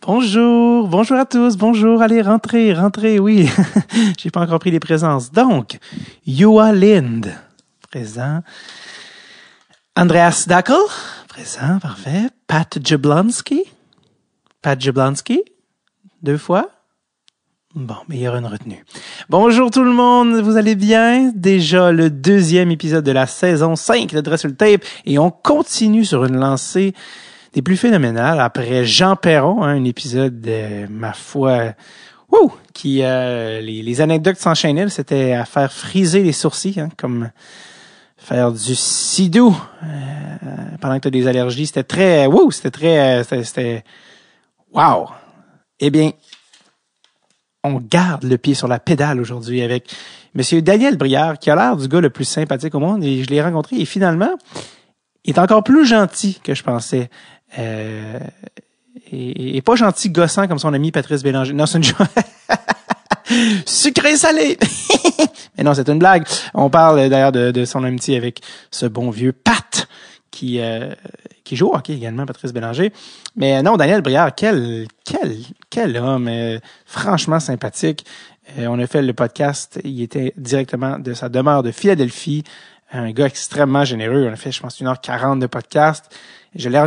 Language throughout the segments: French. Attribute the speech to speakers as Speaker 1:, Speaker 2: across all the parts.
Speaker 1: Bonjour à tous, bonjour, allez, rentrez, oui. J'ai pas encore pris les présences. Donc, Yoa Lind, présent. Andreas Dackel, présent, parfait. Pat Jablonski, 2 fois. Bon, mais il y aura une retenue. Bonjour tout le monde, vous allez bien? Déjà le 2e épisode de la saison 5 de Dress sur le Tape et on continue sur une lancée des plus phénoménales après Jean Perron, un épisode de ma foi, qui les anecdotes s'enchaînaient, c'était à faire friser les sourcils, comme faire du sidou pendant que tu as des allergies, c'était wow. Eh bien, on garde le pied sur la pédale aujourd'hui avec Monsieur Daniel Brière, qui a l'air du gars le plus sympathique au monde, et je l'ai rencontré, et finalement, il est encore plus gentil que je pensais. Et pas gentil gossant comme son ami Patrice Bélanger. Non, c'est une sucré salé. Mais non, c'est une blague. On parle d'ailleurs de son amitié avec ce bon vieux Pat qui joue au hockey également, Patrice Bélanger. Mais non, Daniel Brière, quel homme, franchement sympathique. On a fait le podcast, il était directement de sa demeure de Philadelphie. Un gars extrêmement généreux. On a fait, je pense, 1h40 de podcast. Je l'ai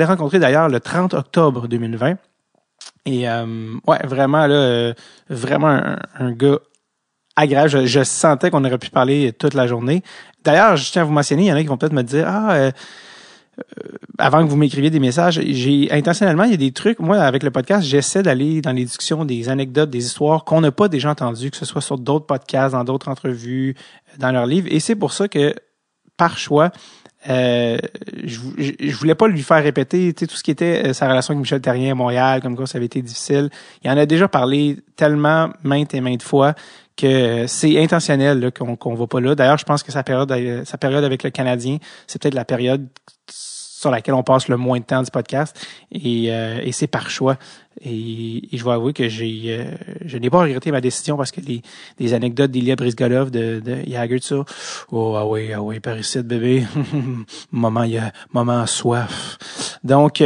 Speaker 1: rencontré d'ailleurs le 30 octobre 2020. Et vraiment là, vraiment un gars agréable. Je sentais qu'on aurait pu parler toute la journée. D'ailleurs, je tiens à vous mentionner, il y en a qui vont peut-être me dire avant que vous m'écriviez des messages, intentionnellement, il y a des trucs, moi, avec le podcast, j'essaie d'aller dans les discussions, des anecdotes, des histoires qu'on n'a pas déjà entendues, que ce soit sur d'autres podcasts, dans d'autres entrevues, dans leurs livres. Et c'est pour ça que, par choix, je voulais pas lui faire répéter tout ce qui était sa relation avec Michel Therrien à Montréal, comme quoi ça avait été difficile. Il en a déjà parlé tellement maintes et maintes fois que c'est intentionnel là, qu'on va pas là. D'ailleurs, je pense que sa période avec le Canadien, c'est peut-être la période sur laquelle on passe le moins de temps du podcast, et c'est par choix. Et je vais avouer que je n'ai pas regretté ma décision parce que les anecdotes d'Ilya Brizgalov de Jagger, tout ça. Oh, ah oui, par ici, bébé. Maman a soif. Donc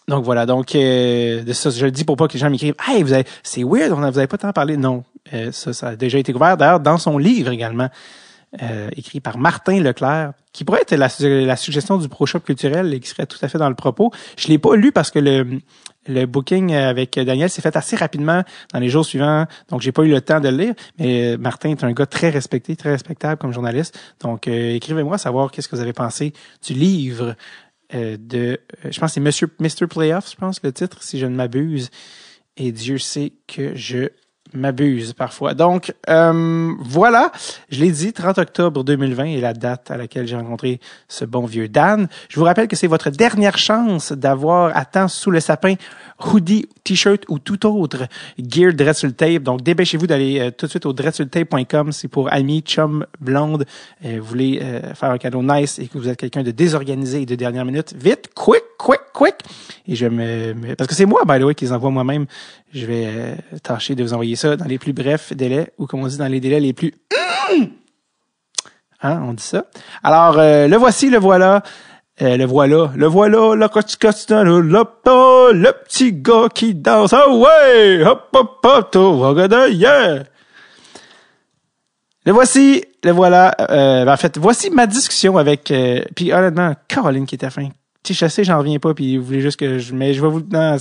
Speaker 1: voilà. Donc, de ça, je le dis pour pas que les gens m'écrivent, hey, c'est weird, vous avez pas tant parlé. Non. Ça a déjà été couvert. D'ailleurs, dans son livre également, écrit par Martin Leclerc, qui pourrait être la suggestion du Pro Shop culturel et qui serait tout à fait dans le propos. Je l'ai pas lu parce que le booking avec Daniel s'est fait assez rapidement dans les jours suivants, donc j'ai pas eu le temps de le lire. Mais Martin est un gars très respecté, très respectable comme journaliste. Donc écrivez-moi savoir qu'est-ce que vous avez pensé du livre je pense que c'est Mr. Playoff, je pense le titre, si je ne m'abuse. Et Dieu sait que je m'abuse parfois. Donc, voilà, je l'ai dit, 30 octobre 2020 est la date à laquelle j'ai rencontré ce bon vieux Dan. Je vous rappelle que c'est votre dernière chance d'avoir à temps sous le sapin hoodie, t-shirt ou tout autre gear Dress sur le Tape. Donc, dépêchez-vous d'aller tout de suite au dressurletape.com. C'est pour amis, chum, blonde. Vous voulez faire un cadeau nice et que vous êtes quelqu'un de désorganisé et de dernière minute. Vite, quick! Et parce que c'est moi, by the way, qui les envoie moi-même. Je vais tâcher de vous envoyer ça dans les plus brefs délais, ou comme on dit, dans les délais les plus... on dit ça. Alors, le voici, le voilà, le petit gars qui danse. Ah ouais! Hop, regarde, yeah! Le voici, le voilà. En fait, voici ma discussion avec... puis honnêtement, Caroline qui était fin. Tu sais, je sais, j'en reviens pas, puis vous voulez juste que mais je vais vous... Non.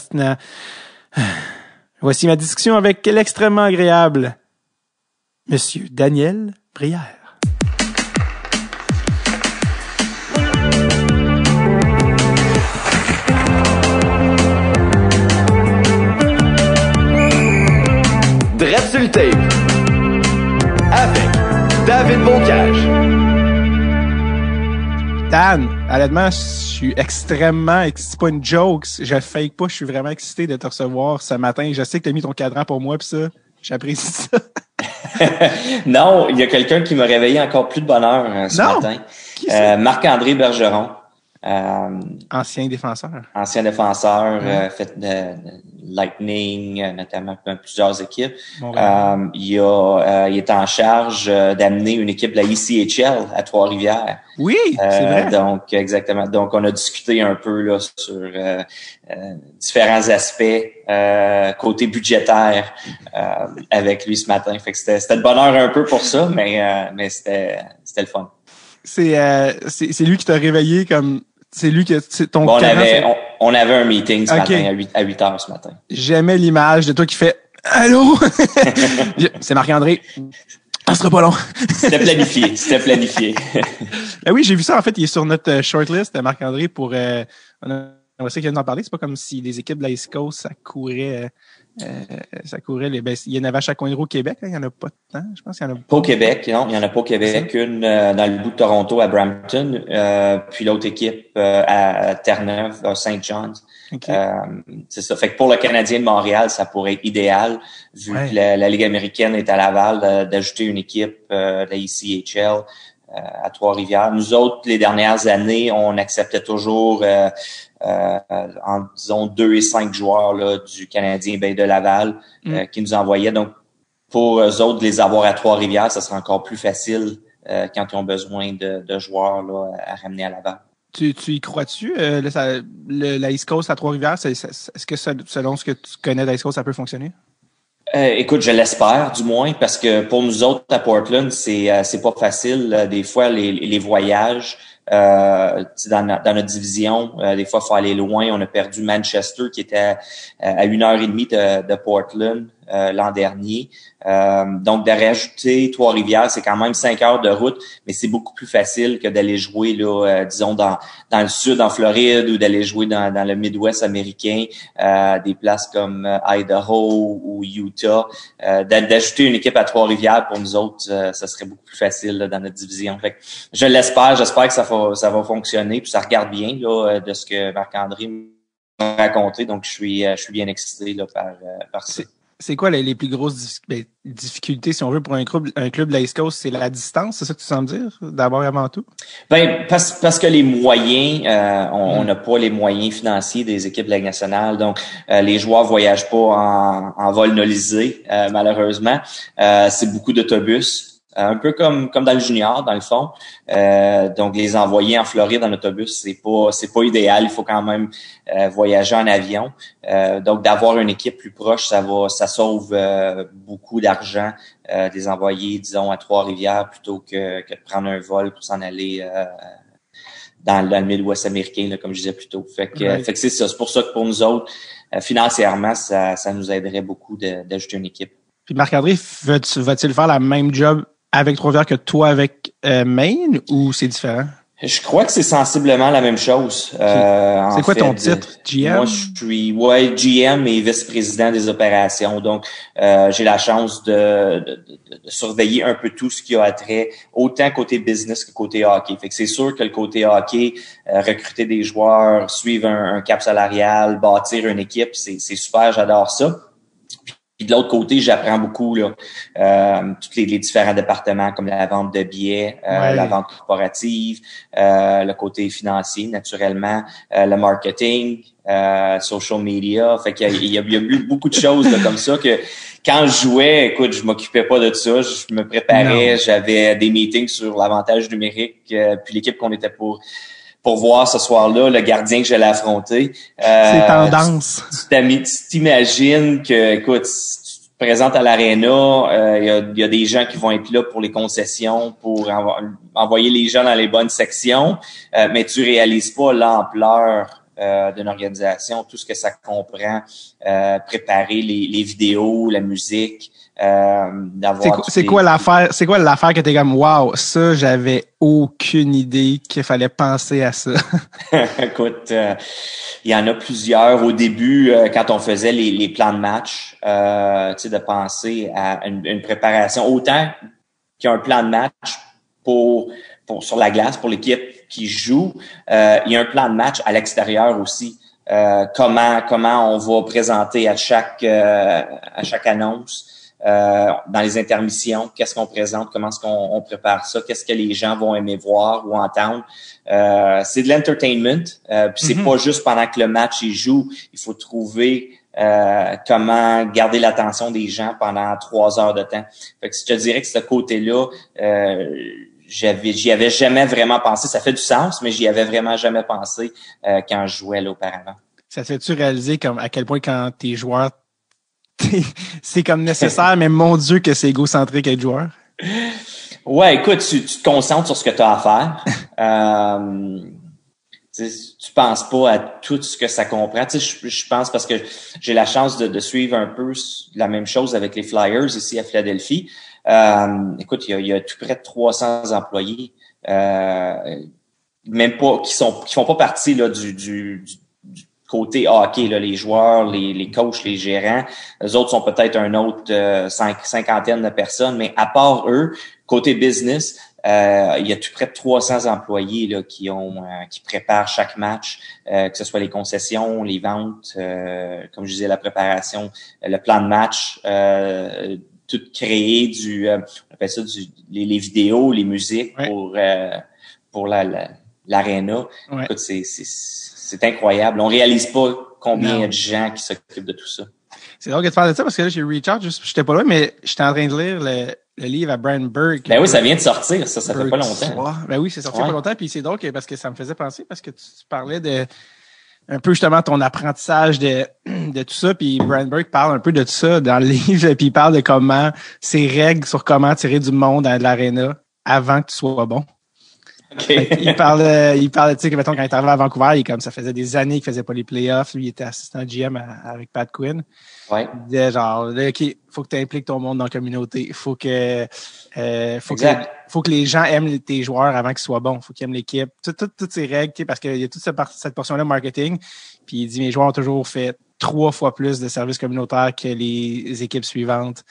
Speaker 1: Voici ma discussion avec l'extrêmement agréable Monsieur Daniel Brière.
Speaker 2: Dress sur le Tape avec David Bocage.
Speaker 1: Dan, honnêtement, je suis extrêmement excité. C'est pas une joke, je fake pas, je suis vraiment excité de te recevoir ce matin. Je sais que t'as mis ton cadran pour moi, pis ça, j'apprécie ça.
Speaker 3: Non, il y a quelqu'un qui m'a réveillé encore plus de bonheur ce matin. Marc-André Bergeron.
Speaker 1: Ancien défenseur.
Speaker 3: Ancien défenseur, fait de Lightning, notamment plusieurs équipes. Il est en charge d'amener une équipe de la ECHL à Trois-Rivières.
Speaker 1: Oui, c'est vrai.
Speaker 3: Donc, exactement. Donc, on a discuté un peu là sur différents aspects côté budgétaire avec lui ce matin. Fait que c'était le bonheur un peu pour ça, mais c'était le fun.
Speaker 1: C'est lui qui t'a réveillé comme c'est lui que ton
Speaker 3: bon, on avait un meeting ce matin à 8 heures ce matin.
Speaker 1: J'aimais l'image de toi qui fait allô. C'est Marc-André. Ça sera pas long.
Speaker 3: C'était planifié.
Speaker 1: Ben oui, j'ai vu ça. En fait, il est sur notre shortlist, Marc-André, pour on va essayer qu'il vienne d'en parler. C'est pas comme si les équipes de la East Coast, ça courait il y en avait à chaque coin de rue au Québec, hein, il y en a pas tant, je pense qu'il y en a
Speaker 3: pas au Québec, non, il y en a pas au Québec, une dans le bout de Toronto à Brampton, puis l'autre équipe à Terre-Neuve, à Saint John's.
Speaker 1: Okay.
Speaker 3: C'est ça. Fait que pour le Canadien de Montréal, ça pourrait être idéal, vu que la Ligue américaine est à Laval, d'ajouter une équipe de la ECHL à Trois-Rivières. Nous autres, les dernières années, on acceptait toujours en disons 2 et 5 joueurs là, du Canadien Bay de Laval qui nous envoyaient. Donc, pour eux autres, de les avoir à Trois-Rivières, ça sera encore plus facile quand ils ont besoin de joueurs là, à ramener à Laval.
Speaker 1: Tu y crois-tu? La East Coast à Trois-Rivières, est-ce que selon ce que tu connais de la East Coast, ça peut fonctionner?
Speaker 3: Écoute, je l'espère du moins, parce que pour nous autres à Portland, c'est pas facile. Des fois, les voyages dans notre division, des fois, il faut aller loin. On a perdu Manchester qui était à 1h30 de Portland l'an dernier. Donc, de rajouter Trois-Rivières, c'est quand même 5 heures de route, mais c'est beaucoup plus facile que d'aller jouer là, disons dans le sud, en Floride, ou d'aller jouer dans le Midwest américain, des places comme Idaho ou Utah. D'ajouter une équipe à Trois-Rivières pour nous autres, ça serait beaucoup plus facile là, dans notre division. Fait que j'espère que ça va fonctionner, puis ça regarde bien là, de ce que Marc-André m'a raconté. Donc, je suis bien excité là, par ça.
Speaker 1: C'est quoi les plus grosses difficultés, si on veut, pour un club de la East Coast? C'est la distance, c'est ça que tu sembles dire, d'abord et avant tout?
Speaker 3: Ben, parce que les moyens, on n'a pas les moyens financiers des équipes de la Ligue nationale, donc les joueurs voyagent pas en vol nolisé, malheureusement. C'est beaucoup d'autobus. Un peu comme dans le junior, dans le fond. Donc, les envoyer en Floride en autobus, c'est pas idéal. Il faut quand même voyager en avion. Donc, d'avoir une équipe plus proche, ça sauve beaucoup d'argent. Les envoyer, disons, à Trois-Rivières plutôt que de prendre un vol pour s'en aller dans le Midwest américain, là, comme je disais plus tôt. Fait que c'est ça. C'est pour ça que pour nous autres, financièrement, ça nous aiderait beaucoup d'ajouter une équipe.
Speaker 1: Puis Marc-André, va-t-il faire la même job avec Trois-Rivières que toi avec Maine, ou c'est différent?
Speaker 3: Je crois que c'est sensiblement la même chose.
Speaker 1: C'est quoi ton titre? GM?
Speaker 3: Moi, je suis GM et vice-président des opérations. Donc, j'ai la chance de surveiller un peu tout ce qui a trait, autant côté business que côté hockey. Fait que c'est sûr que le côté hockey, recruter des joueurs, suivre un cap salarial, bâtir une équipe, c'est super, j'adore ça. Puis de l'autre côté, j'apprends beaucoup là, tous les différents départements comme la vente de billets, la vente corporative, le côté financier naturellement, le marketing, social media. Fait qu'il y a beaucoup de choses là, comme ça que quand je jouais, écoute, je m'occupais pas de ça. Je me préparais, j'avais des meetings sur l'avantage numérique, puis l'équipe qu'on était pour voir ce soir-là, le gardien que j'allais affronter.
Speaker 1: C'est tendance.
Speaker 3: Tu t'imagines que, écoute, si tu te présentes à l'aréna, il y a des gens qui vont être là pour les concessions, pour envoyer les gens dans les bonnes sections, mais tu réalises pas l'ampleur d'une organisation, tout ce que ça comprend, préparer les vidéos, la musique.
Speaker 1: C'est quoi l'affaire que t'es comme wow, ça j'avais aucune idée qu'il fallait penser à ça.
Speaker 3: Écoute, il y en a plusieurs au début quand on faisait les plans de match, tu sais, de penser à une préparation autant qu'il y a un plan de match pour sur la glace pour l'équipe qui joue, il y a un plan de match à l'extérieur aussi. Comment on va présenter à chaque annonce. dans les intermissions, qu'est-ce qu'on présente, comment est-ce qu'on prépare ça, qu'est-ce que les gens vont aimer voir ou entendre. C'est de l'entertainment, puis c'est pas juste pendant que le match il joue, il faut trouver comment garder l'attention des gens pendant 3 heures de temps. Fait que je te dirais que ce côté-là, j'y avais jamais vraiment pensé. Ça fait du sens, mais j'y avais vraiment jamais pensé quand je jouais là auparavant.
Speaker 1: Ça te fait-tu réaliser comme à quel point quand t'es joueur, c'est comme nécessaire, mais mon Dieu que c'est égocentrique être joueur?
Speaker 3: Ouais, écoute, tu te concentres sur ce que tu as à faire. Tu penses pas à tout ce que ça comprend. Je pense parce que j'ai la chance de suivre un peu la même chose avec les Flyers ici à Philadelphie. Écoute, il y a tout près de 300 employés, même pas qui font pas partie là du côté hockey, là, les joueurs, les coachs, les gérants. Les autres sont peut-être un autre cinquantaine de personnes, mais à part eux, côté business, il y a tout près de 300 employés là qui préparent chaque match, que ce soit les concessions, les ventes, comme je disais, la préparation, le plan de match, tout créer on appelle ça les vidéos, les musiques pour l'aréna.
Speaker 1: Ouais.
Speaker 3: Écoute, c'est incroyable. On réalise pas combien il y a de gens qui s'occupent de tout ça.
Speaker 1: C'est drôle que tu parles de ça parce que là, j'ai reach out, j'étais pas loin, mais j'étais en train de lire le livre à Brian Burke.
Speaker 3: Ben oui, ça vient de sortir, ça fait pas longtemps.
Speaker 1: Ben oui, c'est sorti il y a pas longtemps, puis c'est drôle parce que ça me faisait penser parce que tu parlais de un peu justement ton apprentissage de tout ça, puis Brian Burke parle un peu de tout ça dans le livre, puis il parle de comment ses règles sur comment tirer du monde dans l'aréna avant que tu sois bon.
Speaker 3: Okay.
Speaker 1: Il parle, tu sais, que mettons, quand il est arrivé à Vancouver, ça faisait des années qu'il faisait pas les playoffs. Lui, il était assistant GM avec Pat Quinn.
Speaker 3: Ouais.
Speaker 1: Il disait genre, là, OK, faut que tu impliques ton monde dans la communauté. Faut que les gens aiment tes joueurs avant qu'ils soient bons. Faut qu'ils aiment l'équipe. Toutes ces règles, tu sais, parce qu'il y a toute cette portion-là marketing. Puis il dit, mes joueurs ont toujours fait 3 fois plus de services communautaires que les équipes suivantes.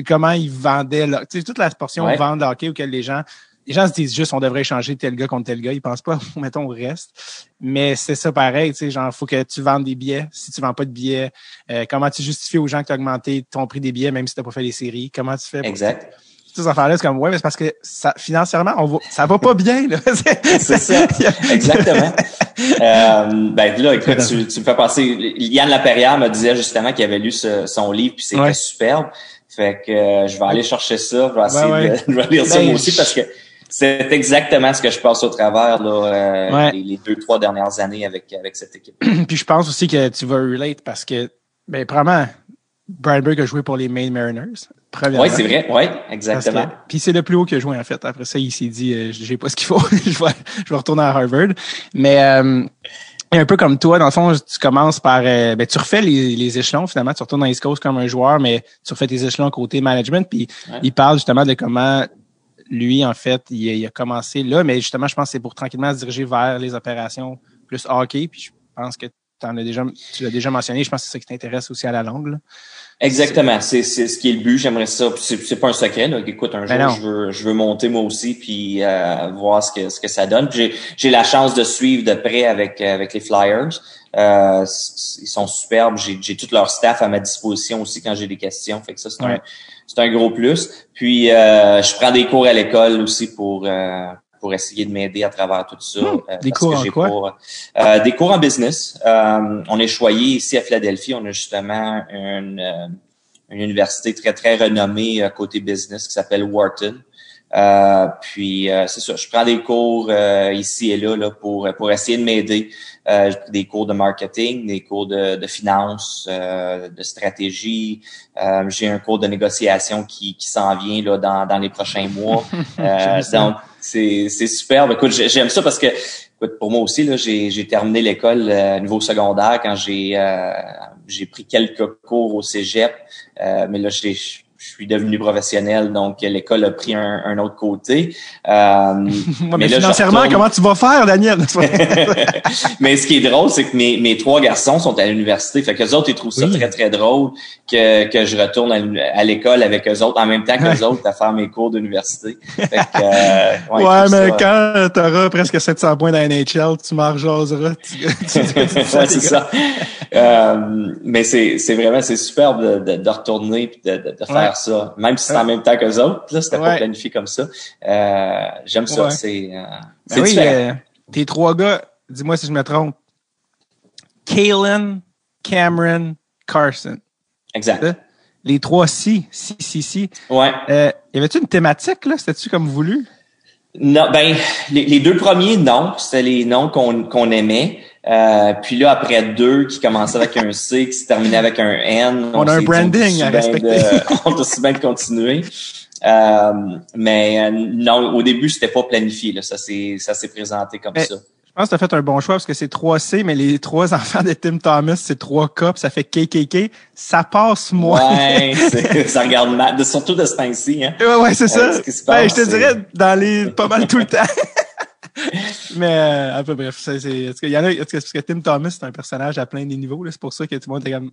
Speaker 1: Comment ils vendaient, tu sais, toute la portion vente de hockey auquel les gens se disent juste on devrait échanger tel gars contre tel gars. Ils pensent pas, mettons, au reste. Mais c'est ça pareil, tu sais, genre, faut que tu vendes des billets. Si tu vends pas de billets, comment tu justifies aux gens que tu as augmenté ton prix des billets, même si tu n'as pas fait les séries? Comment tu fais?
Speaker 3: Exact.
Speaker 1: Toutes ces affaires-là, c'est comme, ouais, mais c'est parce que financièrement, ça va pas bien, là.
Speaker 3: C'est ça. Exactement. Ben là, écoute, tu me fais penser, Yann Laperrière me disait justement qu'il avait lu son livre puis c'était superbe. Fait que je vais aller chercher ça, je vais essayer de lire ça moi aussi parce que c'est exactement ce que je passe au travers là, les 2-3 dernières années avec cette équipe.
Speaker 1: Puis je pense aussi que tu vas relate parce que probablement Brian Burke a joué pour les Maine Mariners.
Speaker 3: Oui, c'est vrai, oui, exactement.
Speaker 1: Puis c'est le plus haut qu'il a joué en fait. Après ça, il s'est dit j'ai pas ce qu'il faut, je vais retourner à Harvard. Mais un peu comme toi, dans le fond, tu commences par tu refais les échelons, finalement, tu retournes dans East Coast comme un joueur, mais tu refais tes échelons côté management, puis il parle justement de comment lui, en fait, il a commencé là, mais justement, je pense que c'est pour tranquillement se diriger vers les opérations plus hockey, puis je pense que tu l'as déjà mentionné, je pense que c'est ça qui t'intéresse aussi à la longue, là.
Speaker 3: Exactement, c'est ce qui est le but, j'aimerais ça, c'est pas un secret, là, écoute, un jour, je veux monter moi aussi, puis voir ce que ça donne. Puis j'ai la chance de suivre de près avec les Flyers. Ils sont superbes, j'ai tout leur staff à ma disposition aussi quand j'ai des questions, fait que ça, c'est un gros plus. Puis je prends des cours à l'école aussi pour essayer de m'aider à travers tout ça.
Speaker 1: Des cours en quoi?
Speaker 3: Des cours en business. On est choyé ici à Philadelphie. On a justement une université très, très renommée côté business qui s'appelle Wharton. Puis c'est ça, je prends des cours ici et là pour essayer de m'aider. J'ai pris des cours de marketing, des cours de finance, de stratégie. J'ai un cours de négociation qui s'en vient là dans les prochains mois. Donc c'est superbe. Écoute, j'aime ça parce que écoute, pour moi aussi là, j'ai terminé l'école niveau secondaire quand j'ai pris quelques cours au cégep, mais là je suis devenu professionnel, donc l'école a pris un autre côté.
Speaker 1: Mais là, financièrement, comment tu vas faire, Daniel?
Speaker 3: Mais ce qui est drôle, c'est que mes 3 garçons sont à l'université. Fait qu'eux autres, ils trouvent ça très, très drôle que je retourne à l'école avec eux autres en même temps qu'eux autres à faire mes cours d'université. Fait que,
Speaker 1: ouais, mais ça. Quand t'auras presque 700 points dans la NHL, tu m'en rejaseras.
Speaker 3: Ouais, c'est ça. Mais c'est vraiment, c'est superbe de retourner puis de faire ça. Même si c'est en même temps qu'eux autres, là, c'était pas planifié comme ça. J'aime ça. C'est différent.
Speaker 1: Tes 3 gars, dis-moi si je me trompe. Kalen, Cameron, Carson.
Speaker 3: Exact.
Speaker 1: Les 3 si.
Speaker 3: Ouais.
Speaker 1: Y avait-tu une thématique, là? C'était-tu comme voulu?
Speaker 3: Non, ben, les 2 premiers, non. C'était les noms qu'on aimait. Puis là, après 2 qui commençaient avec un C, qui se terminaient avec un N.
Speaker 1: On a un branding à respecter.
Speaker 3: On a aussi bien de continuer. Mais non, au début, c'était pas planifié. Là. Ça s'est présenté comme ça.
Speaker 1: Je pense que tu as fait un bon choix parce que c'est 3C, mais les 3 enfants de Tim Thomas, c'est 3K, puis ça fait KKK. Ça passe moins.
Speaker 3: Ouais, ça regarde mal. Surtout de ce temps-ci. Hein.
Speaker 1: Ouais, c'est ça. Je te dirais dans pas mal tout le temps. Mais un peu bref, il y en a parce que Tim Thomas c'est un personnage à plein des niveaux là, c'est pour ça que tout le monde est comme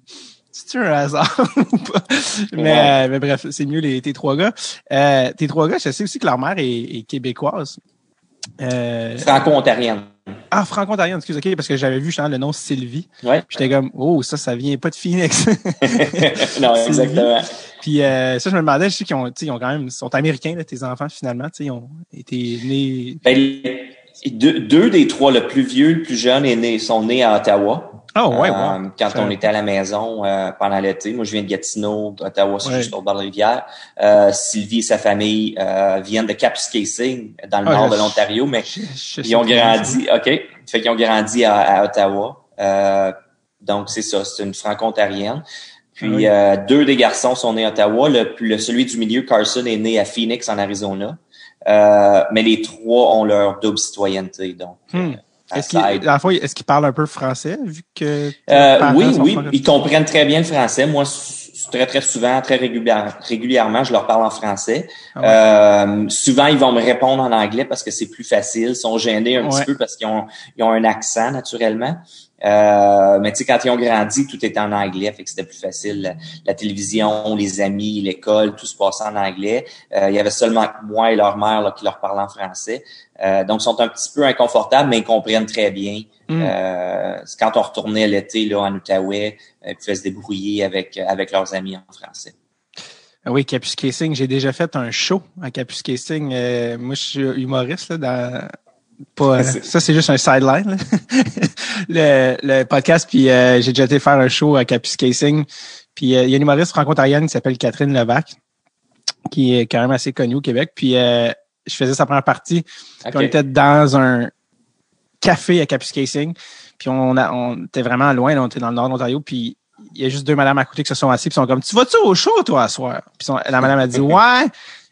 Speaker 1: c'est-tu un hasard ou pas. Mais bref, c'est mieux tes 3 gars. Tes 3 gars, je sais aussi que leur mère est québécoise.
Speaker 3: Franco-ontarienne.
Speaker 1: Ah, franco-ontarienne, excuse, OK, parce que j'avais vu justement le nom Sylvie.
Speaker 3: Ouais.
Speaker 1: J'étais comme ça vient pas de Phoenix.
Speaker 3: Non, exactement.
Speaker 1: Puis ça, je me demandais, je sais qu'ils ont quand même, sont américains, là, tes enfants, finalement, ils ont été nés.
Speaker 3: Ben, 2 des 3, le plus vieux, le plus jeune, sont nés à Ottawa.
Speaker 1: Oh, ouais,
Speaker 3: Quand on était à la maison pendant l'été. Moi, je viens de Gatineau, Ottawa, c'est juste au bord de la rivière. Sylvie et sa famille viennent de Kapuskasing, dans le nord de l'Ontario, mais ils ont grandi. OK. Fait qu'ils ont grandi à Ottawa. Donc, c'est ça. C'est une franco-ontarienne. Puis, 2 des garçons sont nés à Ottawa. Celui du milieu, Carson, est né à Phoenix, en Arizona. Mais les 3 ont leur double citoyenneté. Donc,
Speaker 1: est-ce qu'ils parlent un peu français, vu que
Speaker 3: oui, ils comprennent très bien le français. Moi, très, très souvent, très régulièrement, je leur parle en français. Souvent, ils vont me répondre en anglais parce que c'est plus facile. Ils sont gênés un petit peu parce qu'ils ont un accent, naturellement. Mais tu sais, quand ils ont grandi, tout était en anglais, fait que c'était plus facile. La télévision, les amis, l'école, tout se passait en anglais. Il y avait seulement moi et leur mère là, qui leur parlaient en français. Donc, ils sont un petit peu inconfortables, mais ils comprennent très bien. Quand on retournait l'été là en Outaouais, ils pouvaient se débrouiller avec leurs amis en français.
Speaker 1: Oui, Kapuskasing, j'ai déjà fait un show à Kapuskasing. Moi, je suis humoriste là, ça, c'est juste un sideline. le podcast, puis j'ai déjà été faire un show à Kapuskasing. Puis il y a une humoriste franco-ontarienne qui s'appelle Catherine Levac, qui est quand même assez connue au Québec. Puis je faisais sa première partie. Puis on était dans un café à Kapuskasing. Puis on était vraiment loin, là, on était dans le nord de l'Ontario. Puis il y a juste 2 madames à côté qui se sont assises. Puis ils sont comme, tu vas-tu au show, toi, à soir? Puis la madame a dit, ouais.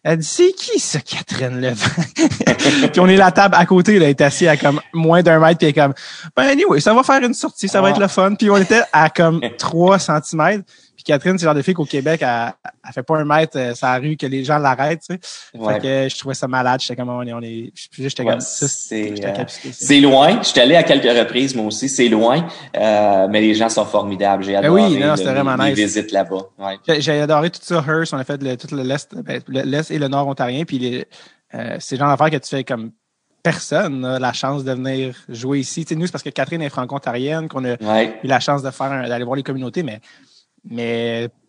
Speaker 1: Elle dit, c'est qui ça, Catherine Levac? Puis on est la table à côté, là, elle est assise à comme moins d'1 mètre, puis elle est comme, ben anyway, ça va faire une sortie, ça va être le fun. Puis on était à comme 3 centimètres. Puis Catherine, c'est le genre de fille qu'au Québec, elle fait pas 1 mètre sur la rue que les gens l'arrêtent, tu sais. Fait que je trouvais ça malade. J'étais comme, j'étais comme ça.
Speaker 3: C'est loin. Je suis allé à quelques reprises, moi aussi. C'est loin. Mais les gens sont formidables. J'ai adoré les visites là-bas. Ouais.
Speaker 1: J'ai adoré tout ça, Hearst. On a fait tout l'Est et le Nord ontarien. Puis c'est le genre d'affaires que tu fais comme personne a la chance de venir jouer ici. Tu sais, nous, c'est parce que Catherine est franco-ontarienne qu'on a eu la chance d'aller voir les communautés, mais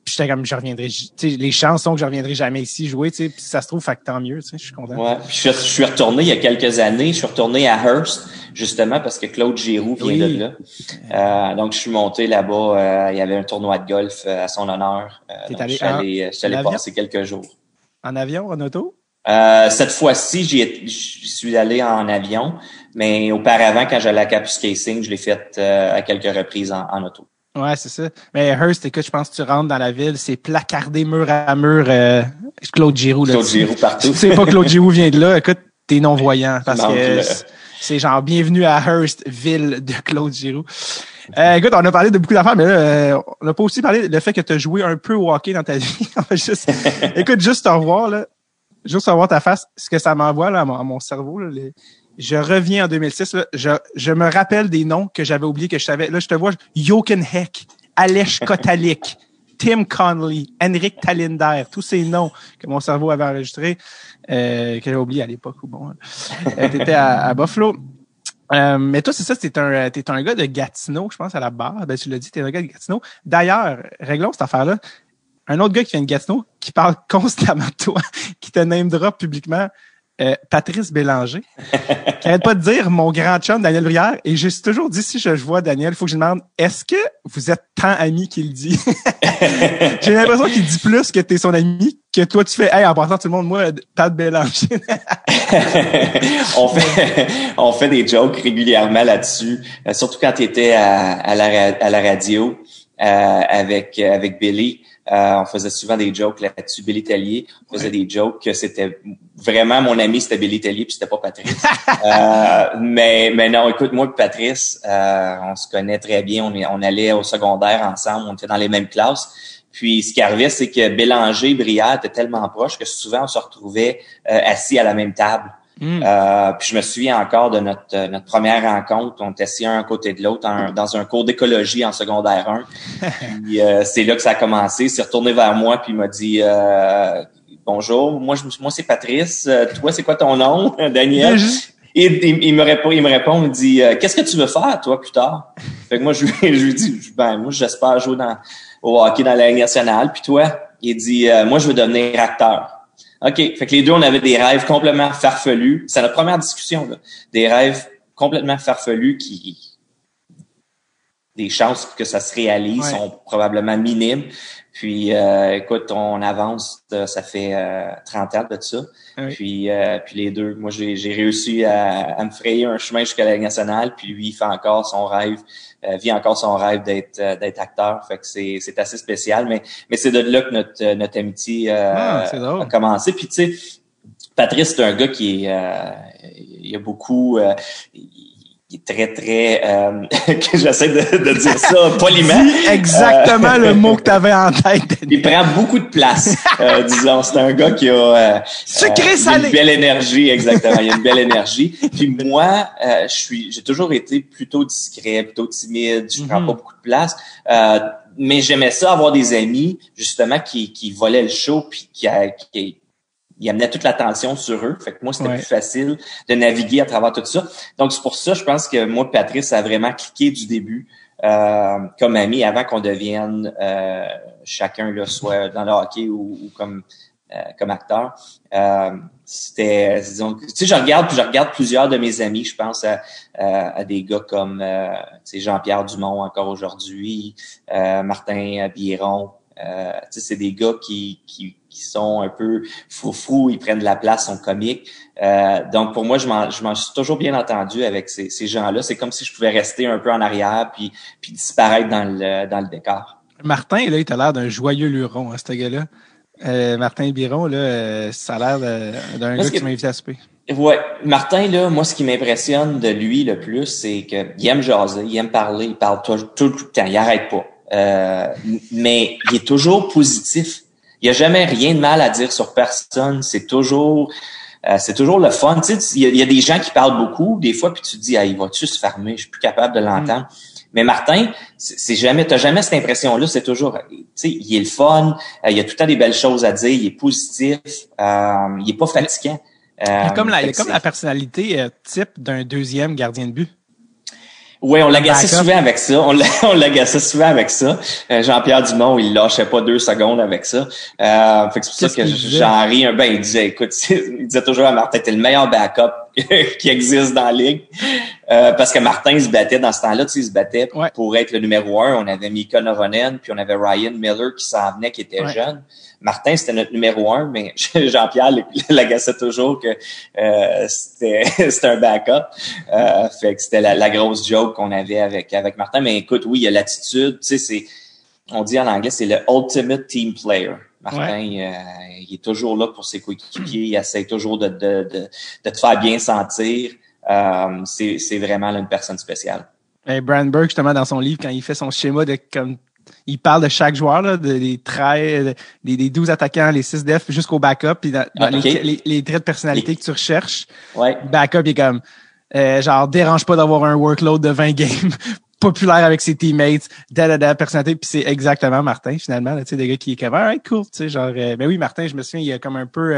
Speaker 1: j'étais comme, je reviendrai, tu sais, les chances sont que je reviendrai jamais ici jouer, tu sais, puis ça se trouve, fait que tant mieux, tu sais, je suis content.
Speaker 3: Ouais, puis je suis retourné il y a quelques années, je suis retourné à Hearst, justement, parce que Claude Giroux vient de là. Donc, je suis monté là-bas, il y avait un tournoi de golf à son honneur. Je suis allé passer quelques jours.
Speaker 1: En avion, en auto?
Speaker 3: Cette fois-ci, je suis allé en avion, mais auparavant, quand j'allais à Kapuskasing, je l'ai fait à quelques reprises en auto.
Speaker 1: Ouais, c'est ça. Mais Hearst, écoute, je pense que tu rentres dans la ville, c'est placardé mur à mur Claude Giroux. Là,
Speaker 3: Claude Giroux partout.
Speaker 1: Tu sais pas que Claude Giroux vient de là, écoute, t'es non-voyant parce que c'est genre bienvenue à Hearst, ville de Claude Giroux. Écoute, on a parlé de beaucoup d'affaires, mais là, on n'a pas aussi parlé du fait que tu as joué un peu au hockey dans ta vie. Écoute, juste te revoir, là, juste revoir ta face, ce que ça m'envoie là, à mon cerveau. Là, je reviens en 2006. Là, je me rappelle des noms que j'avais oubliés que je savais. Là, je te vois, Jochen Heck, Aleš Kotalik, Tim Connolly, Henrik Talinder, tous ces noms que mon cerveau avait enregistrés, que j'avais oubliés à l'époque. Bon, t'étais à Buffalo. Mais toi, c'est ça, t'es un gars de Gatineau, je pense, à la base. Ben, tu l'as dit, t'es un gars de Gatineau. D'ailleurs, réglons cette affaire-là. Un autre gars qui vient de Gatineau, qui parle constamment de toi, qui te name drop publiquement, Patrice Bélanger, qui arrête pas de dire mon grand chum Daniel Brière, et j'ai toujours dit, si je vois Daniel, il faut que je lui demande, est-ce que vous êtes tant amis qu'il dit? J'ai l'impression qu'il dit plus que t'es son ami, que toi tu fais, hey, en passant tout le monde, moi, Pat Bélanger.
Speaker 3: on fait des jokes régulièrement là-dessus, surtout quand tu étais à la radio avec Billy. On faisait souvent des jokes là-dessus. Billy Tellier faisait des jokes que c'était vraiment mon ami, c'était Billy Tellier, puis c'était pas Patrice. Mais non, écoute, moi et Patrice, on se connaît très bien. On allait au secondaire ensemble, on était dans les mêmes classes. Puis ce qui arrivait, c'est que Bélanger et Brière étaient tellement proches que souvent on se retrouvait assis à la même table. Puis je me souviens encore de notre première rencontre. On était assis un à côté de l'autre dans un cours d'écologie en secondaire 1. Puis c'est là que ça a commencé. Il s'est retourné vers moi puis il m'a dit bonjour, moi c'est Patrice. Toi, c'est quoi ton nom, Daniel? Et il me répond, il me dit qu'est-ce que tu veux faire, toi, plus tard? Fait que moi, je lui dis moi, j'espère jouer au hockey dans la Ligue nationale. Puis toi? Il dit moi, je veux devenir acteur. OK. Fait que les deux, on avait des rêves complètement farfelus. C'est notre première discussion, là. Des rêves complètement farfelus des chances que ça se réalise sont probablement minimes. Puis, écoute, on avance, ça fait 30 ans de ça. Oui. Puis les deux, moi, j'ai réussi à me frayer un chemin jusqu'à la Ligue nationale. Puis lui, il fait encore son rêve, vit encore son rêve d'être acteur. Fait que c'est assez spécial. Mais c'est de là que notre amitié a commencé. Puis tu sais, Patrice, c'est un gars qui est, il y a beaucoup. Il est très, très... que j'essaie de dire ça poliment.
Speaker 1: Dis exactement le mot que tu avais en tête.
Speaker 3: Il prend beaucoup de place, disons. C'est un gars qui a...
Speaker 1: sucré salé!
Speaker 3: Une belle énergie, exactement. Il a une belle énergie. Puis moi, j'ai toujours été plutôt discret, plutôt timide. Je prends pas beaucoup de place. Mais j'aimais ça, avoir des amis, justement, qui volaient le show puis qui il amenait toute l'attention sur eux. Fait que moi, c'était plus facile de naviguer à travers tout ça. Donc, c'est pour ça, je pense que moi, Patrice, a vraiment cliqué du début comme ami avant qu'on devienne chacun, là, soit dans le hockey ou comme acteur. C'était, disons, tu sais, je regarde plusieurs de mes amis. Je pense à des gars comme Jean-Pierre Dumont encore aujourd'hui, Martin Biron. Tu sais, c'est des gars qui sont un peu fou-fou, ils prennent de la place, sont comiques. Donc pour moi, je m'en suis toujours bien entendu avec ces gens-là. C'est comme si je pouvais rester un peu en arrière puis disparaître dans le décor.
Speaker 1: Martin, là, il a l'air d'un joyeux luron, hein, ce gars-là. Martin Biron, là, ça a l'air d'un gars que tu m'as invité à souper.
Speaker 3: Ouais, Martin, là, moi, ce qui m'impressionne de lui le plus, c'est qu'il aime jaser, il aime parler, il parle tout le temps, il arrête pas. Mais il est toujours positif. Il y a jamais rien de mal à dire sur personne. C'est toujours le fun. Tu sais, il y a des gens qui parlent beaucoup des fois, puis tu te dis, il va-tu se fermer? Je suis plus capable de l'entendre. Mais Martin, t'as jamais cette impression-là. C'est toujours, tu sais, il est le fun. Il y a tout le temps des belles choses à dire. Il est positif. Il est pas fatigant.
Speaker 1: Il a comme la personnalité type d'un deuxième gardien de but.
Speaker 3: Oui, on l'agaçait souvent avec ça. On l'agaçait souvent avec ça. Jean-Pierre Dumont, il lâchait pas 2 secondes avec ça. Fait que c'est pour ça que j'en ris un. Ben, il disait, écoute, il disait toujours à Martin, t'es le meilleur backup qui existe dans la ligue. Parce que Martin se battait dans ce temps-là, tu sais, il se battait pour être le numéro 1. On avait Mika Noronen, puis on avait Ryan Miller qui s'en venait, qui était jeune. Martin, c'était notre numéro 1, mais Jean-Pierre l'agaçait toujours que c'était un backup. Fait que c'était la grosse joke qu'on avait avec Martin. Mais écoute, oui, il y a l'attitude. Tu sais, on dit en anglais, c'est le ultimate team player. Martin, il est toujours là pour ses coéquipiers. Il essaie toujours de te faire bien sentir. C'est vraiment là, une personne spéciale.
Speaker 1: Brandberg, justement, dans son livre, quand il fait son schéma de comme il parle de chaque joueur, là, des traits, des 12 attaquants, les 6 defs jusqu'au backup, puis dans les traits de personnalité que tu recherches.
Speaker 3: Ouais.
Speaker 1: Backup, il est comme genre dérange pas d'avoir un workload de 20 games, populaire avec ses teammates, personnalité, puis c'est exactement Martin, finalement, tu sais, des gars qui est comme alright, cool, tu sais, genre mais oui, Martin, je me souviens, il a comme un peu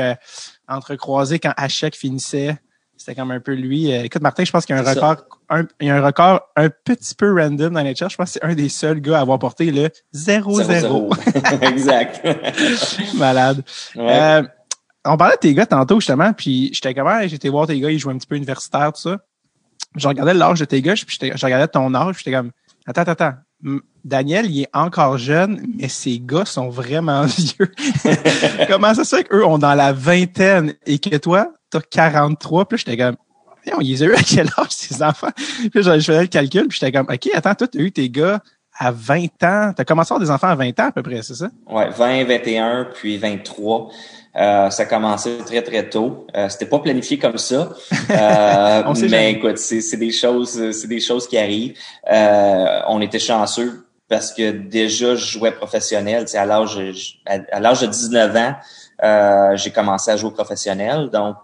Speaker 1: entrecroisé quand Hachek finissait. C'était comme un peu lui. Écoute, Martin, je pense qu'il y a un record un petit peu random dans les charts. Je pense que c'est un des seuls gars à avoir porté le 0-0.
Speaker 3: Exact.
Speaker 1: Malade. Ouais. On parlait de tes gars tantôt, justement, puis j'étais comme, j'étais voir tes gars, ils jouaient un petit peu universitaire, tout ça. Je regardais l'âge de tes gars, puis je regardais ton âge, puis j'étais comme, attends. Daniel, il est encore jeune, mais ses gars sont vraiment vieux. Comment ça se fait qu'eux ont dans la vingtaine et que toi, t'as 43, puis là, j'étais comme, ils les a eu à quel âge, ces enfants? Puis je faisais le calcul, puis j'étais comme, OK, attends, toi, t'as eu tes gars à 20 ans. T'as commencé à avoir des enfants à 20 ans, à peu près, c'est ça?
Speaker 3: Ouais, 20, 21, puis 23. Ça a commencé très, très tôt. C'était pas planifié comme ça. Mais écoute, c'est des choses qui arrivent. On était chanceux parce que déjà, je jouais professionnel. Tu sais, à l'âge de 19 ans, j'ai commencé à jouer professionnel. Donc,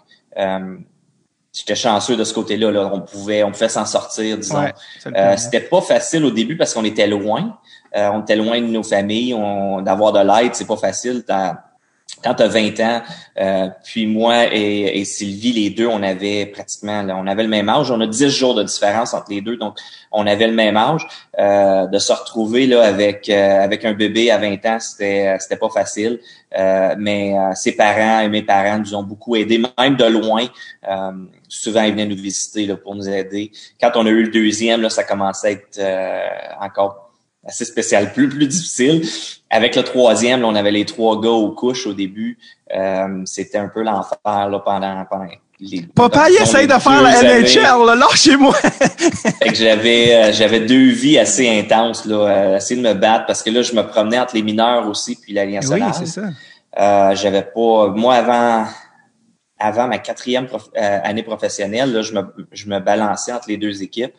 Speaker 3: j'étais chanceux de ce côté-là. Là. On pouvait s'en sortir, disons. Ouais, c'était pas facile au début parce qu'on était loin. On était loin de nos familles. D'avoir de l'aide, c'est pas facile. Quand tu as 20 ans, puis moi et Sylvie, les deux, on avait le même âge. On a 10 jours de différence entre les deux, donc on avait le même âge. De se retrouver là avec un bébé à 20 ans, c'était pas facile. Mais ses parents et mes parents nous ont beaucoup aidés, même de loin. Souvent, ils venaient nous visiter là, pour nous aider. Quand on a eu le deuxième, là, ça commençait à être encore assez spécial, plus difficile. Avec le troisième, là, on avait les 3 gars aux couches au début. C'était un peu l'enfer là, pendant les...
Speaker 1: Papa, il essaye de faire la NHL, là, lâchez-moi!
Speaker 3: Fait que j'avais 2 vies assez intenses, là, essayer de me battre, parce que là, je me promenais entre les mineurs aussi, puis l'Alliance nationale.
Speaker 1: Oui, c'est ça.
Speaker 3: J'avais pas... Moi, avant ma 4e année professionnelle, là, je me balançais entre les 2 équipes.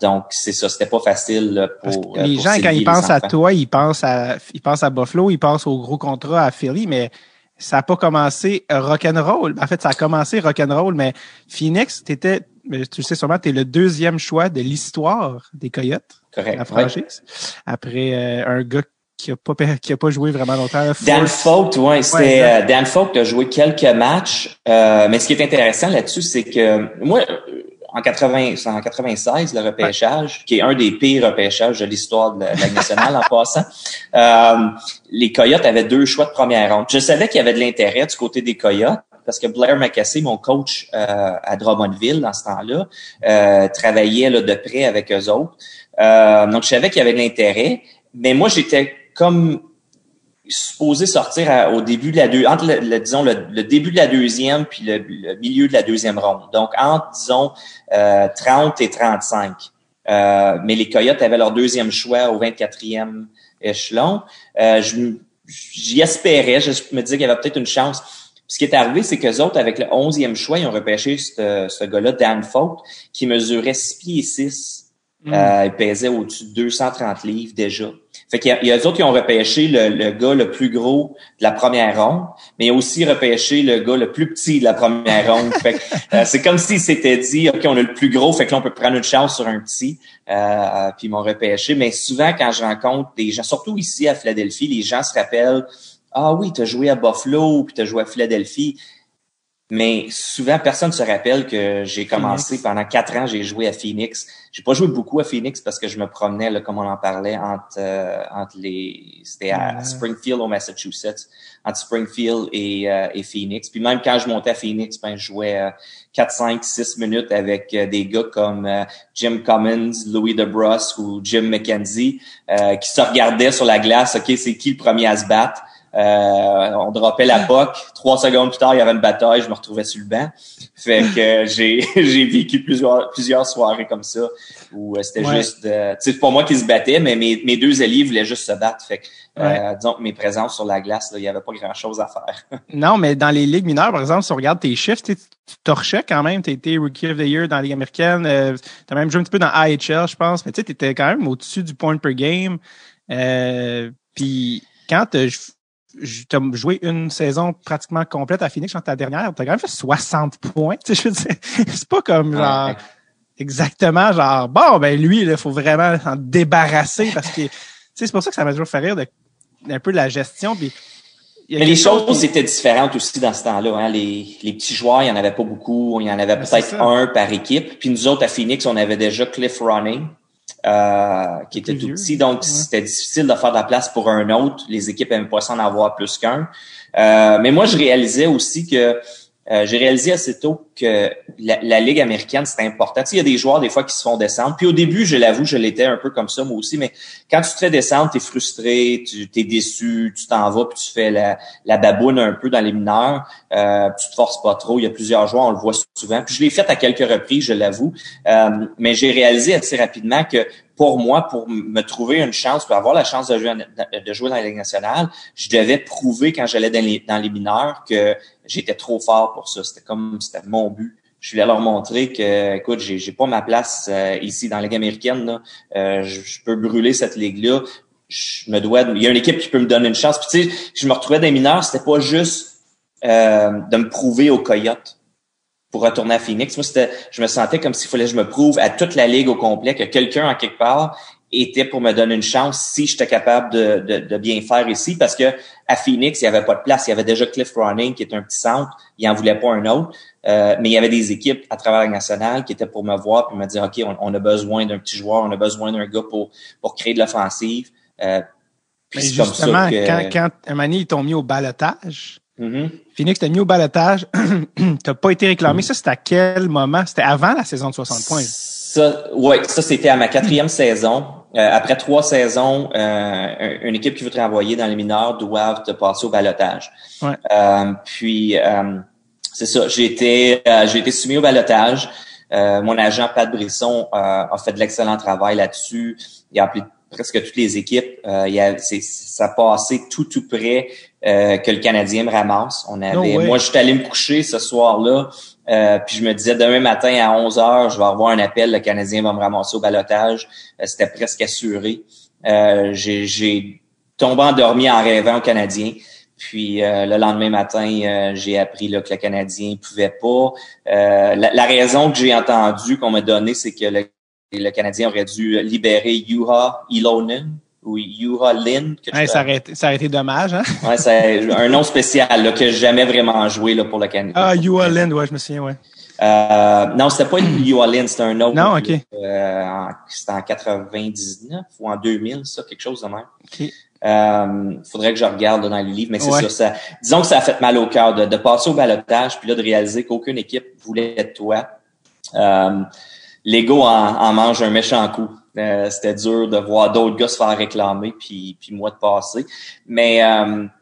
Speaker 3: Donc c'est ça, c'était pas facile pour
Speaker 1: les gens quand ils pensent à toi, ils pensent à Buffalo, ils pensent au gros contrat à Philly, mais ça a pas commencé rock'n'roll. En fait, ça a commencé rock'n'roll, mais Phoenix, tu le sais sûrement, t'es le 2e choix de l'histoire des Coyotes.
Speaker 3: Correct.
Speaker 1: La franchise. Ouais. Après un gars qui a pas joué vraiment longtemps.
Speaker 3: Dan Fogt, c'était Dan Fogt a joué quelques matchs, mais ce qui est intéressant là-dessus, c'est que moi en 96, le repêchage, qui est un des pires repêchages de l'histoire de la Ligue nationale en passant, les Coyotes avaient 2 choix de première ronde. Je savais qu'il y avait de l'intérêt du côté des Coyotes parce que Blair McCassey, mon coach à Drummondville dans ce temps-là, travaillait là, de près avec eux autres. Donc, je savais qu'il y avait de l'intérêt, mais moi, j'étais comme supposé sortir au début de entre le début de la 2e puis le milieu de la 2e ronde. Donc, entre, disons, 30 et 35. Mais les Coyotes avaient leur 2e choix au 24e échelon. J'y espérais. Je me disais qu'il y avait peut-être une chance. Puis ce qui est arrivé, c'est qu'eux autres, avec le 11e choix, ils ont repêché ce gars-là, Dan Fogt, qui mesurait 6 pieds 6. Il pesait au-dessus de 230 livres déjà. Fait qu'il y a eux autres qui ont repêché le gars le plus gros de la première ronde, mais ils ont aussi repêché le gars le plus petit de la première ronde. Fait que, c'est comme s'ils s'étaient dit, OK, on a le plus gros, fait que là, on peut prendre une chance sur un petit. Puis ils m'ont repêché. Mais souvent, quand je rencontre des gens, surtout ici à Philadelphie, les gens se rappellent, ah oui, t'as joué à Buffalo, puis t'as joué à Philadelphie. Mais souvent, personne ne se rappelle que j'ai commencé pendant 4 ans, j'ai joué à Phoenix. J'ai pas joué beaucoup à Phoenix parce que je me promenais, là, comme on en parlait, c'était à Springfield au Massachusetts, entre Springfield et Phoenix. Puis même quand je montais à Phoenix, je jouais 4, 5, 6 minutes avec des gars comme Jim Cummins, Louis DeBrusk ou Jim McKenzie qui se regardaient sur la glace. OK, c'est qui le premier à se battre? On droppait la POC. 3 secondes plus tard, il y avait une bataille. Je me retrouvais sur le banc. Fait que j'ai vécu plusieurs soirées comme ça où c'était juste... tu sais, c'est pas moi qui se battais, mais mes deux alliés voulaient juste se battre. Fait que, disons que mes présences sur la glace, là, il y avait pas grand-chose à faire.
Speaker 1: Non, mais dans les ligues mineures, par exemple, si on regarde tes chiffres, tu torchais quand même. Tu as été Rookie of the Year dans la Ligue américaine. Tu as même joué un petit peu dans AHL, je pense. Mais tu sais, tu étais quand même au-dessus du point per game. Puis quand tu as joué une saison pratiquement complète à Phoenix, ta dernière, tu as quand même fait 60 points. Tu sais, je veux dire, c'est pas comme genre... Exactement, genre, bon, ben lui, il faut vraiment s'en débarrasser parce que, tu sais, c'est pour ça que ça m'a toujours fait rire un peu de la gestion. Puis,
Speaker 3: mais les choses étaient différentes aussi dans ce temps-là. Hein. Les petits joueurs, il n'y en avait pas beaucoup. Il y en avait peut-être un par équipe. Puis nous autres, à Phoenix, on avait déjà Cliff Running, qui était tout petit. Donc, c'était difficile de faire de la place pour un autre. Les équipes n'aimaient pas ça en avoir plus qu'un. Mais moi, je réalisais aussi que j'ai réalisé assez tôt que la Ligue américaine, c'était important. Tu sais, il y a des joueurs, des fois, qui se font descendre. Puis au début, je l'avoue, je l'étais un peu comme ça, moi aussi. Mais quand tu te fais descendre, t'es frustré, t'es déçu, tu t'en vas, puis tu fais la baboune un peu dans les mineurs. Tu te forces pas trop. Il y a plusieurs joueurs, on le voit souvent. Puis je l'ai fait à quelques reprises, je l'avoue. Mais j'ai réalisé assez rapidement que pour moi, pour me trouver une chance, pour avoir la chance de jouer dans la Ligue nationale, je devais prouver quand j'allais dans les mineurs que j'étais trop fort pour ça. C'était mon but. Je voulais leur montrer que, écoute, j'ai pas ma place ici dans la Ligue américaine. Là. Je peux brûler cette ligue-là. Il y a une équipe qui peut me donner une chance. Puis tu sais, je me retrouvais dans les mineurs, c'était pas juste de me prouver aux Coyotes pour retourner à Phoenix. Moi, je me sentais comme s'il fallait que je me prouve à toute la ligue au complet que quelqu'un en quelque part était pour me donner une chance si j'étais capable de bien faire ici. Parce que à Phoenix, il y avait pas de place. Il y avait déjà Cliff Running qui est un petit centre. Il en voulait pas un autre. Mais il y avait des équipes à travers la nationale qui étaient pour me voir puis me dire, OK, on a besoin d'un petit joueur, on a besoin d'un gars pour créer de l'offensive.
Speaker 1: Mais justement, quand un moment donné, ils t'ont mis au balotage, Phoenix t'a mis au balotage, t'as pas été réclamé. Ça, c'était à quel moment? C'était avant la saison de 60 points.
Speaker 3: Ça c'était à ma 4e saison. Après 3 saisons, une équipe qui veut te renvoyer dans les mineurs doivent te passer au balotage.
Speaker 1: Ouais.
Speaker 3: Puis c'est ça, j'ai été soumis au balotage. Mon agent Pat Brisson a fait de l'excellent travail là-dessus. Il a appelé presque toutes les équipes. Ça passait tout près que le Canadien me ramasse. Moi, j'étais allé me coucher ce soir-là. Puis je me disais, demain matin à 11h, je vais avoir un appel, le Canadien va me ramasser au balotage. C'était presque assuré. J'ai tombé endormi en rêvant au Canadien. Puis le lendemain matin, j'ai appris là, que le Canadien pouvait pas. La raison que j'ai entendue qu'on m'a donnée, c'est que le Canadien aurait dû libérer Juha Ilonen ou Juha Lind.
Speaker 1: Ça aurait été dommage, hein?
Speaker 3: Ouais, c'est un nom spécial là, que j'ai jamais vraiment joué là, pour le Canadien.
Speaker 1: Ah, Juha Lind, ouais, je me souviens, ouais.
Speaker 3: Non, c'était pas Juha Lind, c'était un autre.
Speaker 1: Non, OK.
Speaker 3: C'était en 99 ou en 2000, ça, quelque chose de même.
Speaker 1: OK.
Speaker 3: Faudrait que je regarde là, dans les livres, mais c'est ça. Disons que ça a fait mal au cœur de passer au balotage, puis là, de réaliser qu'aucune équipe voulait de toi. L'ego en mange un méchant coup. C'était dur de voir d'autres gars se faire réclamer, puis moi de passer. Mais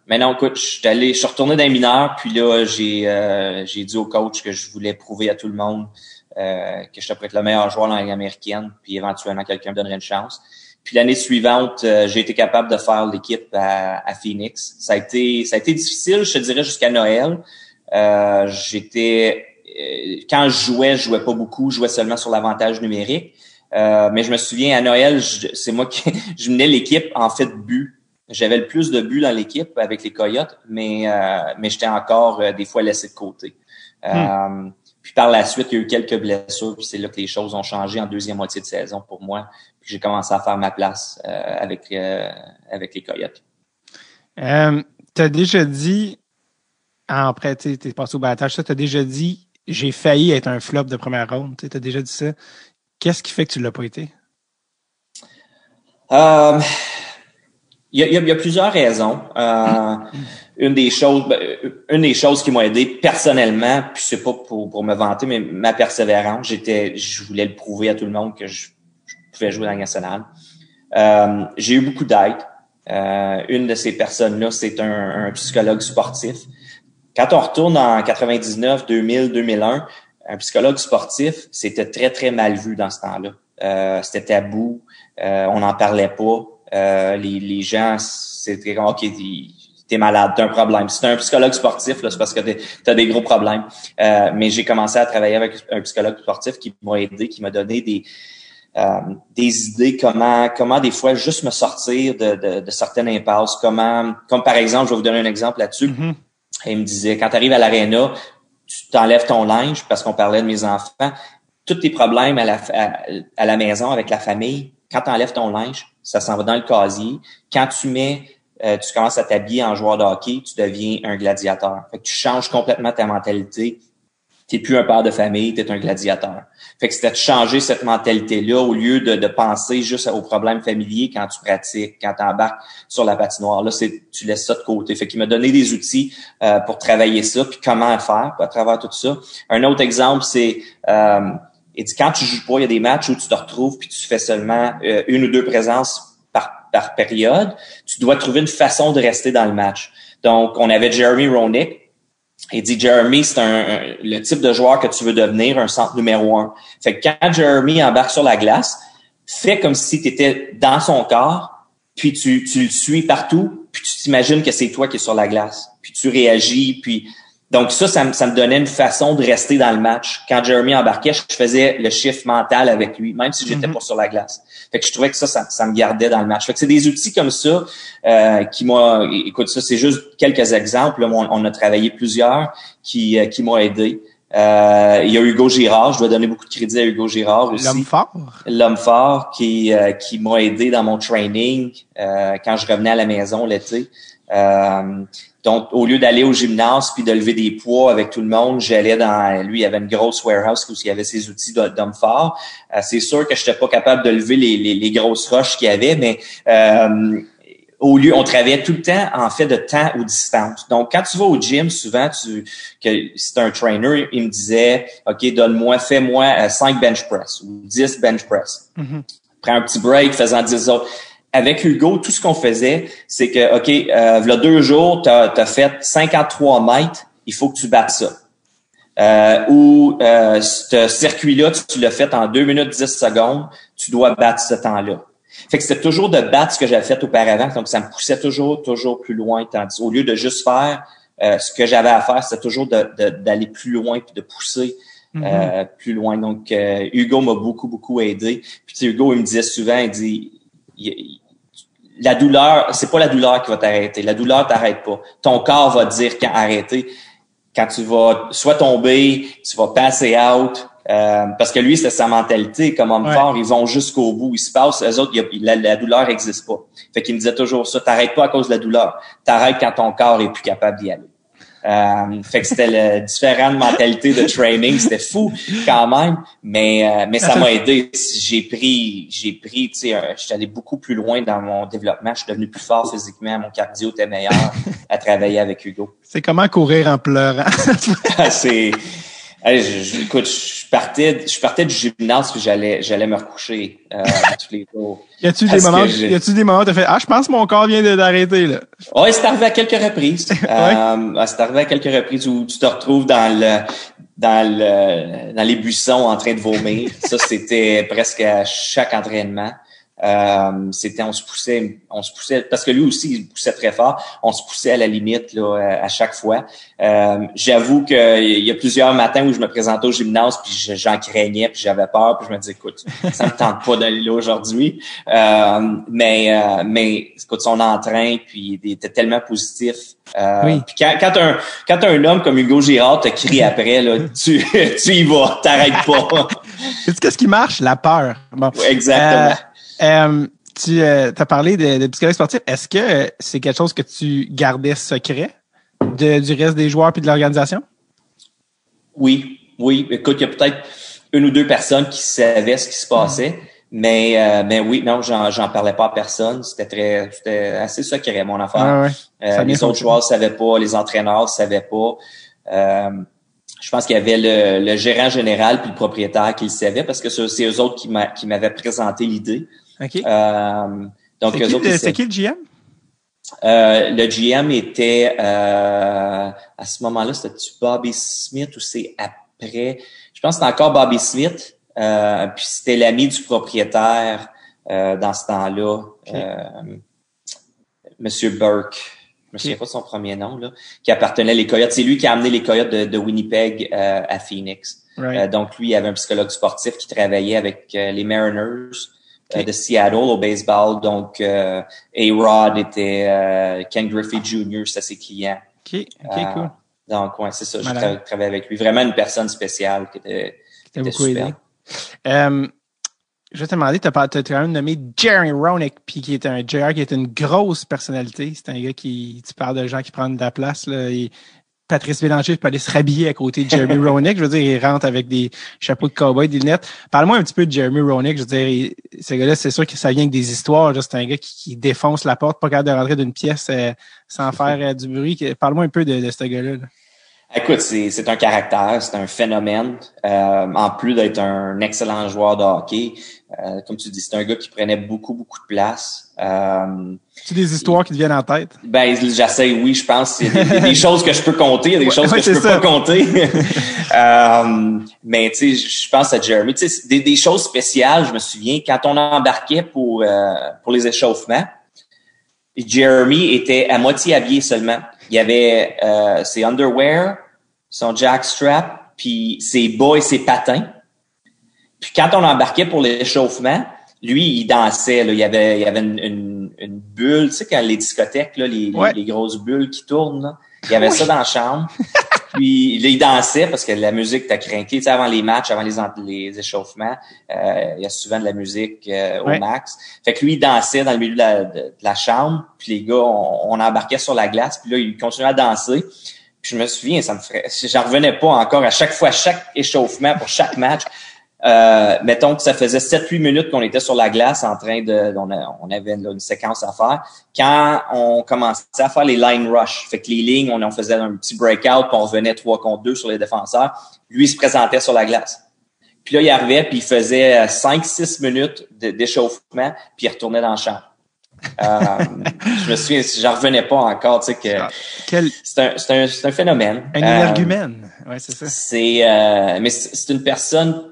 Speaker 3: non, écoute, je suis retourné dans les mineurs, puis là, j'ai dit au coach que je voulais prouver à tout le monde que j'étais prêt être le meilleur joueur dans la Ligue américaine, puis éventuellement quelqu'un me donnerait une chance. Puis l'année suivante, j'ai été capable de faire l'équipe à Phoenix. Ça a été difficile, je te dirais, jusqu'à Noël. Quand je jouais pas beaucoup, je jouais seulement sur l'avantage numérique. Mais je me souviens, à Noël, c'est moi qui je menais l'équipe en fait de buts. J'avais le plus de buts dans l'équipe avec les Coyotes, mais j'étais encore des fois laissé de côté. Puis par la suite, il y a eu quelques blessures, puis c'est là que les choses ont changé en deuxième moitié de saison pour moi. Puis j'ai commencé à faire ma place avec les Coyotes.
Speaker 1: T'as déjà dit, après, tu es passé au balotage, t'as déjà dit, j'ai failli être un flop de première ronde. T'as déjà dit ça. Qu'est-ce qui fait que tu l'as pas été?
Speaker 3: Il y a plusieurs raisons. Une des choses qui m'ont aidé personnellement, puis c'est pas pour me vanter, mais ma persévérance. Je voulais le prouver à tout le monde que je pouvais jouer dans la nationale. J'ai eu beaucoup d'aide. Une de ces personnes-là, c'est un psychologue sportif. Quand on retourne en 99, 2000, 2001, un psychologue sportif, c'était très, très mal vu dans ce temps-là. C'était tabou, on n'en parlait pas. Les gens, c'était comme, OK, t'es malade, t'as un problème. Si t'es un psychologue sportif, là, c'est parce que t'as des gros problèmes. Mais j'ai commencé à travailler avec un psychologue sportif qui m'a aidé, qui m'a donné des idées, comment des fois juste me sortir de certaines impasses, comme par exemple, je vais vous donner un exemple là-dessus.
Speaker 1: Mm-hmm.
Speaker 3: Il me disait, quand tu arrives à l'aréna, tu t'enlèves ton linge, parce qu'on parlait de mes enfants, tous tes problèmes à la maison avec la famille, quand tu enlèves ton linge, ça s'en va dans le casier. Quand tu commences à t'habiller en joueur de hockey, tu deviens un gladiateur. Fait que tu changes complètement ta mentalité. T'es plus un père de famille, t'es un gladiateur. Fait que c'était de changer cette mentalité-là au lieu de penser juste aux problèmes familiers quand tu pratiques, quand tu embarques sur la patinoire. Là, tu laisses ça de côté. Fait qu'il m'a donné des outils pour travailler ça, puis comment faire à travers tout ça. Un autre exemple, c'est il dit quand tu joues pas, il y a des matchs où tu te retrouves puis tu fais seulement une ou deux présences par période. Tu dois trouver une façon de rester dans le match. Donc, on avait Jeremy Roenick. Il dit, Jeremy, c'est le type de joueur que tu veux devenir, un centre numéro 1. Fait que quand Jeremy embarque sur la glace, fais comme si tu étais dans son corps, puis tu le suis partout, puis tu t'imagines que c'est toi qui es sur la glace. Puis tu réagis, puis... Donc ça me donnait une façon de rester dans le match. Quand Jeremy embarquait, je faisais le shift mental avec lui, même si j'étais pas sur la glace. Fait que je trouvais que ça me gardait dans le match. Fait que c'est des outils comme ça écoute, ça c'est juste quelques exemples. Là, on a travaillé plusieurs qui m'ont aidé. Il y a Hugo Girard, je dois donner beaucoup de crédit à Hugo Girard aussi. L'homme fort qui m'a aidé dans mon training quand je revenais à la maison l'été. Donc, au lieu d'aller au gymnase puis de lever des poids avec tout le monde, j'allais lui, il y avait une grosse warehouse où il y avait ses outils d'homme fort. C'est sûr que je n'étais pas capable de lever les grosses roches qu'il y avait, mais on travaillait tout le temps, en fait, de temps ou distance. Donc, quand tu vas au gym, souvent, si c'est un trainer, il me disait, OK, fais-moi 5 bench press ou 10 bench press. Mm-hmm. Prends un petit break, fais-en 10 autres. Avec Hugo, tout ce qu'on faisait, c'est que, OK, v'là 2 jours, t'as fait 53 mètres, il faut que tu battes ça. Ce circuit-là, tu l'as fait en 2 minutes 10 secondes, tu dois battre ce temps-là. Fait que c'était toujours de battre ce que j'avais fait auparavant, donc ça me poussait toujours plus loin. Tandis au lieu de juste faire ce que j'avais à faire, c'était toujours d'aller plus loin puis de pousser plus loin. Donc, Hugo m'a beaucoup aidé. Puis Hugo, il me disait souvent, il dit... La douleur, c'est pas la douleur qui va t'arrêter. La douleur t'arrête pas. Ton corps va te dire quand arrêter. Quand tu vas soit tomber, tu vas passer out. Parce que lui, c'est sa mentalité. Comme homme fort, ils vont jusqu'au bout. Ils se passent. Eux autres, la douleur n'existe pas. Fait qu'il me disait toujours ça. T'arrêtes pas à cause de la douleur. T'arrêtes quand ton corps est plus capable d'y aller. Fait que c'était différentes mentalités de training, c'était fou quand même, mais ça m'a aidé. J'ai pris, tu sais, j'étais allé beaucoup plus loin dans mon développement, je suis devenu plus fort physiquement, mon cardio était meilleur à travailler avec Hugo.
Speaker 1: C'est comment courir en pleurant?
Speaker 3: Écoute, je partais du gymnase puis j'allais me recoucher tous les jours.
Speaker 1: Y a-tu des moments où t'as fait je pense que mon corps vient d'arrêter là?
Speaker 3: Ouais, c'est arrivé à quelques reprises. C'est arrivé à quelques reprises où tu te retrouves dans les buissons en train de vomir. Ça, c'était presque à chaque entraînement. On se poussait parce que lui aussi il poussait très fort, on se poussait à la limite là à chaque fois. J'avoue que il y a plusieurs matins où je me présentais au gymnase puis j'en craignais puis j'avais peur puis je me disais écoute, ça me tente pas d'aller là aujourd'hui. Mais écoute, son entrain puis il était tellement positif. Puis quand t'as un homme comme Hugo Girard te crie après là, tu y vas, t'arrêtes pas.
Speaker 1: C'est qu'est-ce qui marche? La peur. Bon.
Speaker 3: Exactement.
Speaker 1: Tu as parlé de psychologue sportif. Est-ce que c'est quelque chose que tu gardais secret du reste des joueurs puis de l'organisation?
Speaker 3: Oui. Écoute, il y a peut-être 1 ou 2 personnes qui savaient ce qui se passait, mais oui, non, j'en parlais pas à personne. C'était assez secret, mon affaire. Les autres joueurs savaient pas, les entraîneurs savaient pas. Je pense qu'il y avait le gérant général puis le propriétaire qui le savaient parce que c'est eux autres qui m'avaient présenté l'idée.
Speaker 1: OK.
Speaker 3: Donc
Speaker 1: c'est qui le GM?
Speaker 3: Le GM était à ce moment-là, c'était-tu Bobby Smith ou c'est après? Je pense que c'était encore Bobby Smith. Puis c'était l'ami du propriétaire dans ce temps-là, Monsieur Burke. Je me souviens pas de son premier nom, là, qui appartenait les Coyotes. C'est lui qui a amené les Coyotes de Winnipeg à Phoenix.
Speaker 1: Right.
Speaker 3: Donc lui, il avait un psychologue sportif qui travaillait avec les Mariners de Seattle au baseball. Donc A-Rod était Ken Griffey Jr., c'était ses clients.
Speaker 1: OK, cool.
Speaker 3: Donc ouais, c'est ça. J'ai travaillé avec lui. Vraiment une personne spéciale qui était
Speaker 1: beaucoup
Speaker 3: super.
Speaker 1: Aidé. Je vais te demander, tu as quand même nommé Jerry Roenick, puis qui est un JR qui est une grosse personnalité. C'est un gars qui, tu parles de gens qui prennent de la place, là, et Patrice Bélanger peut aller se rhabiller à côté de Jeremy Roenick. Je veux dire, il rentre avec des chapeaux de cowboy, des lunettes. Parle-moi un petit peu de Jeremy Roenick. Je veux dire, ce gars-là, c'est sûr que ça vient avec des histoires. C'est un gars qui défonce la porte, pas capable de rentrer d'une pièce sans faire du bruit. Parle-moi un peu de ce gars-là. Là.
Speaker 3: Écoute, c'est un caractère, c'est un phénomène. En plus d'être un excellent joueur de hockey, comme tu dis, c'est un gars qui prenait beaucoup de place.
Speaker 1: Tu des histoires qui te viennent en tête?
Speaker 3: Ben, j'essaie, oui, je pense. Il y a des choses que je peux compter, il y a des choses que je peux pas compter. Mais tu sais, je pense à Jeremy. Tu sais, des choses spéciales, je me souviens, quand on embarquait pour les échauffements, Jeremy était à moitié habillé seulement. Il y avait ses underwear, son jackstrap, puis ses bas et ses patins. Puis quand on embarquait pour l'échauffement, lui, il dansait. Là. Il y avait une bulle, tu sais, quand les discothèques, là, les grosses bulles qui tournent, là, il y avait ça dans la chambre. Puis là, il dansait parce que la musique t'a craqué. Tu sais, avant les matchs, avant les échauffements, il y a souvent de la musique au max. Fait que lui, il dansait dans le milieu de la chambre. Puis les gars, on embarquait sur la glace. Puis là, il continuait à danser. Puis je me souviens, j'en revenais pas encore à chaque fois, chaque échauffement pour chaque match. Mettons que ça faisait 7-8 minutes qu'on était sur la glace en train on avait là, une séquence à faire. Quand on commençait à faire les line rush, fait que les lignes, on faisait un petit breakout, puis on revenait 3 contre 2 sur les défenseurs. Lui, il se présentait sur la glace. Puis là, il arrivait, puis il faisait 5-6 minutes d'échauffement, puis il retournait dans le champ. Je me souviens, j'en revenais pas encore, tu sais que c'est un phénomène.
Speaker 1: Un énergumène. Ouais, c'est ça.
Speaker 3: Mais c'est une personne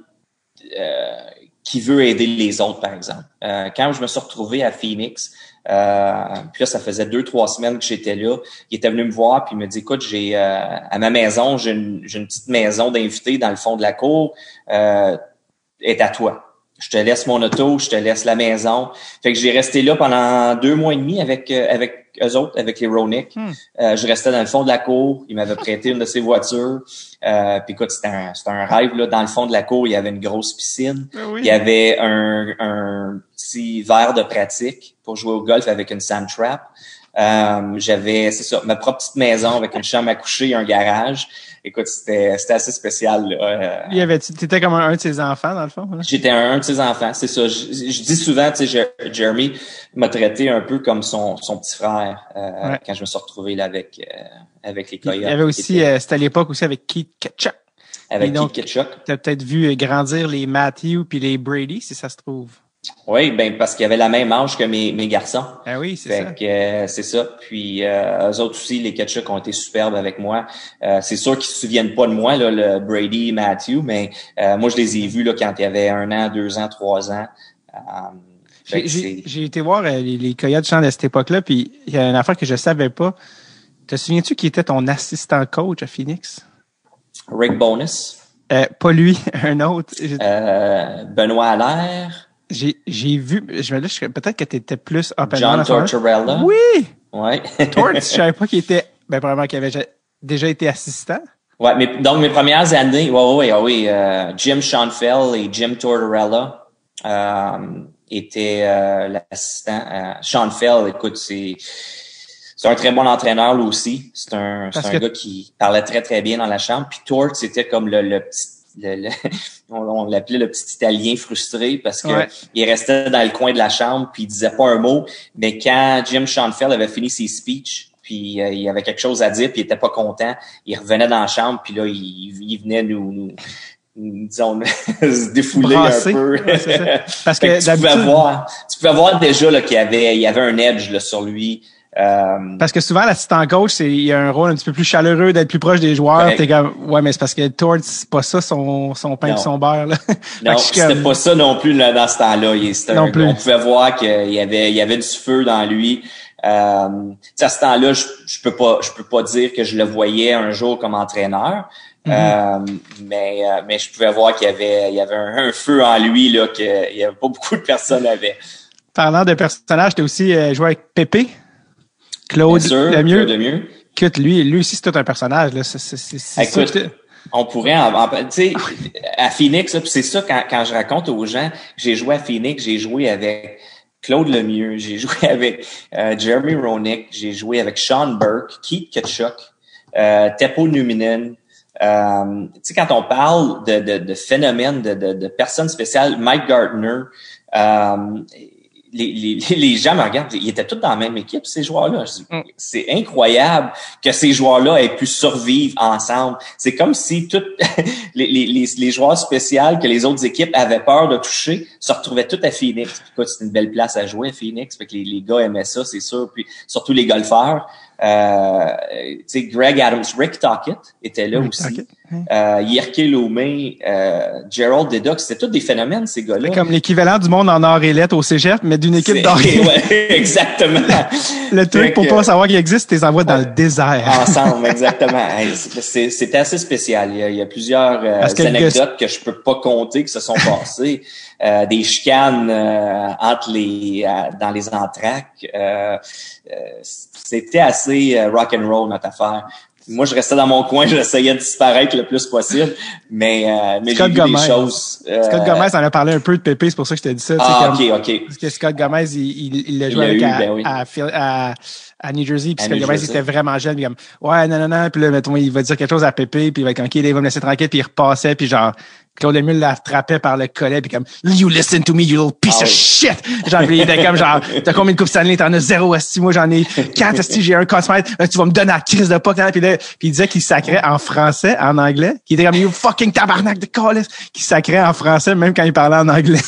Speaker 3: qui veut aider les autres, par exemple. Quand je me suis retrouvé à Phoenix, puis là, ça faisait 2-3 semaines que j'étais là, il était venu me voir, puis il me dit, écoute, à ma maison, j'ai une petite maison d'invités dans le fond de la cour, est à toi. Je te laisse mon auto, je te laisse la maison. Fait que j'ai resté là pendant 2 mois et demi avec eux autres, avec les Roenick. Je restais dans le fond de la cour. Ils m'avaient prêté une de ses voitures. Puis écoute, c'était un rêve, là. Dans le fond de la cour, il y avait une grosse piscine.
Speaker 1: Oui.
Speaker 3: Il y avait un petit verre de pratique pour jouer au golf avec une sand trap. J'avais, c'est ça, ma propre petite maison avec une chambre à coucher et un garage. Écoute, c'était assez spécial, là.
Speaker 1: T'étais comme un de ses enfants, dans le fond? Là?
Speaker 3: J'étais un de ses enfants, c'est ça. Je dis souvent, tu sais, Jeremy m'a traité un peu comme son petit frère, quand je me suis retrouvé là avec les Coyotes.
Speaker 1: Il y avait aussi, c'était à l'époque aussi avec Keith Ketchuk.
Speaker 3: Avec Keith Ketchuk.
Speaker 1: T'as peut-être vu grandir les Matthew puis les Brady, si ça se trouve.
Speaker 3: Oui, ben parce qu'il y avait la même âge que mes garçons.
Speaker 1: Ah oui, c'est ça.
Speaker 3: Fait que c'est ça. Puis eux autres aussi, les Ketchuk ont été superbes avec moi. C'est sûr qu'ils se souviennent pas de moi, là, le Brady et Matthew, mais moi je les ai vus là quand il y avait 1 an, 2 ans, 3 ans.
Speaker 1: J'ai été voir les Coyotes chant à cette époque-là, puis il y a une affaire que je savais pas. Te souviens-tu qui était ton assistant coach à Phoenix?
Speaker 3: Rick Bowness.
Speaker 1: Pas lui, un autre.
Speaker 3: Benoît Allaire.
Speaker 1: J'ai vu, peut-être que tu étais plus up and
Speaker 3: John Tortorella.
Speaker 1: Oui!
Speaker 3: Ouais.
Speaker 1: Torts, je savais pas qu'il était, probablement qu'il avait déjà été assistant.
Speaker 3: Ouais, donc mes premières années, oui, Jim Schoenfeld et Jim Tortorella étaient l'assistant. Schoenfeld, écoute, c'est un très bon entraîneur lui aussi. C'est un gars qui parlait très très bien dans la chambre. Puis Torts, c'était comme le petit on l'appelait le petit Italien frustré parce que il restait dans le coin de la chambre puis il disait pas un mot. Mais quand Jim Schoenfeld avait fini ses speeches, puis il y avait quelque chose à dire puis il était pas content, il revenait dans la chambre puis là il venait nous disons se défouler
Speaker 1: brasser.
Speaker 3: Un peu.
Speaker 1: Ouais, parce que
Speaker 3: tu pouvais voir déjà là qu'il y avait un edge là sur lui.
Speaker 1: Parce que souvent, l'assistant coach, il y a un rôle un petit peu plus chaleureux, d'être plus proche des joueurs. T'es comme, ouais, mais c'est parce que Tord, c'est pas ça son pain et son beurre, là.
Speaker 3: Non, c'était pas ça non plus, là, dans ce temps-là. On pouvait voir qu'il y avait du feu dans lui. À ce temps-là, je peux pas dire que je le voyais un jour comme entraîneur. Mais je pouvais voir qu'il y avait un feu en lui, là, qu'il y avait pas beaucoup de personnes avaient.
Speaker 1: Parlant de personnages, t'as aussi joué avec Pépé. Claude Lemieux. Écoute, lui aussi, c'est tout un personnage, là.
Speaker 3: Écoute, on pourrait tu sais, à Phoenix, là, c'est ça quand je raconte aux gens, j'ai joué à Phoenix, j'ai joué avec Claude Lemieux, j'ai joué avec Jeremy Roenick, j'ai joué avec Sean Burke, Keith Kachuk, Teppo Numinen. Tu sais, quand on parle de phénomènes, de personnes spéciales, Mike Gardner, les gens me regardent, ils étaient tous dans la même équipe, ces joueurs-là. C'est incroyable que ces joueurs-là aient pu survivre ensemble. C'est comme si tous les joueurs spéciaux que les autres équipes avaient peur de toucher se retrouvaient tous à Phoenix. Puis, c'est une belle place à jouer à Phoenix. Fait que les gars aimaient ça, c'est sûr. Puis surtout les golfeurs. Tu sais, Greg Adams, Rick Tocchet était là aussi. Jirke Loumé, Gerald Deduck, c'était tous des phénomènes, ces gars-là.
Speaker 1: C'est comme l'équivalent du monde en or et lettres au cégep, mais d'une équipe d'or et lettres.
Speaker 3: Ouais, exactement.
Speaker 1: Le truc pour pas savoir qu'il existe, tu les envoies dans le désert.
Speaker 3: Ensemble, exactement. C'était assez spécial. Il y a plusieurs anecdotes que je peux pas compter qui se sont passées. Des chicanes dans les entraques. C'était assez rock and roll notre affaire. Moi, je restais dans mon coin, j'essayais de disparaître le plus possible, mais j'ai vu des choses.
Speaker 1: Scott Gomez en a parlé un peu de Pépé, c'est pour ça que je t'ai dit ça.
Speaker 3: OK.
Speaker 1: Parce que Scott Gomez, il l'a joué avec à New Jersey, puis Scott Gomez, il était vraiment jeune, puis comme, ouais, non, puis là, mettons, il va dire quelque chose à Pépé, puis il va être OK, il va me laisser tranquille, puis il repassait, puis genre, Claude Lemieux l'attrapait par le collet, puis comme, you listen to me, you little piece of shit! Genre, il était comme, genre, t'as combien de coupes Stanley? T'en as 0 esti, moi j'en ai 4 esti, j'ai un cosmètre, tu vas me donner la crise de puck, puis là, puis il disait qu'il sacrait en français, en anglais, qu'il était comme, you fucking tabarnak de calice, qu'il sacrait en français, même quand il parlait en anglais.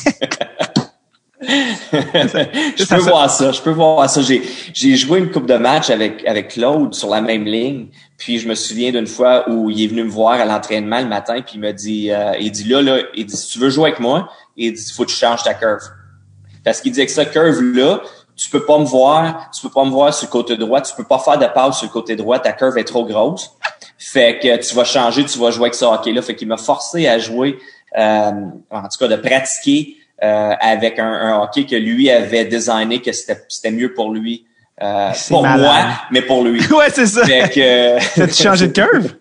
Speaker 3: Je peux voir ça. J'ai joué une couple de matchs avec Claude sur la même ligne. Puis je me souviens d'une fois où il est venu me voir à l'entraînement le matin, puis il m'a dit, il dit si tu veux jouer avec moi, il dit faut que tu changes ta curve. Parce qu'il disait que cette curve là, tu peux pas me voir sur le côté droit, tu peux pas faire de passe sur le côté droit, ta curve est trop grosse. Fait que tu vas changer, tu vas jouer avec ce hockey là. Fait qu'il m'a forcé à jouer, en tout cas de pratiquer. Avec un hockey que lui avait designé que c'était mieux pour lui. Pour malade. Moi, mais pour lui.
Speaker 1: Ouais, c'est ça.
Speaker 3: Fait que
Speaker 1: t'as-tu changé de curve?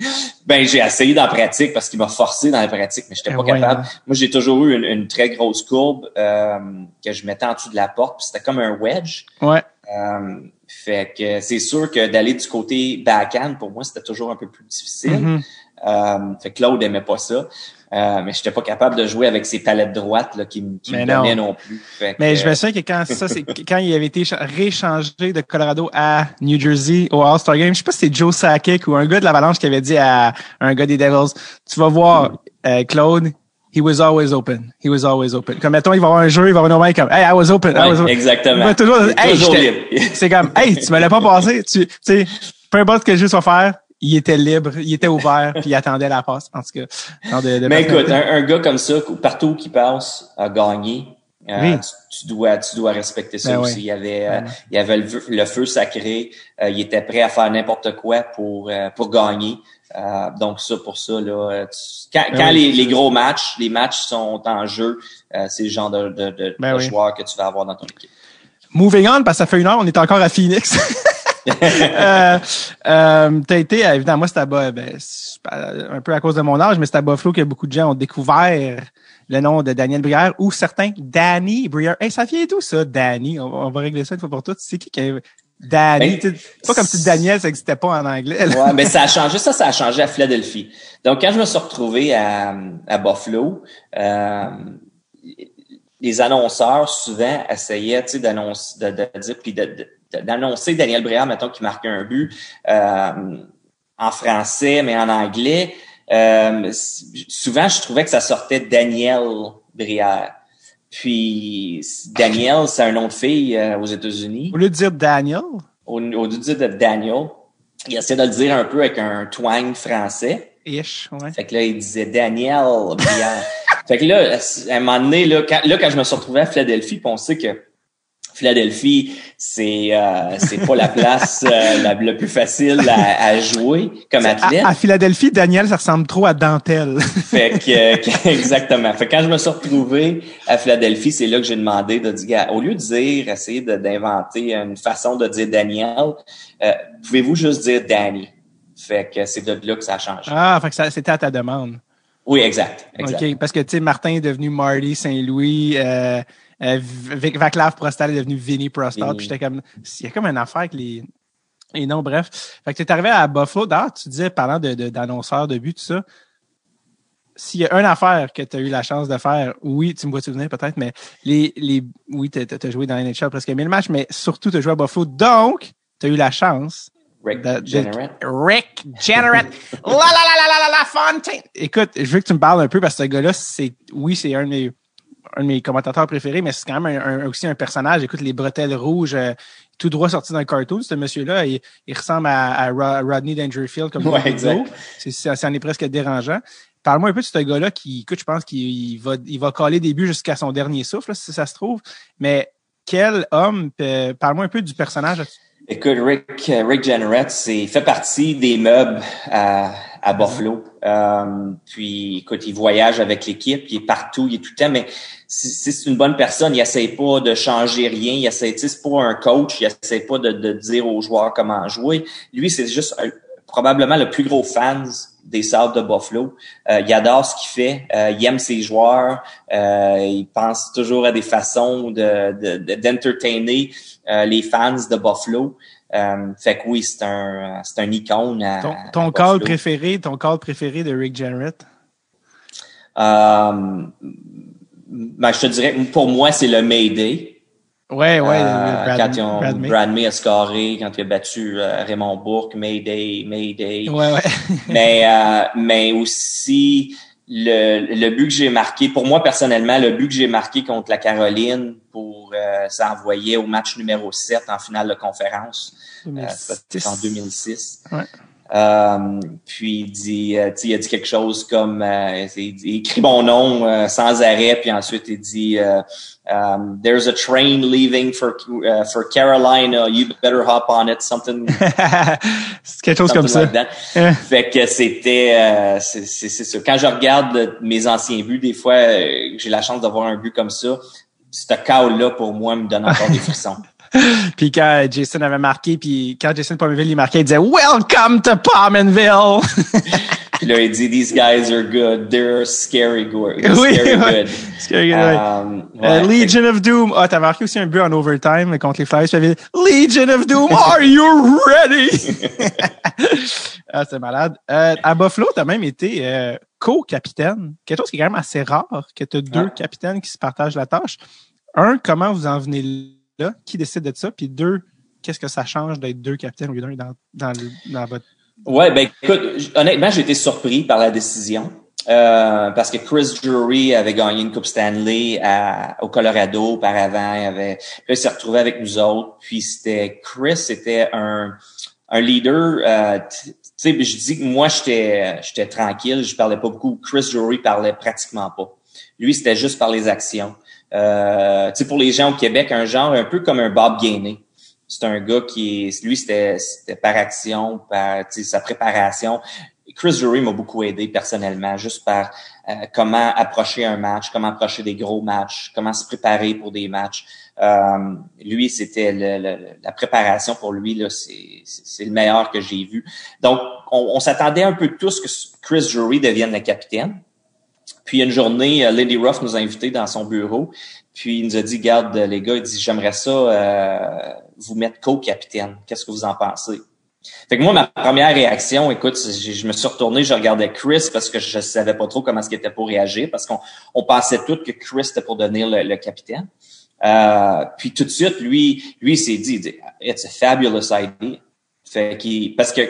Speaker 3: Ben, j'ai essayé dans la pratique parce qu'il m'a forcé dans la pratique, mais j'étais pas capable. Moi, j'ai toujours eu une très grosse courbe que je mettais en dessous de la porte, puis c'était comme un wedge.
Speaker 1: Ouais.
Speaker 3: Fait que c'est sûr que d'aller du côté backhand, pour moi, c'était toujours un peu plus difficile. Fait que Claude aimait pas ça. Mais j'étais pas capable de jouer avec ses palettes droites là, qui me donnaient non plus.
Speaker 1: Mais je me souviens que quand il avait été réchangé de Colorado à New Jersey au All-Star Game, je sais pas si c'est Joe Sakic ou un gars de l'Avalanche qui avait dit à un gars des Devils, tu vas voir Claude, he was always open. Comme mettons, il va avoir un jeu, il va avoir un moment comme hey, I was open.
Speaker 3: Exactement.
Speaker 1: Il va toujours libre. C'est comme hey, tu me l'as pas passé, tu sais, peu importe quel jeu tu vas faire. Il était libre, il était ouvert, puis il attendait la passe. En tout cas,
Speaker 3: mais écoute, un gars comme ça, partout où il passe, a gagné. Oui. Tu dois respecter ça aussi. Oui. Il y avait le feu sacré. Il était prêt à faire n'importe quoi pour gagner. Donc ça, pour ça, là, quand les gros matchs, les matchs sont en jeu, c'est le genre de joueur que tu vas avoir dans ton équipe.
Speaker 1: Moving on, parce que ça fait 1 heure, on est encore à Phoenix. T'as été, évidemment, moi, c'était un peu à cause de mon âge, mais c'était à Buffalo que beaucoup de gens ont découvert le nom de Daniel Brière ou certains Danny Brière. Hey, ça vient d'où ça, Danny? On va régler ça une fois pour toutes. C'est qui a Danny? Ben, pas comme si Daniel, ça n'existait pas en anglais. Là.
Speaker 3: Ouais, mais ça a changé à Philadelphie. Donc, quand je me suis retrouvé à Buffalo, les annonceurs souvent essayaient, tu sais, d'annoncer, de dire, puis d'annoncer Daniel Brière, mettons, qui marquait un but en français, mais en anglais. Souvent, je trouvais que ça sortait Daniel Brière. Puis, Daniel, c'est un nom de fille aux États-Unis.
Speaker 1: Au lieu de dire Daniel?
Speaker 3: au début de Daniel, il essaie de le dire un peu avec un twang français.
Speaker 1: Ish, ouais.
Speaker 3: Fait que là, il disait Daniel Briand. Fait que là, à un moment donné, quand je me suis retrouvé à Philadelphie, puis on sait que Philadelphie, c'est pas la place la plus facile à jouer comme athlète.
Speaker 1: À Philadelphie, Daniel, ça ressemble trop à dentelle.
Speaker 3: Fait que exactement. Fait que quand je me suis retrouvé à Philadelphie, c'est là que j'ai demandé de dire, au lieu de dire, essayer d'inventer une façon de dire Daniel, pouvez-vous juste dire Danny? Fait que c'est de là que ça a changé.
Speaker 1: Ah, fait que c'était à ta demande.
Speaker 3: Oui, exact.
Speaker 1: OK, parce que tu sais, Martin est devenu Marty Saint-Louis, Vaclav Prostal est devenu Vinny Prostal, puis j'étais comme, il y a comme une affaire avec les noms, bref. Fait que tu es arrivé à Buffalo. D'ailleurs, tu disais, parlant d'annonceurs de but, tout ça, s'il y a une affaire que tu as eu la chance de faire, oui, tu me vois souvenir peut-être, mais oui, tu as joué dans la NHL presque 1000 matchs, mais surtout tu as joué à Buffalo, donc tu as eu la chance.
Speaker 3: Rick Jeanneret.
Speaker 1: La Fontaine. Écoute, je veux que tu me parles un peu parce que ce gars-là, c'est un de mes commentateurs préférés, mais c'est quand même aussi un personnage. Écoute, les bretelles rouges, tout droit sorti d'un cartoon, ce monsieur-là, il ressemble à Rodney Dangerfield comme
Speaker 3: exact.
Speaker 1: Ça en est presque dérangeant. Parle-moi un peu de ce gars-là qui, écoute, je pense qu'il va coller des buts jusqu'à son dernier souffle, là, si ça se trouve. Mais quel homme, parle-moi un peu du personnage.
Speaker 3: Écoute, Rick Jeanneret, fait partie des meubles à Buffalo. Puis, écoute, il voyage avec l'équipe, il est partout, il est tout le temps, mais c'est une bonne personne. Il essaie pas de changer rien. C'est pas un coach. Il essaie pas de dire aux joueurs comment jouer. Lui, c'est juste probablement le plus gros fan des Sabres de Buffalo. Il adore ce qu'il fait. Il aime ses joueurs. Il pense toujours à des façons d'entertainer les fans de Buffalo. Fait que oui, c'est un icône
Speaker 1: ton call préféré de Rick Jeanneret?
Speaker 3: Ben, je te dirais, pour moi, c'est le Mayday.
Speaker 1: Ouais,
Speaker 3: Brad May a scoré, quand il a battu Raymond Bourque, Mayday.
Speaker 1: Ouais.
Speaker 3: Mais aussi le but que j'ai marqué, pour moi personnellement, le but que j'ai marqué contre la Caroline pour s'envoyer au match numéro 7 en finale de conférence, c'était en 2006.
Speaker 1: Ouais.
Speaker 3: Puis il a dit quelque chose comme il écrit mon nom sans arrêt, puis ensuite il dit there's a train leaving for Carolina, you better hop on it, something.
Speaker 1: C'est quelque chose comme ça.
Speaker 3: Fait que c'est ça. Quand je regarde mes anciens buts, des fois j'ai la chance d'avoir un but comme ça. Ce call-là, pour moi, me donne encore des frissons.
Speaker 1: Puis quand Jason avait marqué, puis quand Jason Pominville il marquait, il disait « Welcome to Pominville! »
Speaker 3: Puis là, il dit « These guys are good. They're scary good. »
Speaker 1: Scary good. Legion of Doom. Ah, t'as marqué aussi un but en overtime contre les Flyers. Tu avais dit « Legion of Doom, are you ready? » Ah, c'est malade. À Buffalo, t'as même été co-capitaine. Quelque chose qui est quand même assez rare, que t'as deux capitaines qui se partagent la tâche. Un, comment vous en venez là? Qui décide de ça? Puis deux, qu'est-ce que ça change d'être deux capitaines au lieu d'un dans votre...
Speaker 3: Ouais, ben écoute, honnêtement, j'ai été surpris par la décision. Parce que Chris Drury avait gagné une Coupe Stanley au Colorado auparavant. Il s'est retrouvé avec nous autres. Puis Chris était un leader. Tu sais, je dis que moi, j'étais tranquille. Je parlais pas beaucoup. Chris Drury parlait pratiquement pas. Lui, c'était juste par les actions. Tu sais, pour les gens au Québec, un peu comme un Bob Gainey. C'est un gars c'était par action, par sa préparation. Chris Drury m'a beaucoup aidé personnellement, juste par comment approcher un match, comment approcher des gros matchs, comment se préparer pour des matchs. Lui, c'était la préparation pour lui, là, c'est le meilleur que j'ai vu. Donc, on s'attendait un peu tous que Chris Drury devienne le capitaine. Puis une journée, Lindy Ruff nous a invités dans son bureau. Puis il nous a dit, garde les gars, il dit, j'aimerais ça vous mettre co-capitaine. Qu'est-ce que vous en pensez? Fait que moi, ma première réaction, écoute, je me suis retourné, je regardais Chris parce que je savais pas trop comment est-ce qu'il était pour réagir, parce qu'on pensait tous que Chris était pour devenir le capitaine. Puis tout de suite, lui il s'est dit, it's a fabulous idea. Parce que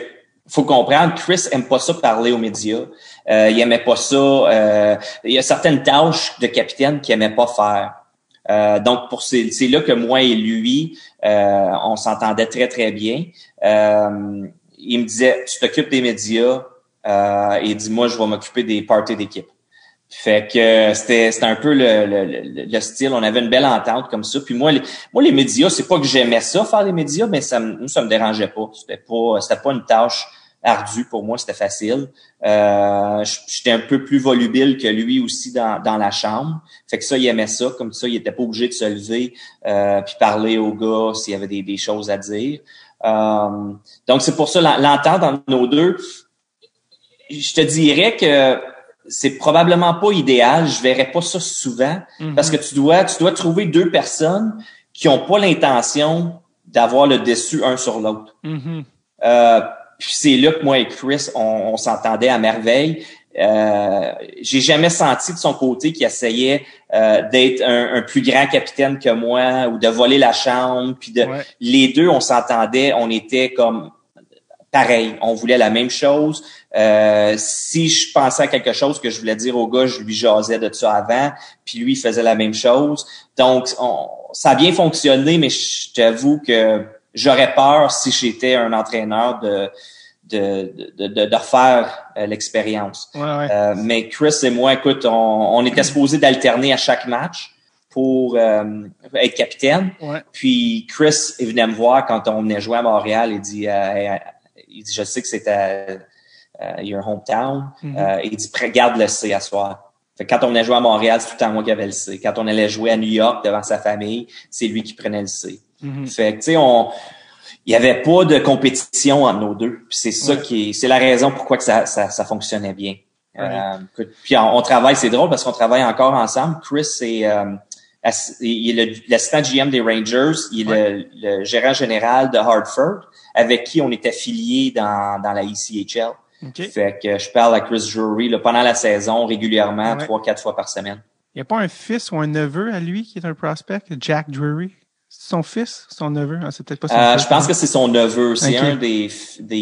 Speaker 3: faut comprendre, Chris aime pas ça parler aux médias. Il aimait pas ça. Il y a certaines tâches de capitaine qu'il aimait pas faire. Donc, c'est là que moi et lui, on s'entendait très, très bien. Il me disait, tu t'occupes des médias, et dis moi, je vais m'occuper des parties d'équipe. Fait que c'était un peu le style. On avait une belle entente comme ça. Puis moi, les médias, c'est pas que j'aimais ça, faire des médias, mais ça me dérangeait pas. C'était pas une tâche ardue pour moi, c'était facile. J'étais un peu plus volubile que lui aussi dans la chambre. Fait que ça, il aimait ça. Comme ça, il était pas obligé de se lever puis parler aux gars s'il y avait des choses à dire. Donc, c'est pour ça, l'entente entre nos deux, je te dirais que c'est probablement pas idéal. Je verrais pas ça souvent parce que tu dois trouver deux personnes qui ont pas l'intention d'avoir le dessus un sur l'autre. Puis c'est là que moi et Chris, on s'entendait à merveille. J'ai jamais senti de son côté qu'il essayait d'être un plus grand capitaine que moi ou de voler la chambre. Puis les deux, on s'entendait, on était comme pareil, on voulait la même chose. Si je pensais à quelque chose que je voulais dire au gars, je lui jasais de ça avant, puis lui, il faisait la même chose. Donc, ça a bien fonctionné, mais je t'avoue que j'aurais peur, si j'étais un entraîneur, de refaire l'expérience. Mais Chris et moi, écoute, on était supposés d'alterner à chaque match pour être capitaine. Puis Chris, il venait me voir quand on venait jouer à Montréal, il dit je sais que c'était your hometown. Il dit garde le C à soir. Fait que quand on venait jouer à Montréal, c'est tout le temps moi qui avais le C. Quand on allait jouer à New York devant sa famille, c'est lui qui prenait le C. Fait que tu sais, il y avait pas de compétition entre nos deux. Puis c'est ça c'est la raison pourquoi que ça fonctionnait bien. Puis on travaille, c'est drôle parce qu'on travaille encore ensemble. Chris il est l'assistant GM des Rangers, il est le gérant général de Hartford, avec qui on est affilié dans la ECHL. Fait que je parle à Chris Drury là, pendant la saison régulièrement, 3-4 fois par semaine.
Speaker 1: Il n'y a pas un fils ou un neveu à lui qui est un prospect, Jack Drury? C'est son fils, son neveu? Ah, c'est peut-être pas son fils.
Speaker 3: Je pense que c'est son neveu. C'est un des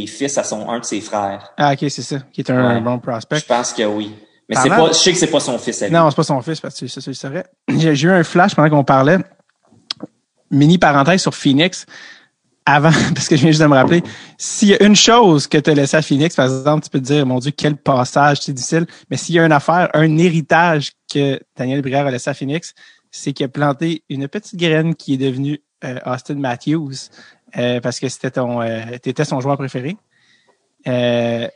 Speaker 3: fils à un de ses frères.
Speaker 1: Ah, OK, c'est ça. Qui est un bon prospect.
Speaker 3: Je pense que oui. Mais je sais que c'est pas son fils à lui.
Speaker 1: Non, c'est pas son fils, parce que c'est vrai. J'ai eu un flash pendant qu'on parlait. Mini parenthèse sur Phoenix. Avant, parce que je viens juste de me rappeler, s'il y a une chose que tu as laissé à Phoenix, par exemple, tu peux te dire, mon Dieu, quel passage, c'est difficile. Mais s'il y a une affaire, un héritage que Daniel Brière a laissé à Phoenix, c'est qu'il a planté une petite graine qui est devenue Austin Matthews, parce que t'étais son joueur préféré. Est-ce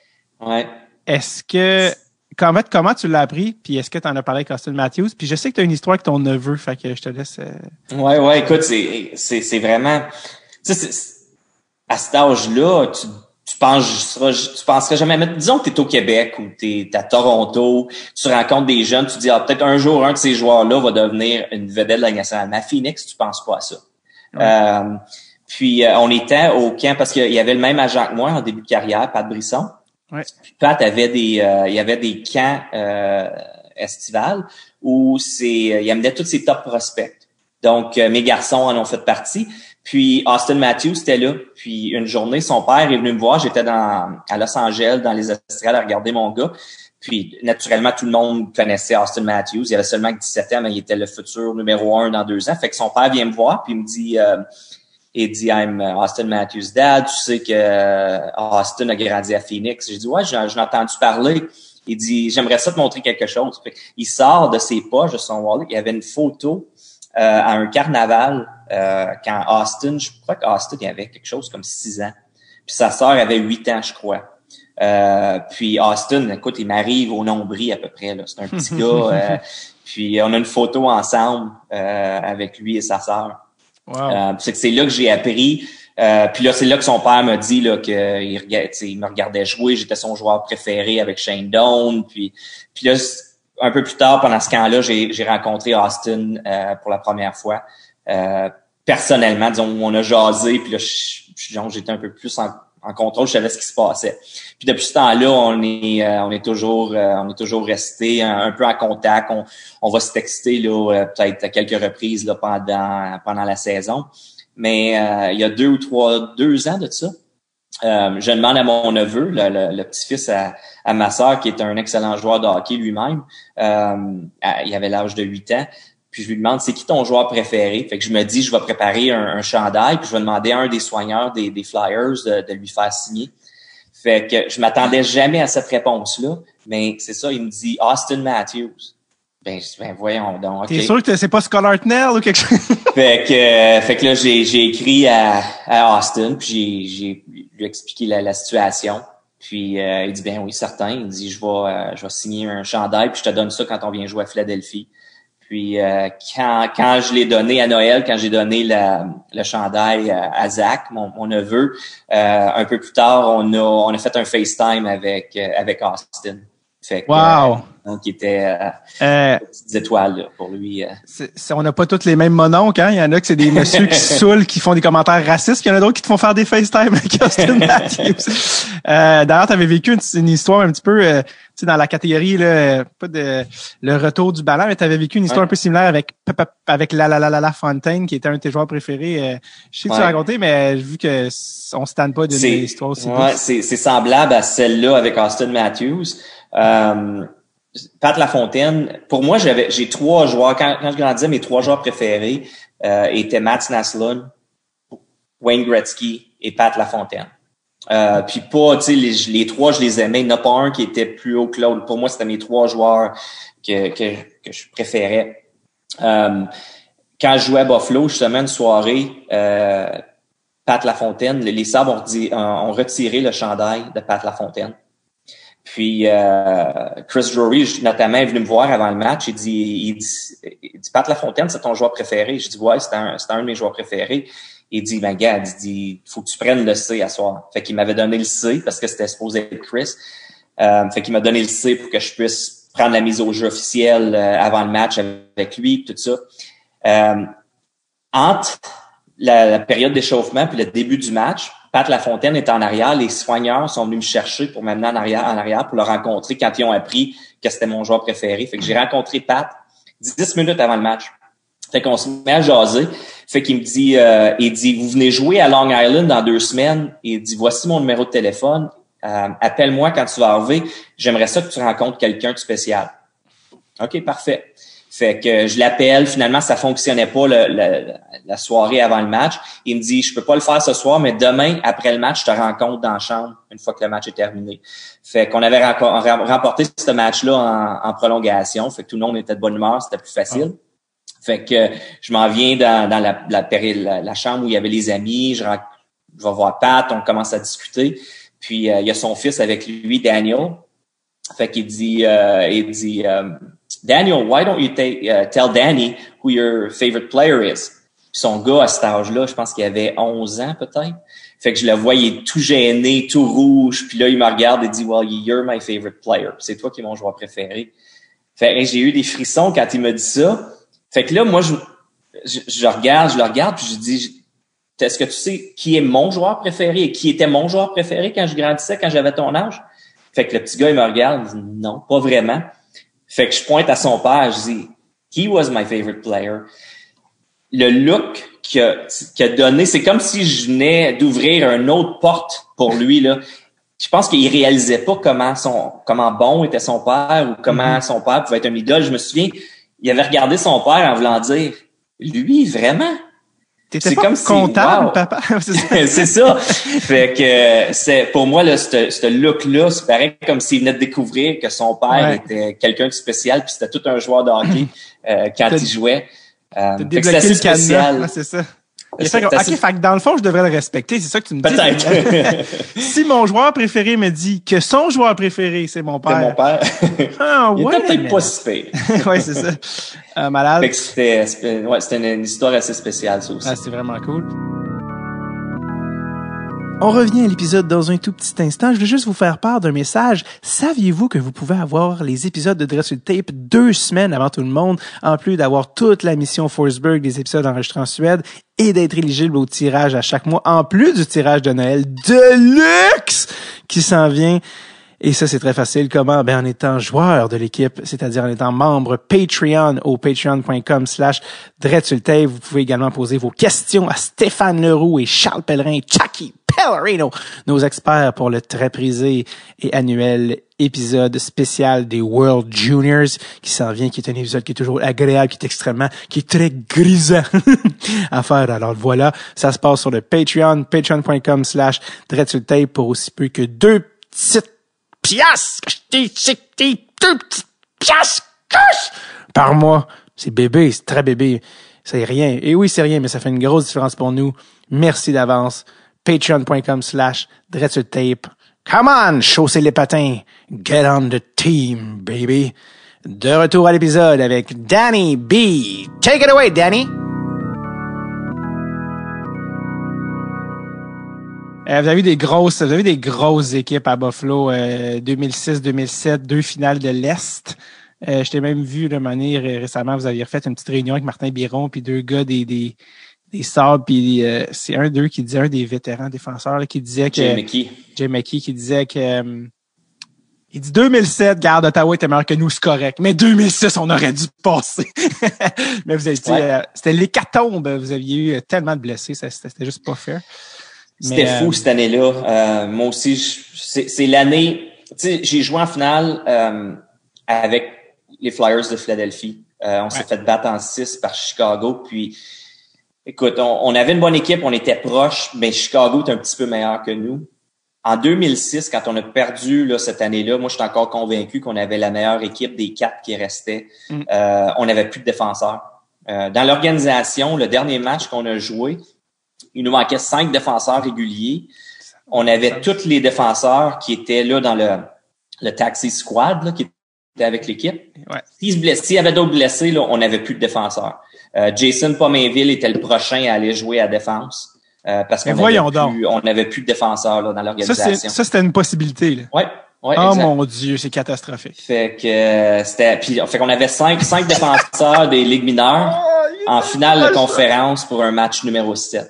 Speaker 1: que comment tu l'as appris, puis est-ce que tu en as parlé avec Austin Matthews? Puis je sais que tu as une histoire avec ton neveu, fait que je te laisse.
Speaker 3: Écoute, c'est vraiment. Tu sais, à cet âge-là, tu penseras jamais. Mais disons que tu es au Québec ou tu es à Toronto, tu rencontres des jeunes, tu te dis peut-être un jour un de ces joueurs-là va devenir une vedette de la Ligue nationale. Mais à Phoenix, tu penses pas à ça. Puis on était au camp parce qu'il y avait le même agent que moi en début de carrière, Pat Brisson. Puis Pat avait il y avait des camps estivales où il amenait tous ses top prospects. Donc mes garçons en ont fait partie. Puis Austin Matthews était là. Puis une journée, son père est venu me voir. J'étais à Los Angeles, dans les estrades, à regarder mon gars. Puis naturellement, tout le monde connaissait Austin Matthews. Il avait seulement 17 ans, mais il était le futur numéro 1 dans 2 ans. Fait que son père vient me voir, puis il me dit, I'm Austin Matthews' dad. Tu sais que Austin a grandi à Phoenix. J'ai dit, ouais, j'en ai entendu parler. Il dit, j'aimerais ça te montrer quelque chose. Fait il sort de ses poches, de son wallet. Il y avait une photo à un carnaval quand Austin, je crois qu'Austin, il avait quelque chose comme 6 ans. Puis sa sœur avait 8 ans, je crois. Puis Austin, écoute, il m'arrive au nombril à peu près. Là. C'est un petit gars. Puis on a une photo ensemble avec lui et sa sœur.
Speaker 1: Wow.
Speaker 3: C'est là que j'ai appris. Puis là, c'est là que son père m'a dit là, qu'il me regardait jouer. J'étais son joueur préféré avec Shane Doan. Puis là, un peu plus tard, pendant ce camp-là, j'ai rencontré Austin pour la première fois. Personnellement, disons, on a jasé, puis là, j'étais un peu plus en contrôle, je savais ce qui se passait. Puis depuis ce temps-là, on est toujours resté un peu en contact. On va se texter là, peut-être à quelques reprises là, pendant la saison. Mais il y a 2 ans de ça. Je demande à mon neveu, le petit-fils à ma sœur, qui est un excellent joueur de hockey lui-même. Il avait l'âge de 8 ans. Puis je lui demande, c'est qui ton joueur préféré? Fait que je me dis, je vais préparer un chandail, puis je vais demander à un des soigneurs des Flyers de lui faire signer. Fait que je m'attendais jamais à cette réponse-là, mais c'est ça, il me dit Austin Matthews. Ben voyons donc.
Speaker 1: T'es sûr que c'est pas Scott Hartnell ou quelque chose?
Speaker 3: Fait que là, j'ai écrit à Austin, puis j'ai lui expliqué la situation. Puis il dit ben oui, certain. Il dit je vais signer un chandail, puis je te donne ça quand on vient jouer à Philadelphie. Puis quand je l'ai donné à Noël, quand j'ai donné le chandail à Zach, mon neveu, un peu plus tard, on a fait un FaceTime avec Austin. Fait que,
Speaker 1: wow.
Speaker 3: Donc il était petites étoiles là, pour lui.
Speaker 1: On n'a pas tous les mêmes mononcles, hein. Il y en a que c'est des messieurs qui se saoulent, qui font des commentaires racistes, puis il y en a d'autres qui te font faire des FaceTime avec Austin Matthews. D'ailleurs, tu avais vécu une histoire un petit peu tu sais, dans la catégorie là, pas de le retour du ballon, mais tu avais vécu une histoire un peu similaire avec La Fontaine, qui était un de tes joueurs préférés. Je sais que tu l'as raconté, mais vu que on se tanne pas d'une histoire aussi.
Speaker 3: Ouais, c'est semblable à celle-là avec Austin Matthews. Pat Lafontaine, pour moi, j'ai 3 joueurs. Quand je grandissais, mes 3 joueurs préférés étaient Mats Naslund, Wayne Gretzky et Pat Lafontaine. Puis pas, tu sais, les 3, je les aimais. Il n'y en a pas un qui était plus haut que l'autre. Pour moi, c'était mes 3 joueurs que je préférais. Quand je jouais à Buffalo, justement, une soirée, Pat Lafontaine, les Sabres ont retiré le chandail de Pat Lafontaine. Puis Chris Drury, notamment, est venu me voir avant le match. Il dit Pat Lafontaine, c'est ton joueur préféré? Je dis ouais, c'est un de mes joueurs préférés. Il dit ben gars, il dit faut que tu prennes le C à soir. Fait qu'il m'avait donné le C parce que c'était supposé être Chris. Fait qu'il m'a donné le C pour que je puisse prendre la mise au jeu officielle avant le match avec lui, tout ça. Entre la période d'échauffement puis le début du match, Pat Lafontaine est en arrière. Les soigneurs sont venus me chercher pour m'amener en arrière pour le rencontrer quand ils ont appris que c'était mon joueur préféré. Fait que j'ai rencontré Pat 10 minutes avant le match. Fait qu'on se met à jaser. Fait qu'il me dit, vous venez jouer à Long Island dans 2 semaines. Il dit, voici mon numéro de téléphone. Appelle-moi quand tu vas arriver. J'aimerais ça que tu rencontres quelqu'un de spécial. OK, parfait. Fait que je l'appelle. Finalement, ça fonctionnait pas la soirée avant le match. Il me dit, je peux pas le faire ce soir, mais demain, après le match, je te rencontre dans la chambre une fois que le match est terminé. Fait qu'on avait remporté ce match-là en prolongation. Fait que tout le monde était de bonne humeur. C'était plus facile. Fait que je m'en viens dans la chambre où il y avait les amis. Je vais voir Pat. On commence à discuter. Puis, il y a son fils avec lui, Daniel. Fait qu'il dit, Daniel, why don't you tell Danny who your favorite player is? Puis son gars, à cet âge-là, je pense qu'il avait 11 ans peut-être. Fait que je le vois, il est tout gêné, tout rouge. Puis là, il me regarde et dit, well, you're my favorite player. Puis c'est toi qui es mon joueur préféré. Fait que j'ai eu des frissons quand il m'a dit ça. Fait que là, moi, je le regarde, puis je dis, est-ce que tu sais qui est mon joueur préféré et qui était mon joueur préféré quand je grandissais, quand j'avais ton âge? Fait que le petit gars, il me regarde, il dit, non, pas vraiment. Fait que je pointe à son père, je dis, he was my favorite player. Le look qu'il a donné, c'est comme si je venais d'ouvrir une autre porte pour lui, là. Je pense qu'il réalisait pas comment bon était son père ou comment son père pouvait être un idole. Je me souviens, il avait regardé son père en voulant dire, lui, vraiment?
Speaker 1: T'étais pas comptable, papa?
Speaker 3: C'est ça. Fait que pour moi, là, ce look-là, c'est pareil comme s'il venait de découvrir que son père était quelqu'un de spécial, puis c'était tout un joueur de hockey quand il jouait.
Speaker 1: Fait que c'est assez spécial. Ouais, c'est ça. Fait que dans le fond, je devrais le respecter. C'est ça que tu me dis.
Speaker 3: Peut-être.
Speaker 1: Si mon joueur préféré me dit que son joueur préféré, c'est mon père.
Speaker 3: C'est mon père.
Speaker 1: Il
Speaker 3: était peut-être pas si pire.
Speaker 1: Oui, c'est ça. Malade.
Speaker 3: Fait que c'était une histoire assez spéciale, ça aussi.
Speaker 1: Ah, c'est vraiment cool. On revient à l'épisode dans un tout petit instant. Je veux juste vous faire part d'un message. Saviez-vous que vous pouvez avoir les épisodes de Dress sur le Tape 2 semaines avant tout le monde, en plus d'avoir toute la mission Forsberg des épisodes enregistrés en Suède et d'être éligible au tirage à chaque mois, en plus du tirage de Noël de luxe qui s'en vient. Et ça, c'est très facile. Comment? Ben, en étant joueur de l'équipe, c'est-à-dire en étant membre Patreon au patreon.com/DreadSurLeTape. Vous pouvez également poser vos questions à Stéphane Leroux et Charles Pellerin et Chucky Pellerino, nos experts pour le très prisé et annuel épisode spécial des World Juniors qui s'en vient, qui est un épisode qui est toujours agréable, qui est très grisant à faire. Alors voilà, ça se passe sur le Patreon, patreon.com/dreadsultape pour aussi peu que 2 petites piastres, 2 petites piastres par mois. C'est bébé, c'est très bébé. C'est rien. Et oui, c'est rien, mais ça fait une grosse différence pour nous. Merci d'avance. Patreon.com/dreadsultape. Come on, chaussez les patins. Get on the team, baby. De retour à l'épisode avec Danny B. Take it away, Danny. Vous avez des grosses équipes à Buffalo, 2006-2007, 2 finales de l'Est. Je t'ai même vu de manière récemment, vous aviez refait une petite réunion avec Martin Biron puis 2 gars des Sabres, puis c'est un d'eux qui disait, un des vétérans défenseurs là, qui disait que Jay McKee qui disait que il dit 2007, garde, Ottawa était meilleur que nous, c'est correct. Mais 2006, on aurait dû passer. Mais vous avez dit, c'était l'hécatombe. Vous aviez eu tellement de blessés, c'était juste pas fair.
Speaker 3: C'était fou cette année-là. Moi aussi, c'est l'année. Tu sais, j'ai joué en finale avec les Flyers de Philadelphie. On s'est fait battre en 6 par Chicago. Puis, écoute, on avait une bonne équipe, on était proches, mais Chicago est un petit peu meilleur que nous. En 2006, quand on a perdu là, cette année-là, moi, je suis encore convaincu qu'on avait la meilleure équipe des 4 qui restaient. On n'avait plus de défenseurs. Dans l'organisation, le dernier match qu'on a joué, il nous manquait 5 défenseurs réguliers. On avait tous les défenseurs qui étaient là dans le taxi squad, là, qui étaient avec l'équipe. Ouais. S'il y avait d'autres blessés, là, on n'avait plus de défenseurs. Jason Pominville était le prochain à aller jouer à défense. Parce qu'on n'avait plus de défenseurs là, dans l'organisation.
Speaker 1: Ça, c'était une possibilité. Là.
Speaker 3: Ouais,
Speaker 1: oh
Speaker 3: exact.
Speaker 1: Mon Dieu, c'est catastrophique.
Speaker 3: Fait qu'on avait 5 défenseurs des ligues mineures en finale de conférence pour un match numéro 7.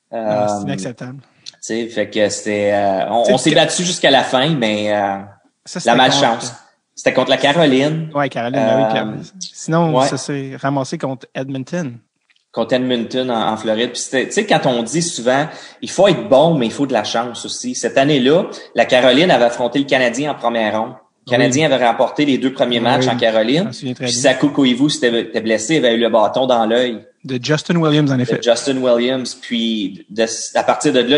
Speaker 1: C'est inacceptable.
Speaker 3: Tu sais, fait que c'était on s'est battu jusqu'à la fin, mais la malchance. C'était contre la Caroline.
Speaker 1: Ouais, Caroline, oui. Sinon, ça s'est ramassé contre Edmonton.
Speaker 3: Contre Edmonton en Floride. Puis tu sais, quand on dit souvent, il faut être bon, mais il faut de la chance aussi. Cette année-là, la Caroline avait affronté le Canadien en première ronde. Le Canadien avait remporté les 2 premiers matchs en Caroline. Puis Saku Koivu s'était blessé, avait eu le bâton dans l'œil.
Speaker 1: De Justin Williams, en effet.
Speaker 3: De Justin Williams. Puis à partir de là,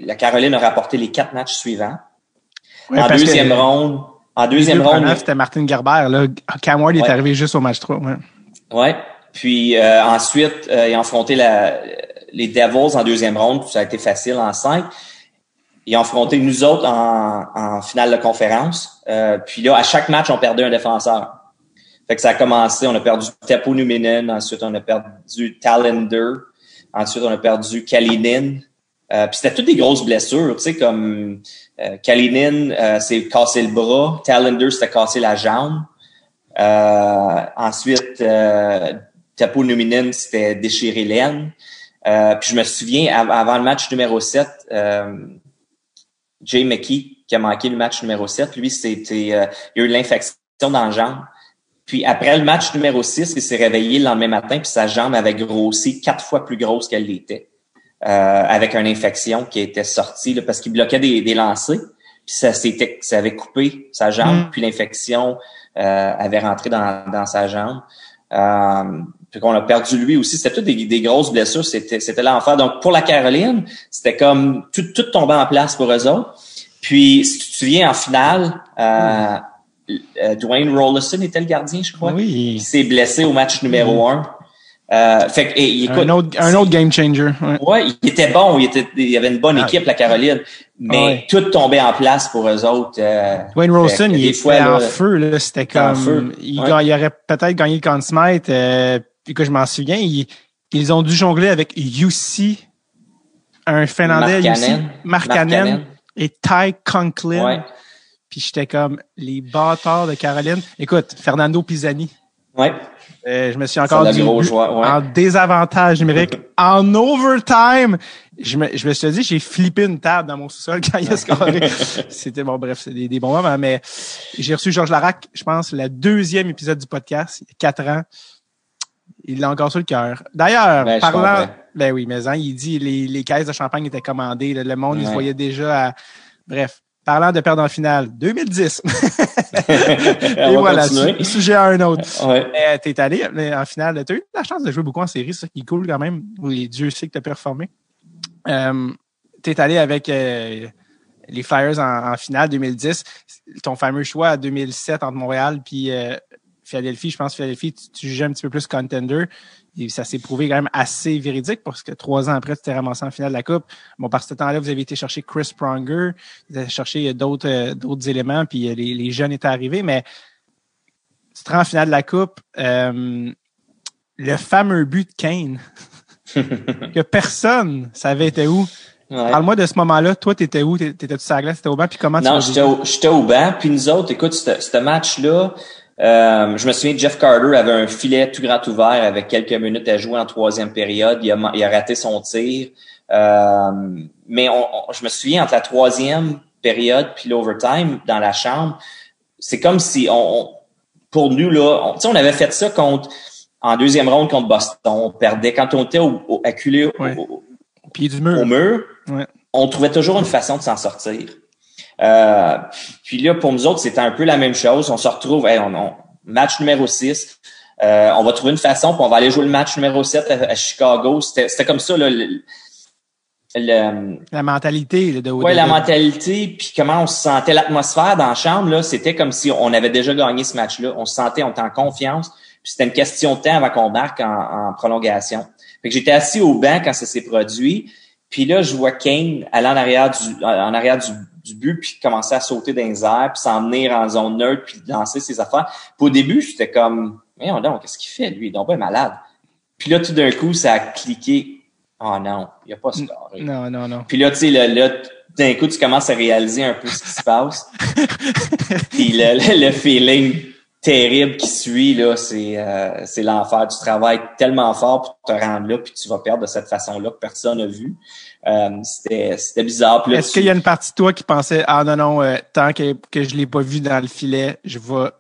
Speaker 3: la Caroline a rapporté les 4 matchs suivants. Ouais, en deuxième ronde,
Speaker 1: c'était Martin Gerber. Là. Cam Ward est arrivé juste au match 3.
Speaker 3: Ouais. Puis ensuite, ils ont affronté les Devils en deuxième ronde. Ça a été facile en 5. Ils ont affronté nous autres en finale de conférence. Puis là, à chaque match, on perdait un défenseur. Fait que ça a commencé, on a perdu Teppo Numinen, ensuite on a perdu Tallender, ensuite on a perdu Kalinin. Puis c'était toutes des grosses blessures, tu sais, comme Kalinin s'est cassé le bras, Tallender s'était cassé la jambe. Ensuite, Teppo Numinen s'était déchiré l'aine. Puis je me souviens, avant le match numéro 7, Jay McKee, qui a manqué le match numéro 7, lui, il a eu l'infection dans la jambe. Puis après le match numéro 6, il s'est réveillé le lendemain matin, puis sa jambe avait grossi 4 fois plus grosse qu'elle l'était, avec une infection qui était sortie là, parce qu'il bloquait des lancers. Puis ça avait coupé sa jambe, puis l'infection avait rentré dans sa jambe. Puis qu'on a perdu lui aussi. C'était toutes des grosses blessures. C'était l'enfer. Donc, pour la Caroline, c'était comme tout tombait en place pour eux autres. Puis, si tu te souviens, en finale, Dwayne Rollison était le gardien, je crois.
Speaker 1: Oui.
Speaker 3: Il s'est blessé au match numéro 1. Fait que, écoute,
Speaker 1: un autre game changer.
Speaker 3: Ouais, il était bon. Il y avait une bonne équipe, la Caroline. Mais tout tombait en place pour eux autres.
Speaker 1: Dwayne Rollison, il était en feu, là. C'était comme, il aurait peut-être gagné le Conn Smythe, puis que je m'en souviens, ils ont dû jongler avec UC, un Finlandais, Markkanen et Ty Conklin. Ouais. Puis j'étais comme les bâtards de Caroline. Écoute, Fernando Pisani.
Speaker 3: Ouais.
Speaker 1: Je me suis encore dit en désavantage numérique, en overtime. Je me suis dit, j'ai flippé une table dans mon sous-sol quand il a scoré. C'était bon, bref, c'est des bons moments, mais j'ai reçu Georges Larac, je pense, le 2e épisode du podcast, il y a 4 ans. Il l'a encore sur le cœur. D'ailleurs,
Speaker 3: Ben, je
Speaker 1: parlant...
Speaker 3: comprends.
Speaker 1: Ben oui, mais hein, il dit les caisses de champagne étaient commandées. Le monde, il se voyait déjà à... Bref, parlant de perdre en finale, 2010. Et voilà, sujet à un autre.
Speaker 3: Ouais.
Speaker 1: T'es allé en finale. Tu as eu la chance de jouer beaucoup en série, c'est ça qui est cool quand même. Oui, Dieu sait que tu as performé. T'es allé avec les Flyers en finale 2010. Ton fameux choix à 2007 entre Montréal puis Philadelphie. Je pense que Philadelphie, tu jugeais un petit peu plus contender. Et ça s'est prouvé quand même assez véridique parce que 3 ans après, tu t'es ramassé en finale de la Coupe. Bon, par ce temps-là, vous avez été chercher Chris Pronger, vous avez cherché d'autres éléments, puis les jeunes étaient arrivés, mais tu te rends en finale de la Coupe. Le fameux but de Kane, que personne savait était où.
Speaker 3: Ouais.
Speaker 1: Parle-moi de ce moment-là. Toi, t'étais où? T'étais-tu sur la glace? T'étais au banc? Puis comment
Speaker 3: Non,
Speaker 1: tu
Speaker 3: j'étais au banc. Puis nous autres, écoute, ce match-là, je me souviens, Jeff Carter avait un filet tout grand ouvert avec quelques minutes à jouer en 3e période. Il a raté son tir. Mais je me souviens, entre la 3e période puis l'overtime, dans la chambre, c'est comme si pour nous, là, on avait fait ça en 2e ronde contre Boston. On perdait. Quand on était acculé
Speaker 1: Pied du mur.
Speaker 3: au mur,
Speaker 1: ouais.
Speaker 3: On trouvait toujours une façon de s'en sortir. Puis là, pour nous autres, c'était un peu la même chose. On se retrouve, match numéro 6. On va trouver une façon, puis on va aller jouer le match numéro 7 à Chicago. C'était comme ça, là,
Speaker 1: la mentalité de
Speaker 3: la mentalité, puis comment on se sentait, l'atmosphère dans la chambre, là, c'était comme si on avait déjà gagné ce match-là. On se sentait, on était en confiance. Puis c'était une question de temps avant qu'on marque en prolongation. Fait que j'étais assis au banc quand ça s'est produit. Puis là, je vois Kane aller en arrière du but, puis commencer à sauter dans les airs, puis s'en venir en zone neutre, puis lancer ses affaires. Puis au début, j'étais comme, voyons donc, qu'est-ce qu'il fait, lui? Il est donc pas malade. Puis là, tout d'un coup, ça a cliqué. Oh non, il a pas scoré.
Speaker 1: Non.
Speaker 3: Puis là, tu sais, là, d'un coup, tu commences à réaliser un peu ce qui se passe. Puis le feeling terrible qui suit, là, c'est l'enfer. Tu travailles tellement fort pour te rendre là, puis tu vas perdre de cette façon-là que personne n'a vu. C'était bizarre. Là,
Speaker 1: est-ce qu'il y a une partie de toi qui pensait, non, tant que je l'ai pas vu dans le filet, je vais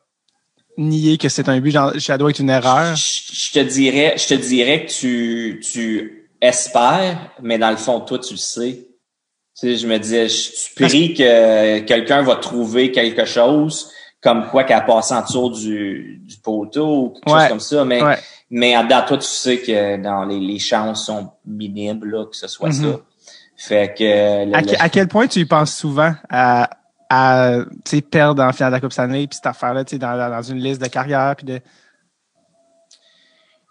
Speaker 1: nier que c'est un but, ça doit être une erreur?
Speaker 3: Je te dirais que tu espères, mais dans le fond, toi, tu le sais. Tu sais, je me disais, tu pries que quelqu'un va trouver quelque chose, comme quoi qu'elle a passé en dessous du poteau ou quelque chose comme ça, mais en dedans, toi, tu sais que dans les chances sont minimes, là, que ce soit ça. Fait que
Speaker 1: à quel point tu y penses souvent à perdre en finale de la Coupe Stanley, puis cette affaire-là, dans une liste de carrière, puis de...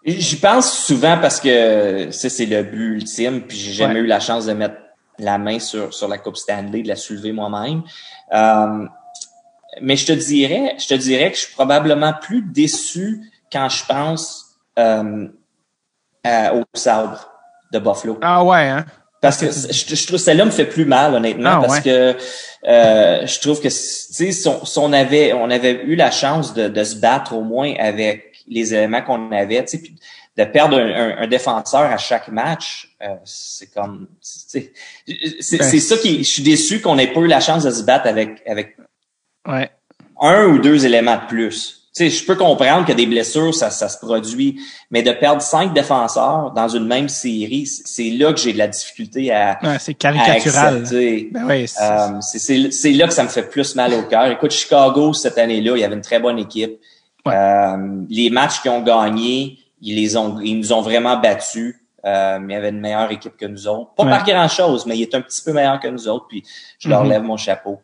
Speaker 3: J'y pense souvent parce que ça, c'est le but ultime, puis j'ai jamais eu la chance de mettre la main sur la Coupe Stanley, de la soulever moi-même. Mais je te dirais que je suis probablement plus déçu quand je pense au Sabre de Buffalo.
Speaker 1: Ah ouais, hein?
Speaker 3: Parce que je trouve que celle-là me fait plus mal, honnêtement, parce que je trouve que si on avait eu la chance de se battre au moins avec les éléments qu'on avait, tu sais, puis de perdre un défenseur à chaque match, c'est comme, c'est ça je suis déçu qu'on n'ait pas eu la chance de se battre avec un ou 2 éléments de plus. Tu sais, je peux comprendre que des blessures, ça se produit, mais de perdre 5 défenseurs dans une même série, c'est là que j'ai de la difficulté
Speaker 1: c'est caricatural.
Speaker 3: À accepter. C'est là que ça me fait plus mal au cœur. Écoute, Chicago, cette année-là, il y avait une très bonne équipe. Les matchs qu'ils ont gagnés, ils nous ont vraiment battus. Mais il y avait une meilleure équipe que nous autres. Pas par grand-chose, mais il est un petit peu meilleur que nous autres, puis je leur lève mon chapeau.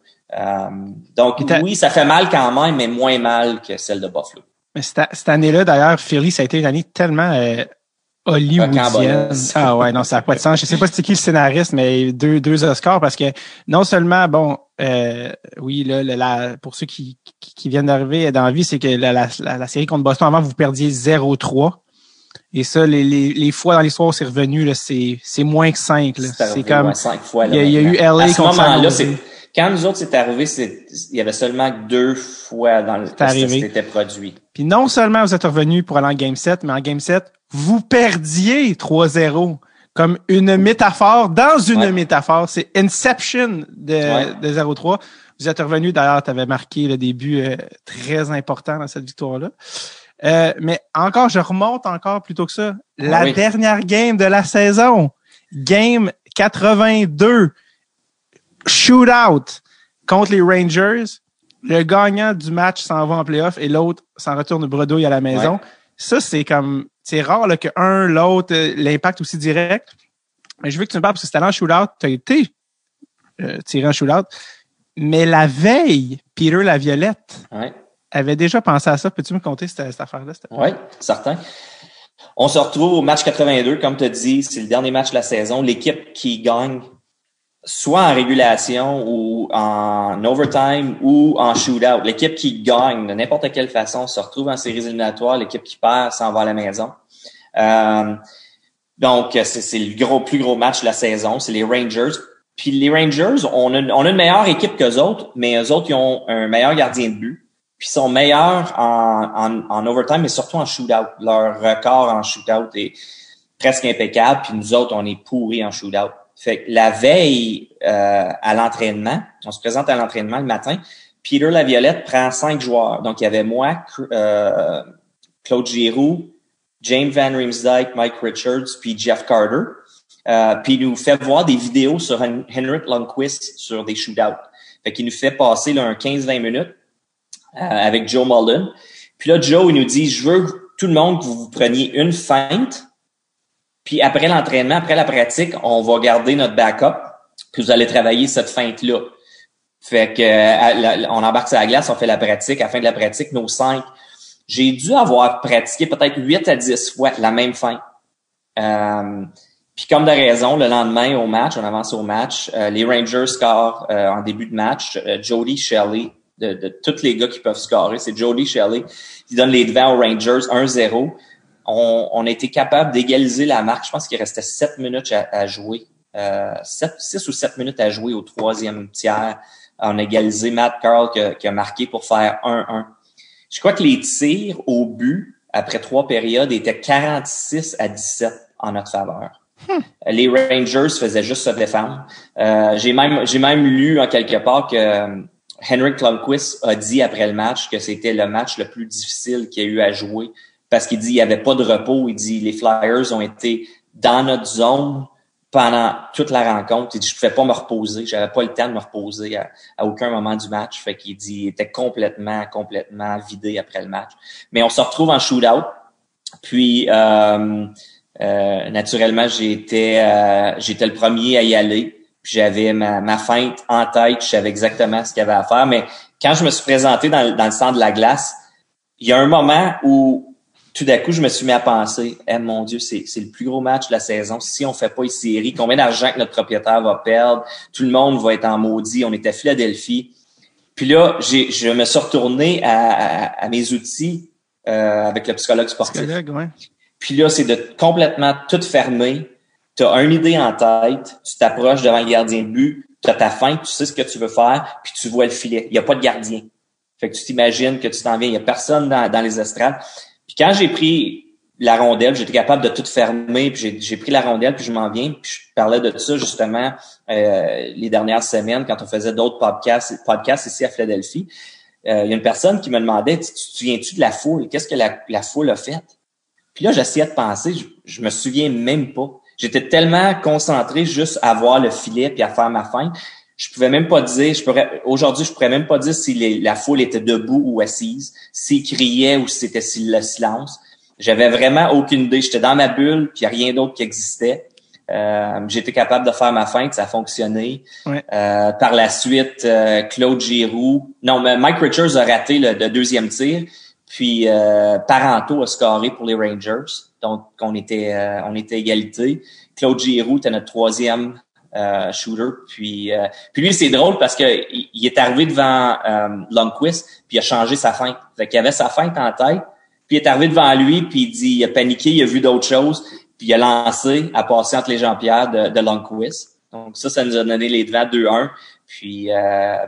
Speaker 3: Donc, oui, ça fait mal quand même, mais moins mal que celle de Buffalo.
Speaker 1: Mais cette année-là, d'ailleurs, Philly, ça a été une année tellement hollywoodienne. Ah ouais, non, ça n'a pas de sens. Je sais pas c'est qui le scénariste, mais deux Oscars, parce que non seulement, oui, là, pour ceux qui viennent d'arriver dans la vie, c'est que la série contre Boston, avant, vous perdiez 0-3. Et ça, les fois dans l'histoire où c'est revenu, là, c'est moins que 5. Là. C'est comme
Speaker 3: 5 fois.
Speaker 1: Il y a eu LA
Speaker 3: à ce
Speaker 1: contre
Speaker 3: moment-là, quand nous autres, c'est arrivé, il y avait seulement 2 fois dans le temps que c'était produit.
Speaker 1: Puis non seulement vous êtes revenu pour aller en Game 7, mais en Game 7, vous perdiez 3-0. Comme une métaphore dans une métaphore. C'est Inception de 0-3. Vous êtes revenu, d'ailleurs, tu avais marqué le début très important dans cette victoire-là. Mais encore, je remonte encore plutôt que ça. La dernière game de la saison, game 82, shootout contre les Rangers. Le gagnant du match s'en va en playoff et l'autre s'en retourne bredouille à la maison. Ouais. Ça, c'est rare là, que l'autre, l'impact aussi direct. Mais je veux que tu me parles parce que c'était en shootout. Tu as été tiré en shootout. Mais la veille, Peter Laviolette avait déjà pensé à ça. Peux-tu me conter cette affaire-là?
Speaker 3: Oui, certain. On se retrouve au match 82, comme tu as dit. C'est le dernier match de la saison. L'équipe qui gagne, soit en régulation ou en overtime ou en shootout. L'équipe qui gagne de n'importe quelle façon se retrouve en séries éliminatoires. L'équipe qui perd s'en va à la maison. Donc, c'est le plus gros match de la saison. C'est les Rangers. Puis les Rangers, on a une meilleure équipe qu'eux autres, mais eux autres, ils ont un meilleur gardien de but. Puis ils sont meilleurs en overtime, mais surtout en shootout. Leur record en shootout est presque impeccable. Puis nous autres, on est pourris en shootout. Fait que la veille à l'entraînement, on se présente à l'entraînement le matin, Peter Laviolette prend 5 joueurs. Donc, il y avait moi, Claude Giroux, James Van Riemsdyk, Mike Richards, puis Jeff Carter. Puis il nous fait voir des vidéos sur Henrik Lundqvist sur des shootouts. Fait qu'il nous fait passer là, un 15-20 minutes avec Joe Mullen. Puis là, Joe, il nous dit, je veux tout le monde que vous preniez une feinte. Puis après l'entraînement, après la pratique, on va garder notre backup. Puis vous allez travailler cette feinte-là. Fait que on embarque sur la glace, on fait la pratique. À la fin de la pratique, nos 5. J'ai dû avoir pratiqué peut-être 8 à 10 fois la même feinte. Puis comme de raison, le lendemain au match, on avance au match, les Rangers scorent en début de match. Jody Shelley, de tous les gars qui peuvent scorer, c'est Jody Shelley qui donne les devants aux Rangers 1-0. On a été capable d'égaliser la marque. Je pense qu'il restait 7 minutes à jouer. 6 ou 7 minutes à jouer au troisième tiers. On a égalisé Matt Carl qui a marqué pour faire 1-1. Je crois que les tirs au but, après 3 périodes, étaient 46 à 17 en notre faveur. Les Rangers faisaient juste se défendre. J'ai même lu en quelque part que Henrik Lundqvist a dit après le match que c'était le match le plus difficile qu'il y a eu à jouer parce qu'il dit il n'y avait pas de repos. Il dit les Flyers ont été dans notre zone pendant toute la rencontre. Il dit je pouvais pas me reposer, j'avais pas le temps de me reposer à aucun moment du match. Fait qu'il dit il était complètement vidé après le match. Mais on se retrouve en shootout. Puis naturellement, j'étais le premier à y aller. Puis j'avais ma feinte en tête, je savais exactement ce qu'il y avait à faire. Mais quand je me suis présenté dans le centre de la glace, il y a un moment où tout d'un coup, je me suis mis à penser, mon Dieu, c'est le plus gros match de la saison. Si on fait pas une série, combien d'argent que notre propriétaire va perdre? Tout le monde va être en maudit. On était à Philadelphie. Puis là, je me suis retourné à mes outils avec le psychologue sportif. Puis là, c'est de complètement tout fermer. Tu as une idée en tête, tu t'approches devant le gardien de but, tu as ta feinte, tu sais ce que tu veux faire, puis tu vois le filet. Il n'y a pas de gardien. Fait que tu t'imagines que tu t'en viens. Il n'y a personne dans les estrades. Puis quand j'ai pris la rondelle, j'étais capable de tout fermer, puis j'ai pris la rondelle, puis je m'en viens, puis je parlais de ça justement les dernières semaines quand on faisait d'autres podcasts ici à Philadelphie. Il y a une personne qui me demandait, tu te souviens-tu de la foule? Qu'est-ce que la foule a fait? Puis là, j'essayais de penser, je me souviens même pas. J'étais tellement concentré juste à voir le filet puis à faire ma feinte. Je pouvais même pas dire, aujourd'hui, je pourrais même pas dire si la foule était debout ou assise, s'ils criaient ou si c'était le silence. J'avais vraiment aucune idée. J'étais dans ma bulle puis il n'y a rien d'autre qui existait. J'étais capable de faire ma feinte, ça a fonctionné. Ouais. Par la suite, Claude Giroux, mais Mike Richards a raté le deuxième tir. Puis Parenteau a scoré pour les Rangers, donc on était égalité. Claude Giroux était notre troisième shooter. Puis lui c'est drôle parce que il est arrivé devant Lundqvist puis il a changé sa feinte. Fait qu'il avait sa feinte en tête, puis il est arrivé devant lui puis il a paniqué, il a vu d'autres choses, puis il a lancé à passer entre les jambières de Lundqvist. Donc ça nous a donné les devants 2-1. Puis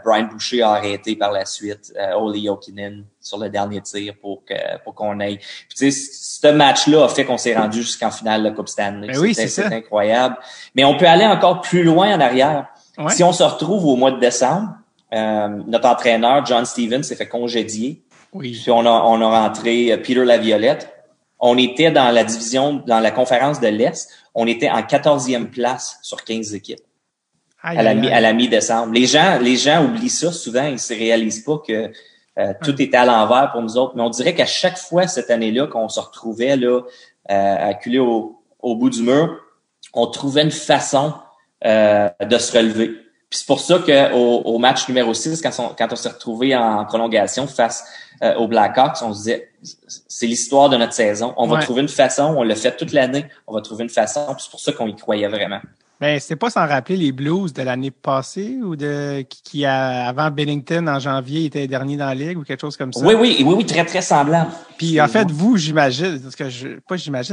Speaker 3: Brian Boucher a arrêté par la suite Olli Jokinen sur le dernier tir pour qu'on aille. Puis tu sais, ce match-là a fait qu'on s'est rendu jusqu'en finale de la Coupe Stanley.
Speaker 1: Ben oui, c'est
Speaker 3: incroyable. Mais on peut aller encore plus loin en arrière. Ouais. Si on se retrouve au mois de décembre, notre entraîneur John Stevens s'est fait congédier.
Speaker 1: Oui.
Speaker 3: Puis on a rentré Peter Laviolette. On était dans la division, dans la conférence de l'Est, on était en 14e place sur 15 équipes. À la mi-décembre. Les gens oublient ça souvent, ils se réalisent pas que tout était à l'envers pour nous autres. Mais on dirait qu'à chaque fois cette année-là qu'on se retrouvait là acculé au bout du mur, on trouvait une façon de se relever. Puis c'est pour ça que au match numéro 6, quand on s'est retrouvé en prolongation face aux Blackhawks, on se disait c'est l'histoire de notre saison. On va trouver une façon, on l'a fait toute l'année, on va trouver une façon. Puis c'est pour ça qu'on y croyait vraiment.
Speaker 1: Ben, c'est pas sans rappeler les Blues de l'année passée ou qui avant Bennington en janvier était dernier dans la ligue ou quelque chose comme ça.
Speaker 3: Oui, très, très semblable.
Speaker 1: Puis en fait, vous, j'imagine,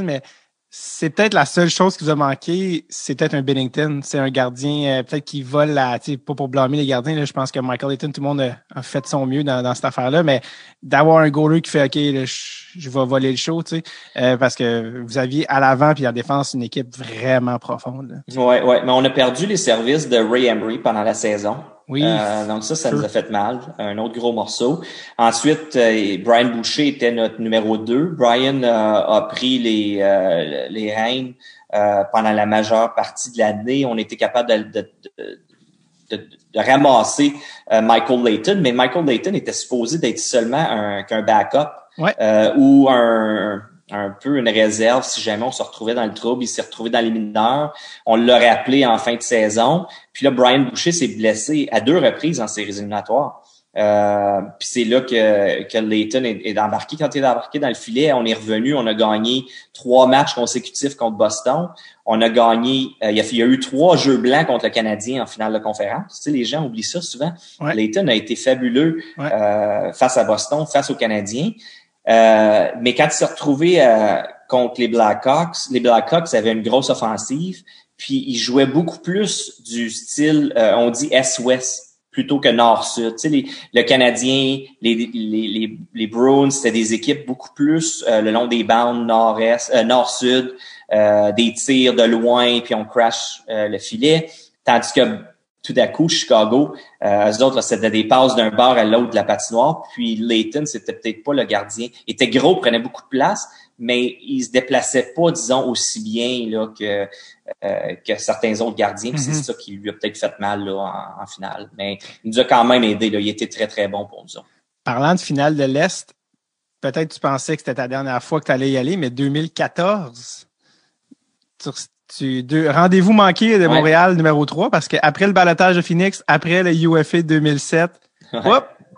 Speaker 1: mais c'est peut-être la seule chose qui vous a manqué, c'est peut-être un Bennington. C'est un gardien peut-être qui vole pas pour blâmer les gardiens. Là, je pense que Michael Layton, tout le monde a fait son mieux dans cette affaire-là, mais d'avoir un goaler qui fait OK, là, je vais voler le show, tu sais, parce que vous aviez à l'avant puis en défense une équipe vraiment profonde.
Speaker 3: Ouais, mais on a perdu les services de Ray Emery pendant la saison.
Speaker 1: Oui.
Speaker 3: Donc ça nous a fait mal. Un autre gros morceau. Ensuite, Brian Boucher était notre numéro 2. Brian a pris les rênes pendant la majeure partie de l'année. On était capable de ramasser Michael Layton, mais Michael Layton était supposé d'être seulement qu'un backup ou un peu une réserve si jamais on se retrouvait dans le trouble. Il s'est retrouvé dans les mineurs. On l'a rappelé en fin de saison. Puis là, Brian Boucher s'est blessé à 2 reprises en séries éliminatoires. Puis c'est là que Layton est embarqué. Quand il est embarqué dans le filet, on est revenu. On a gagné 3 matchs consécutifs contre Boston. On a gagné... il y a eu 3 jeux blancs contre le Canadien en finale de conférence. Tu sais, les gens oublient ça souvent. Ouais. Layton a été fabuleux face à Boston, face aux Canadiens. Mais quand il s'est retrouvé contre les Blackhawks avaient une grosse offensive, puis ils jouaient beaucoup plus du style, on dit Est-Ouest plutôt que Nord-Sud. Tu sais, le Canadien, les Bruins, c'était des équipes beaucoup plus le long des bandes Nord-Sud, des tirs de loin, puis on crash le filet, tandis que tout à coup, Chicago, eux autres, là, c'était des passes d'un bord à l'autre de la patinoire. Puis Layton, c'était peut-être pas le gardien. Il était gros, prenait beaucoup de place, mais il se déplaçait pas, disons, aussi bien là que certains autres gardiens. Puis c'est ça qui lui a peut-être fait mal là, en finale. Mais il nous a quand même aidé. Là. Il était très, très bon pour nous autres.
Speaker 1: Parlant de finale de l'Est, peut-être tu pensais que c'était ta dernière fois que tu allais y aller, mais 2014, rendez-vous manqué de Montréal numéro 3 parce qu'après le balotage de Phoenix, après le UFA 2007,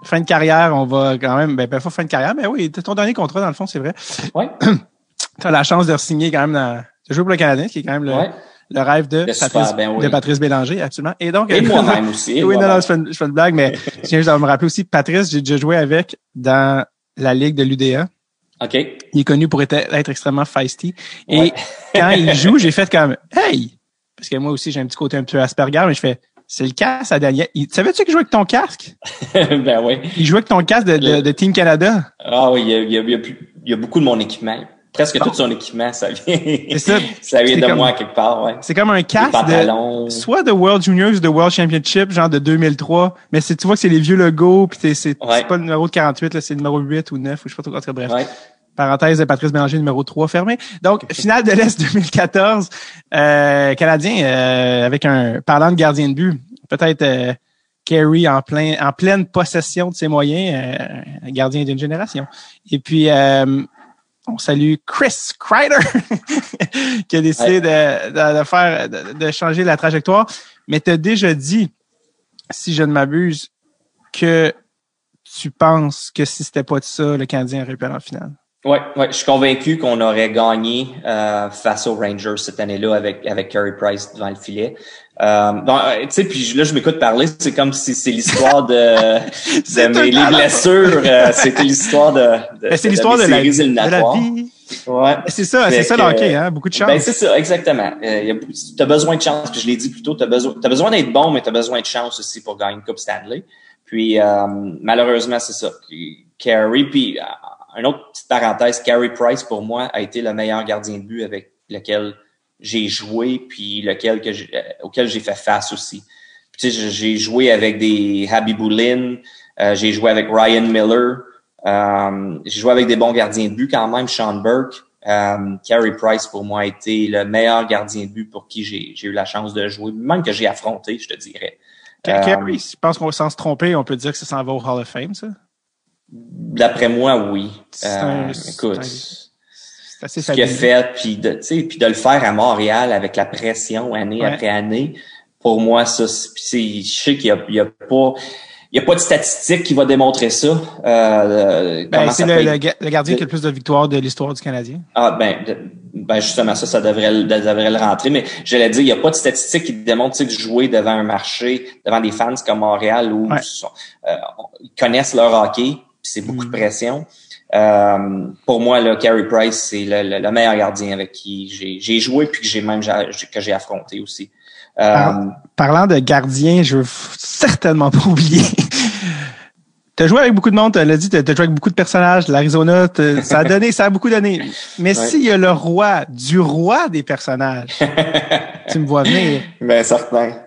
Speaker 1: fin de carrière, on va quand même, pas fin de carrière, mais oui, ton dernier contrat dans le fond, c'est vrai.
Speaker 3: Ouais.
Speaker 1: Tu as la chance de signer quand même de jouer pour le Canadien, qui est quand même le rêve de Patrice Bélanger, absolument. Et donc,
Speaker 3: moi-même aussi.
Speaker 1: Oui, non, je fais une blague, mais je viens juste de me rappeler aussi, Patrice, j'ai déjà joué avec dans la ligue de l'UDA.
Speaker 3: OK.
Speaker 1: Il est connu pour être extrêmement feisty. Et quand il joue, j'ai fait comme hey! Parce que moi aussi, j'ai un petit côté un peu Asperger, mais je fais c'est le casque à Daniel. Savais-tu qu'il jouait avec ton casque?
Speaker 3: Ben oui.
Speaker 1: Il jouait avec ton casque de Team Canada.
Speaker 3: Ah oui, il y a beaucoup de mon équipement. Presque tout son équipement, ça vient. C'est ça. Ça vient de moi quelque part, ouais.
Speaker 1: C'est comme un casque soit de World Juniors ou de World Championship, genre de 2003. Mais tu vois que c'est les vieux logos, puis c'est pas le numéro de 48, là, c'est le numéro 8 ou 9, ou je sais pas trop, bref. Ouais. Parenthèse de Patrice Bélanger, numéro 3 fermé. Donc, finale de l'Est 2014, Canadien, avec parlant de gardien de but, peut-être Carey en pleine possession de ses moyens, gardien d'une génération. Et puis, on salue Chris Kreider qui a décidé de changer la trajectoire. Mais tu as déjà dit, si je ne m'abuse, que tu penses que si c'était pas de ça, le Canadien aurait pu aller en finale.
Speaker 3: Ouais, je suis convaincu qu'on aurait gagné face aux Rangers cette année-là avec Carey Price devant le filet. Donc, tu sais, puis là je m'écoute parler, c'est comme si c'est l'histoire de les blessures, c'était l'histoire
Speaker 1: c'est l'histoire de la vie.
Speaker 3: Ouais.
Speaker 1: C'est ça le hockey, hein, beaucoup de chance.
Speaker 3: Ben c'est ça, exactement. T'as besoin de chance, puis je l'ai dit plus tôt, t'as besoin d'être bon, mais t'as besoin de chance aussi pour gagner une Coupe Stanley. Puis malheureusement, c'est ça. Carey, puis une autre petite parenthèse, Carey Price pour moi a été le meilleur gardien de but avec lequel j'ai joué, puis auquel j'ai fait face aussi. Puis, tu sais, j'ai joué avec des Habibulin, j'ai joué avec Ryan Miller, J'ai joué avec des bons gardiens de but quand même, Sean Burke. Carey Price, pour moi, a été le meilleur gardien de but pour qui j'ai eu la chance de jouer, même que j'ai affronté, je te dirais.
Speaker 1: Carey, je pense qu'on sans se tromper, on peut dire que ça s'en va au Hall of Fame, ça?
Speaker 3: D'après moi, oui. Écoute,
Speaker 1: c'est assez
Speaker 3: ce qu'il a fait, puis de le faire à Montréal avec la pression année après année, pour moi, ça, je sais qu'il y a pas de statistique qui va démontrer ça.
Speaker 1: C'est le gardien qui a le plus de victoires de l'histoire du Canadien.
Speaker 3: Ah, justement, ça devrait le rentrer. Mais j'allais dire, il n'y a pas de statistique qui démontre de jouer devant un marché, devant des fans comme Montréal où ils connaissent leur hockey, puis c'est beaucoup de pression. Pour moi, là, Carey Price, c'est le meilleur gardien avec qui j'ai joué puis que j'ai affronté aussi.
Speaker 1: Parlant de gardien, je veux certainement pas oublier. T'as joué avec beaucoup de monde, t'as dit, t'as joué avec beaucoup de personnages de l'Arizona, ça a beaucoup donné. Mais s'il y a le roi des personnages, tu me vois venir.
Speaker 3: Ben, certain.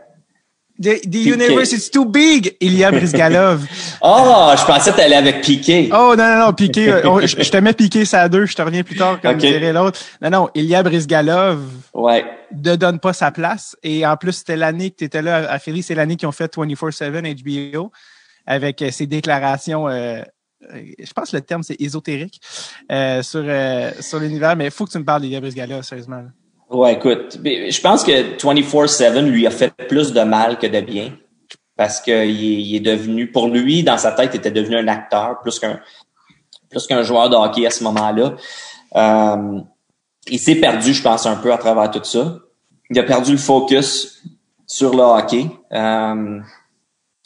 Speaker 1: The universe is too big, Ilya Bryzgalov.
Speaker 3: Je pensais que t'allais avec Piqué.
Speaker 1: Oh, non, Piqué. Je te mets Piqué ça à 2, je te reviens plus tard, comme dirait l'autre. Non, Ilya Bryzgalov.
Speaker 3: Ouais.
Speaker 1: Ne donne pas sa place. Et en plus, c'était l'année que t'étais là à Philly, c'est l'année qu'ils ont fait 24/7 HBO avec ses déclarations, je pense que le terme c'est ésotérique, sur l'univers. Mais il faut que tu me parles d'Ilya Bryzgalov, sérieusement.
Speaker 3: Ouais, écoute, je pense que 24/7 lui a fait plus de mal que de bien parce que il est devenu, pour lui, dans sa tête, il était devenu un acteur plus qu'un joueur de hockey à ce moment-là. Il s'est perdu, je pense, un peu à travers tout ça. Il a perdu le focus sur le hockey.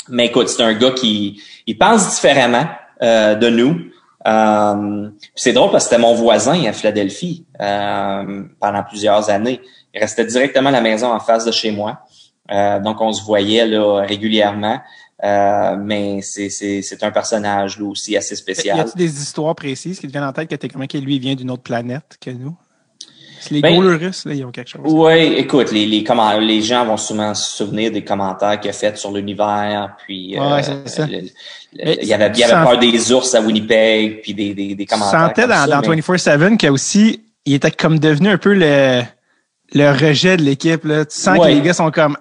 Speaker 3: Mais écoute, c'est un gars qui pense différemment de nous. C'est drôle parce que c'était mon voisin à Philadelphie pendant plusieurs années. Il restait directement à la maison en face de chez moi. Donc, on se voyait là régulièrement. Mais c'est un personnage là aussi assez spécial.
Speaker 1: Y a-t-il des histoires précises qui te viennent en tête que t'es comment que lui vient d'une autre planète que nous? Les goalers russes, là, ils ont quelque chose.
Speaker 3: Oui, écoute, les gens vont souvent se souvenir des commentaires qu'il a fait sur l'univers, puis
Speaker 1: c'est ça.
Speaker 3: il y avait peur des ours à Winnipeg, puis des commentaires.
Speaker 1: Tu sentais dans 24/7 qu'il aussi, il était comme devenu un peu le rejet de l'équipe, là. Tu sens que les gars sont comme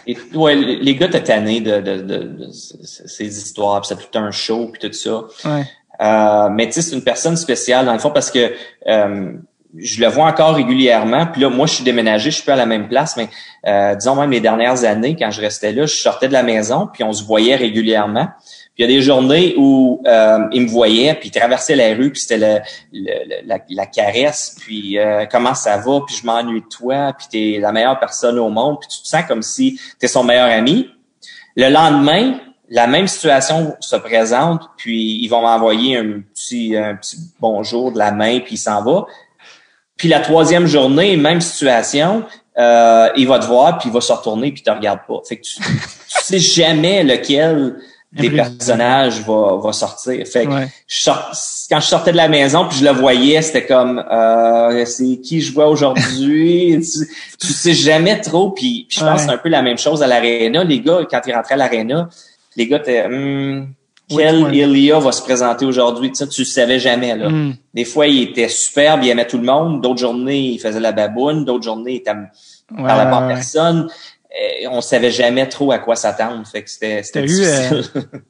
Speaker 3: les gars étaient tannés de ces histoires, puis c'est tout un show, puis tout ça.
Speaker 1: Ouais.
Speaker 3: Mais tu sais, c'est une personne spéciale dans le fond parce que je le vois encore régulièrement. Puis là, moi, je suis déménagé, je suis plus à la même place, mais disons même les dernières années, quand je restais là, je sortais de la maison, puis on se voyait régulièrement. Puis il y a des journées où il me voyait, puis il traversait la rue, puis c'était la caresse, puis comment ça va, puis je m'ennuie de toi, puis t'es la meilleure personne au monde, puis tu te sens comme si t'es son meilleur ami. Le lendemain, la même situation se présente, puis ils vont m'envoyer un petit bonjour de la main, puis il s'en va. Puis la troisième journée, même situation, il va te voir, puis il va se retourner, puis il te regarde pas. Fait que tu sais jamais lequel des personnages va sortir. Fait que quand je sortais de la maison, puis je le voyais, c'était comme c'est qui je vois aujourd'hui. tu sais jamais trop. Puis je pense que c'est un peu la même chose à l'aréna. Les gars, quand ils rentraient à l'aréna, les gars étaient quel Ilya va se présenter aujourd'hui? Tu le savais jamais, là. Des fois, il était superbe, il aimait tout le monde. D'autres journées, il faisait la baboune. D'autres journées, il parlait pas à personne. On savait jamais trop à quoi s'attendre. Fait que c'était difficile.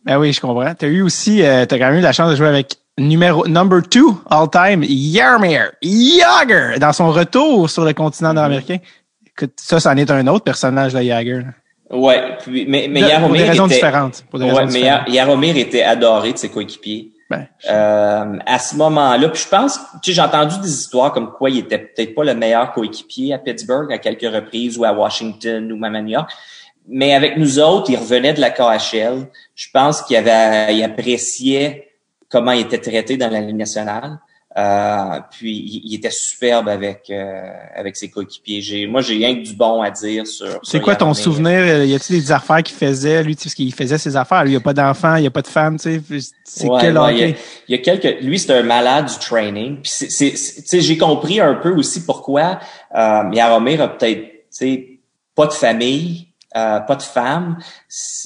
Speaker 1: Ben oui, je comprends. T'as eu aussi, t'as quand même eu la chance de jouer avec number 2 all-time, Jaromir Jagr, dans son retour sur le continent nord-américain. Écoute, ça en est un autre personnage, de Jagr.
Speaker 3: Ouais, mais Jaromir
Speaker 1: pour des raisons différentes.
Speaker 3: Jaromir était adoré de ses coéquipiers. À ce moment-là, puis je pense, j'ai entendu des histoires comme quoi il était peut-être pas le meilleur coéquipier à Pittsburgh à quelques reprises ou à Washington ou même à New York. Mais avec nous autres, il revenait de la KHL. Je pense qu'il appréciait comment il était traité dans la Ligue nationale. Puis il était superbe avec ses coéquipiers. Moi, j'ai rien que du bon à dire sur.
Speaker 1: C'est quoi ton souvenir? Y a-t-il des affaires qu'il faisait, lui, parce qu'il faisait ses affaires? Lui, il n'y a pas d'enfants, il n'y a pas de fans, tu sais. C'est quel hockey?
Speaker 3: Il y a lui, c'est un malade du training. Puis tu sais, j'ai compris un peu aussi pourquoi Jaromir a peut-être, tu sais, pas de famille. pas de femme.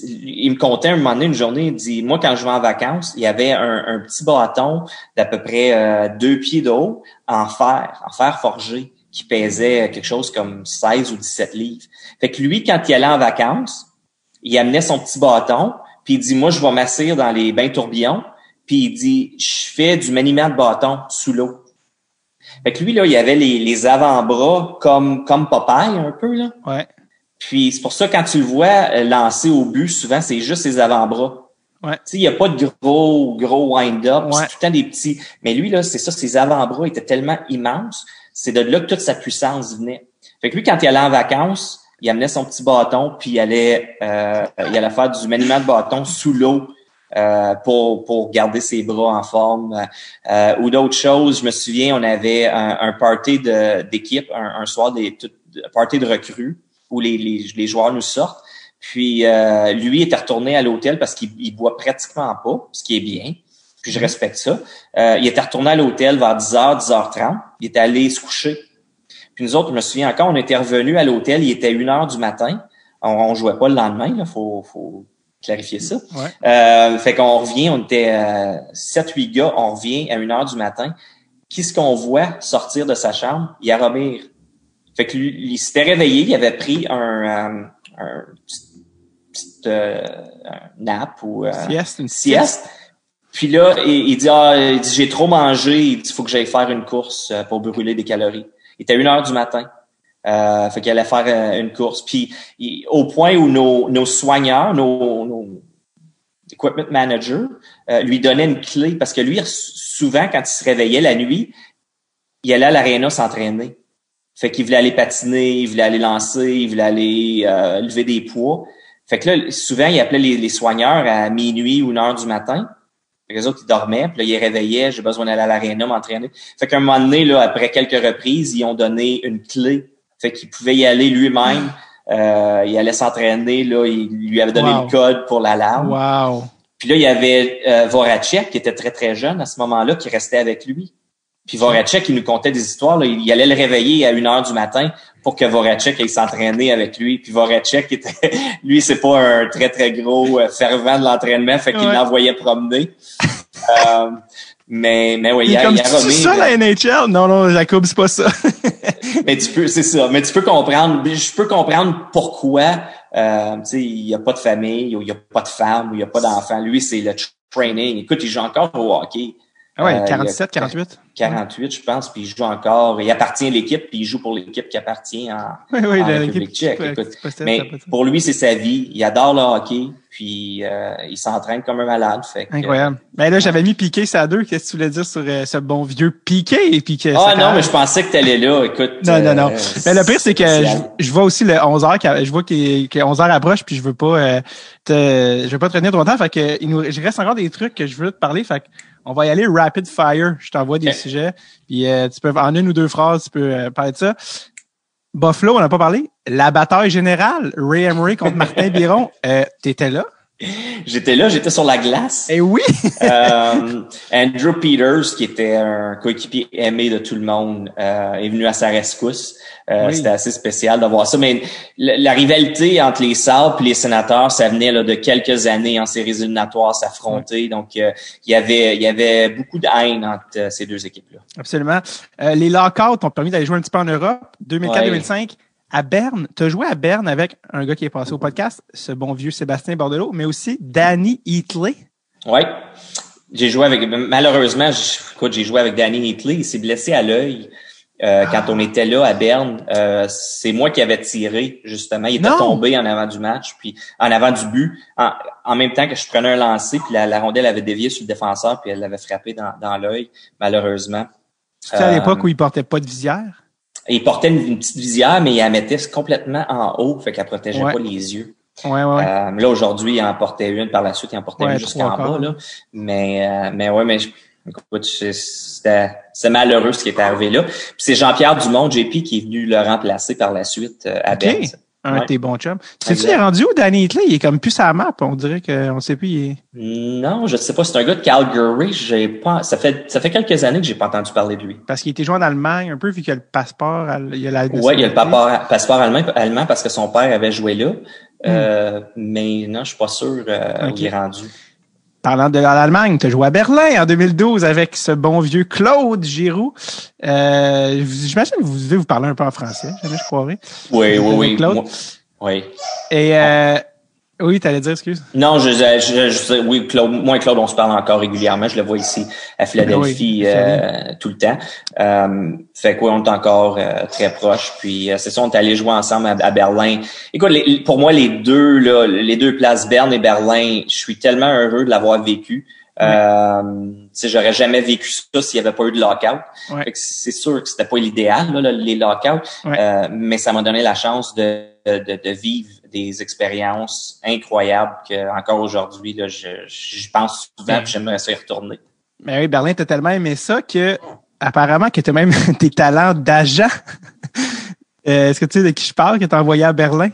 Speaker 3: Il me contait un moment donné, une journée, il dit, moi, quand je vais en vacances, il y avait un petit bâton d'à peu près 2 pieds de haut en fer forgé, qui pesait quelque chose comme 16 ou 17 livres. Fait que lui, quand il allait en vacances, il amenait son petit bâton, puis il dit, moi, je vais m'asseoir dans les bains tourbillons, puis il dit, je fais du maniement de bâton sous l'eau. Fait que lui, là, il avait les avant-bras comme Popeye, un peu, là.
Speaker 1: Ouais.
Speaker 3: Puis c'est pour ça, quand tu le vois lancer au but, souvent, c'est juste ses avant-bras.
Speaker 1: Ouais.
Speaker 3: Tu sais, il n'y a pas de gros wind-up,
Speaker 1: Ouais.
Speaker 3: c'est tout le temps des petits. Mais lui, là, c'est ça, ses avant-bras étaient tellement immenses, c'est de là que toute sa puissance venait. Fait que lui, quand il allait en vacances, il amenait son petit bâton, puis il allait faire du maniement de bâton sous l'eau pour garder ses bras en forme. Ou d'autres choses, je me souviens, on avait un party d'équipe, un soir un party de recrues, où les joueurs nous sortent. Puis lui était retourné à l'hôtel parce qu'il boit pratiquement pas, ce qui est bien. Puis je respecte ça. Il était retourné à l'hôtel vers 10h, 10h30. Il était allé se coucher. Puis nous autres, je me souviens encore, on était revenus à l'hôtel, il était 1h du matin. On jouait pas le lendemain, là, faut clarifier ça.
Speaker 1: Ouais.
Speaker 3: Fait qu'on revient, on était 7-8 gars, on revient à 1h du matin. Qu'est-ce qu'on voit sortir de sa chambre? Yaromir. Fait que lui, il s'était réveillé, il avait pris un nap ou
Speaker 1: Une
Speaker 3: sieste. Puis là, il dit j'ai trop mangé, il dit faut que j'aille faire une course pour brûler des calories. Il était 1h du matin. Fait qu'il allait faire une course. Puis au point où nos soigneurs, nos equipment managers, lui donnaient une clé parce que lui, souvent, quand il se réveillait la nuit, il allait à l'aréna s'entraîner. Fait qu'il voulait aller patiner, il voulait aller lancer, il voulait aller lever des poids. Fait que là, souvent, il appelait les soigneurs à minuit ou 1h du matin. Fait que les autres, ils dormaient, puis là, ils réveillaient, j'ai besoin d'aller à l'aréna m'entraîner. Fait qu'à un moment donné, là, après quelques reprises, ils ont donné une clé. Fait qu'il pouvait y aller lui-même. Il allait s'entraîner, là, il lui avait donné le code pour l'alarme.
Speaker 1: Wow.
Speaker 3: Puis là, il y avait Voracek, qui était très, très jeune à ce moment-là, qui restait avec lui. Puis Voracek, il nous contait des histoires. Là, il allait le réveiller à 1h du matin pour que Voracek aille s'entraîner avec lui. Puis Voracek, lui, c'est pas un très, très gros fervent de l'entraînement, fait qu'il l'envoyait promener. Mais oui, il y a
Speaker 1: c'est ça la NHL? Non, Jacob, c'est pas ça.
Speaker 3: Mais c'est ça. Mais tu peux comprendre, je peux comprendre pourquoi, tu sais, il y a pas de famille, ou il y a pas de femme, ou il y a pas d'enfant. Lui, c'est le training. Écoute, il joue encore au hockey.
Speaker 1: Ah ouais, 47, 48.
Speaker 3: 48, je pense, puis il joue encore. Il appartient à l'équipe, puis il joue pour l'équipe qui appartient en République tchèque. Mais pour lui, c'est sa vie. Il adore le hockey, puis il s'entraîne comme un malade. Fait que,
Speaker 1: incroyable. Ben là, j'avais mis Piqué ça à 2. Qu'est-ce que tu voulais dire sur ce bon vieux Piqué?
Speaker 3: Mais je pensais que t'allais là. Écoute.
Speaker 1: Non. Mais le pire, c'est que je vois aussi le 11h, je vois que 11h approche, puis je veux pas te retenir trop longtemps. Fait que il reste encore des trucs que je veux te parler. Fait que on va y aller rapid fire. Je t'envoie des sujets. Puis tu peux, en 1 ou 2 phrases, tu peux parler de ça. Buffalo, on n'a pas parlé. La bataille générale, Ray Emery contre Martin Biron. T'étais là?
Speaker 3: J'étais sur la glace.
Speaker 1: Eh oui!
Speaker 3: Andrew Peters, qui était un coéquipier aimé de tout le monde, est venu à sa rescousse. C'était assez spécial de voir ça. Mais la rivalité entre les Sabres et les Sénateurs, ça venait là, de quelques années en séries éliminatoires s'affronter. Donc, il y avait beaucoup de haine entre ces deux équipes-là.
Speaker 1: Absolument. Les lockouts ont permis d'aller jouer un petit peu en Europe. 2004-2005. À Berne, tu as joué à Berne avec un gars qui est passé au podcast, ce bon vieux Sébastien Bordelot, mais aussi Danny Heatley.
Speaker 3: Oui. J'ai joué avec, malheureusement, j'ai joué avec Danny Heatley. Il s'est blessé à l'œil quand on était là à Berne. C'est moi qui avais tiré, justement. Il était tombé en avant du match, puis en avant du but, en même temps que je prenais un lancer, puis la rondelle avait dévié sur le défenseur, puis elle l'avait frappé dans l'œil, malheureusement.
Speaker 1: C'était à l'époque où il portait pas de visière?
Speaker 3: Il portait une petite visière, mais il la mettait complètement en haut, fait qu'elle protégeait pas les yeux. Là, aujourd'hui, il en portait une, par la suite, il en portait une jusqu'en bas, là. Écoute, c'est malheureux ce qui est arrivé là. Puis c'est Jean-Pierre Dumont, JP, qui est venu le remplacer par la suite à Berne.
Speaker 1: Un de tes bons chums. Sais-tu, il est rendu où, Danny Heatley? Il est comme plus à la map. On dirait qu'on sait plus, il est...
Speaker 3: Non, je sais pas. C'est un gars de Calgary. Ça fait quelques années que j'ai pas entendu parler de lui.
Speaker 1: Parce qu'il était joué en Allemagne un peu, vu qu'il a le passeport, il y a la...
Speaker 3: Ouais, il y a le passeport allemand parce que son père avait joué là. Mais non, je suis pas sûr où il est rendu.
Speaker 1: Parlant de l'Allemagne, tu as joué à Berlin en 2012 avec ce bon vieux Claude Giroux. J'imagine que vous devez vous parler un peu en français, jamais je croirais.
Speaker 3: Oui.
Speaker 1: Claude.
Speaker 3: Oui.
Speaker 1: Et oui, t'allais dire, excuse.
Speaker 3: Non, oui, Claude, moi et Claude, on se parle encore régulièrement. Je le vois ici à Philadelphie tout le temps. Fait que oui, on est encore très proches. Puis c'est ça, on est allés jouer ensemble à Berlin. Écoute, pour moi, les deux places, Berne et Berlin, je suis tellement heureux de l'avoir vécu. J'aurais jamais vécu ça s'il n'y avait pas eu de lockout. Fait que c'est sûr que c'était pas l'idéal, les lockouts, mais ça m'a donné la chance de vivre des expériences incroyables que encore aujourd'hui, là, je pense souvent que j'aimerais ça y retourner.
Speaker 1: Mais oui, Berlin, t'as tellement aimé ça que apparemment que t'as même des talents d'agent. Est-ce que tu sais de qui je parle que t'as envoyé à Berlin?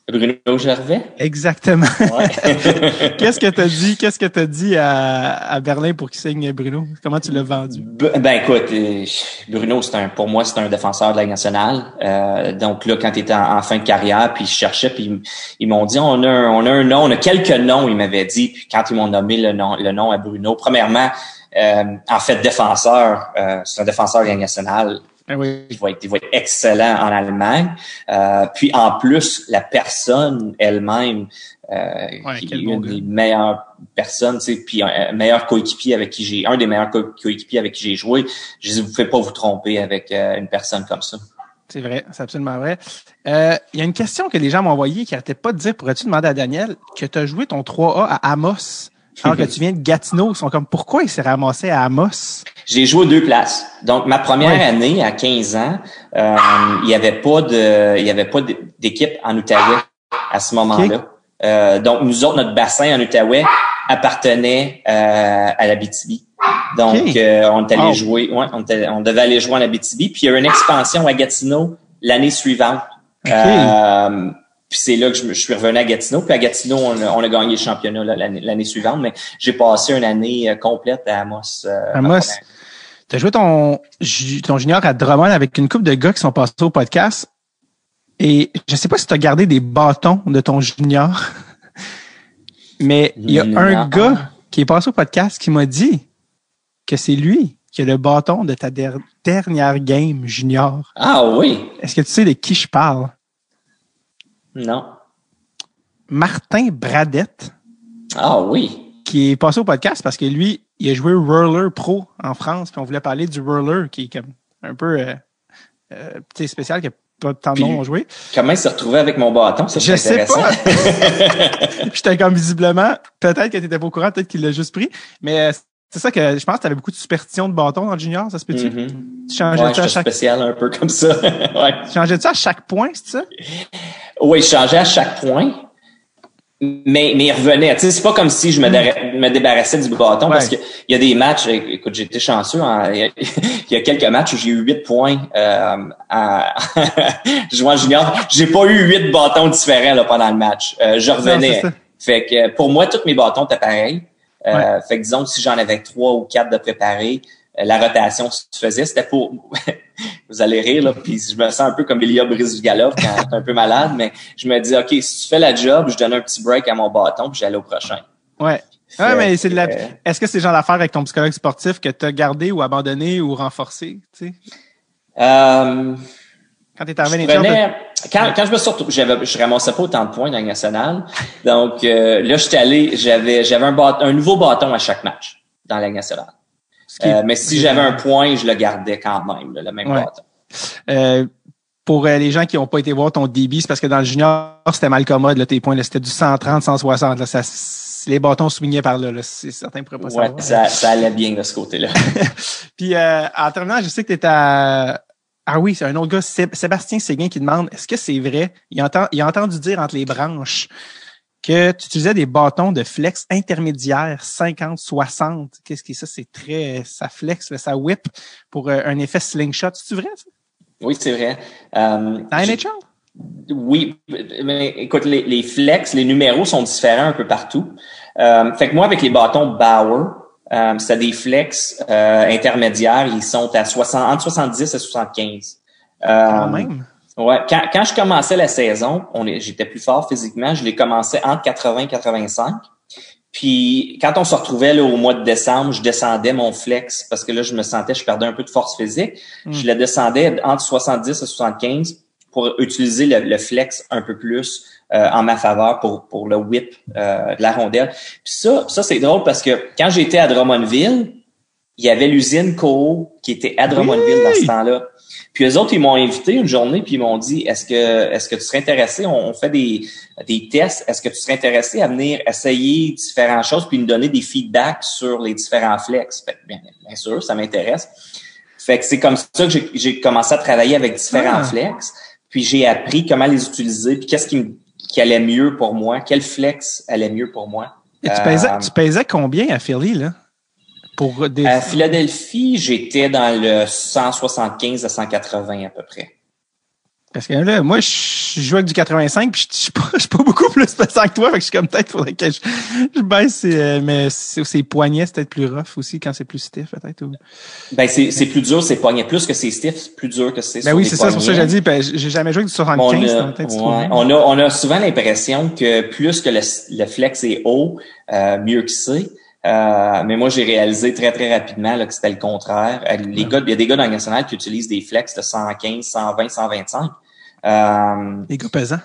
Speaker 3: Bruno Gervais?
Speaker 1: Exactement. Ouais. Qu'est-ce que t'as dit à Berlin pour qu'il signe Bruno? Comment tu l'as vendu?
Speaker 3: Ben écoute, Bruno, pour moi, c'est un défenseur de la Ligue nationale. Donc là, quand il était en fin de carrière, puis je cherchais, puis ils m'ont dit on a un nom, on a quelques noms, ils m'avaient dit, puis quand ils m'ont nommé le nom à Bruno, premièrement, en fait, défenseur, c'est un défenseur de la Ligue nationale.
Speaker 1: Oui.
Speaker 3: Il va être excellent en Allemagne. Puis en plus, la personne elle-même, qui est une des meilleures personnes, tu sais, puis un des meilleurs coéquipiers avec qui j'ai joué. Je dis, vous ne pouvez pas vous tromper avec une personne comme ça.
Speaker 1: C'est vrai, c'est absolument vrai. Il y a une question que les gens m'ont envoyée qui n'arrêtait pas de dire, pourrais-tu demander à Daniel que tu as joué ton 3A à Amos? Alors que tu viens de Gatineau, ils sont comme, pourquoi il s'est ramassé à Amos?
Speaker 3: J'ai joué 2 places. Donc, ma première année, à 15 ans, il y avait pas d'équipe en Outaouais à ce moment-là. Donc, nous autres, notre bassin en Outaouais appartenait à l'Abitibi. Donc, on est allé jouer, on devait aller jouer en Abitibi. Puis, il y a eu une expansion à Gatineau l'année suivante. Puis c'est là que je suis revenu à Gatineau. Puis à Gatineau, on a gagné le championnat l'année suivante, mais j'ai passé une année complète à Amos.
Speaker 1: Amos, tu as joué ton junior à Drummond avec une couple de gars qui sont passés au podcast. Et je sais pas si tu as gardé des bâtons de ton junior, mais il y a un gars qui est passé au podcast qui m'a dit que c'est lui qui a le bâton de ta dernière game junior.
Speaker 3: Ah oui?
Speaker 1: Est-ce que tu sais de qui je parle?
Speaker 3: Non.
Speaker 1: Martin Bradette.
Speaker 3: Ah oui.
Speaker 1: Qui est passé au podcast parce que lui, il a joué Roller Pro en France, puis on voulait parler du Roller qui est comme un peu spécial, qui a pas tant de monde ont joué.
Speaker 3: Comment il s'est retrouvé avec mon bâton? Ça,
Speaker 1: je sais pas. J'étais comme visiblement, peut-être que tu n'étais pas au courant, peut-être qu'il l'a juste pris, mais c'est ça que je pense que tu avais beaucoup de superstition de bâton dans le junior, ça se peut-tu? Tu changeais ça à chaque
Speaker 3: spécial un peu comme ça.
Speaker 1: Tu changeais ça à chaque point, c'est ça?
Speaker 3: Oui, je changeais à chaque point. Mais il revenait. Tu sais, c'est pas comme si je me débarrassais du bâton parce que il y a des matchs. Écoute, j'ai été chanceux. Il y a quelques matchs où j'ai eu 8 points jouant en junior. J'ai pas eu 8 bâtons différents là, pendant le match. Je revenais. Non, fait que pour moi, tous mes bâtons étaient pareils. Fait que disons que si j'en avais 3 ou 4 de préparés, la rotation se faisait, c'était pour vous allez rire là, puis je me sens un peu comme Ilya Brizgalov quand j'étais un peu malade, mais je me dis OK, si tu fais la job, je donne un petit break à mon bâton puis j'allais au prochain.
Speaker 1: Ouais. Mais c'est est-ce que c'est le genre d'affaire avec ton psychologue sportif que tu as gardé ou abandonné ou renforcé, tu sais?
Speaker 3: Quand
Speaker 1: t'es arrivé
Speaker 3: quand je me suis retrouvé, je ramassais pas autant de points dans la nationale. Donc là j'avais un nouveau bâton à chaque match dans la nationale. Mais si j'avais un point, je le gardais quand même, le même bâton.
Speaker 1: Pour les gens qui n'ont pas été voir ton débit, c'est parce que dans le junior, c'était mal commode, là, tes points, là, c'était du 130, 160. Là, les bâtons swingaient par là. C'est certains pourraient pas savoir.
Speaker 3: Ça allait bien de ce côté-là.
Speaker 1: Puis en terminant, je sais que tu étais à... Ah oui, c'est un autre gars, Sébastien Séguin, qui demande, est-ce que c'est vrai? Il a entendu dire entre les branches que tu utilisais des bâtons de flex intermédiaires 50-60. Qu'est-ce que c'est ça? C'est ça flex, là, ça whip pour un effet slingshot. C'est-tu vrai, ça?
Speaker 3: Oui, c'est vrai.
Speaker 1: Dans NHL?
Speaker 3: Oui, mais écoute, les flex, les numéros sont différents un peu partout. Fait que moi, avec les bâtons Bauer, c'est des flex intermédiaires. Ils sont entre 70 et 75.
Speaker 1: Quand même.
Speaker 3: Ouais, quand je commençais la saison, j'étais plus fort physiquement, je l'ai commencé entre 80 et 85. Puis quand on se retrouvait là, au mois de décembre, je descendais mon flex parce que là, je perdais un peu de force physique. Je le descendais entre 70 et 75 pour utiliser le flex un peu plus en ma faveur pour le whip de la rondelle. Puis ça c'est drôle parce que quand j'étais à Drummondville, il y avait l'usine Koho qui était à Drummondville dans ce temps-là. Puis eux autres, ils m'ont invité une journée puis ils m'ont dit est-ce que tu serais intéressé, on fait des tests, est-ce que tu serais intéressé à venir essayer différentes choses puis nous donner des feedbacks sur les différents flex? Fait que bien sûr, ça m'intéresse. Fait que c'est comme ça que j'ai commencé à travailler avec différents flex, puis j'ai appris comment les utiliser puis qu'est-ce qui allait mieux pour moi, quel flex allait mieux pour moi.
Speaker 1: Et tu pesais combien à Philly, là?
Speaker 3: À Philadelphie, j'étais dans le 175 à 180 à peu près.
Speaker 1: Parce que là, moi, je joue avec du 85 puis je suis pas beaucoup plus pesant que toi. Fait que je suis comme peut-être faudrait que je baisse. Mais ses poignets, c'est peut-être plus rough aussi quand c'est plus stiff, peut-être. Ou...
Speaker 3: Ben, c'est plus dur, ses poignets. Plus que c'est stiff, c'est plus dur que c'est
Speaker 1: ben oui, c'est ça, c'est pour ça que j'ai dit. Ben, j'ai jamais joué avec du 75.
Speaker 3: On a souvent l'impression que plus que le flex est haut, mieux que c'est. Mais moi, j'ai réalisé très, très rapidement là, que c'était le contraire. Il y a des gars dans le national qui utilisent des flex de 115, 120, 125.
Speaker 1: Les gars pesants.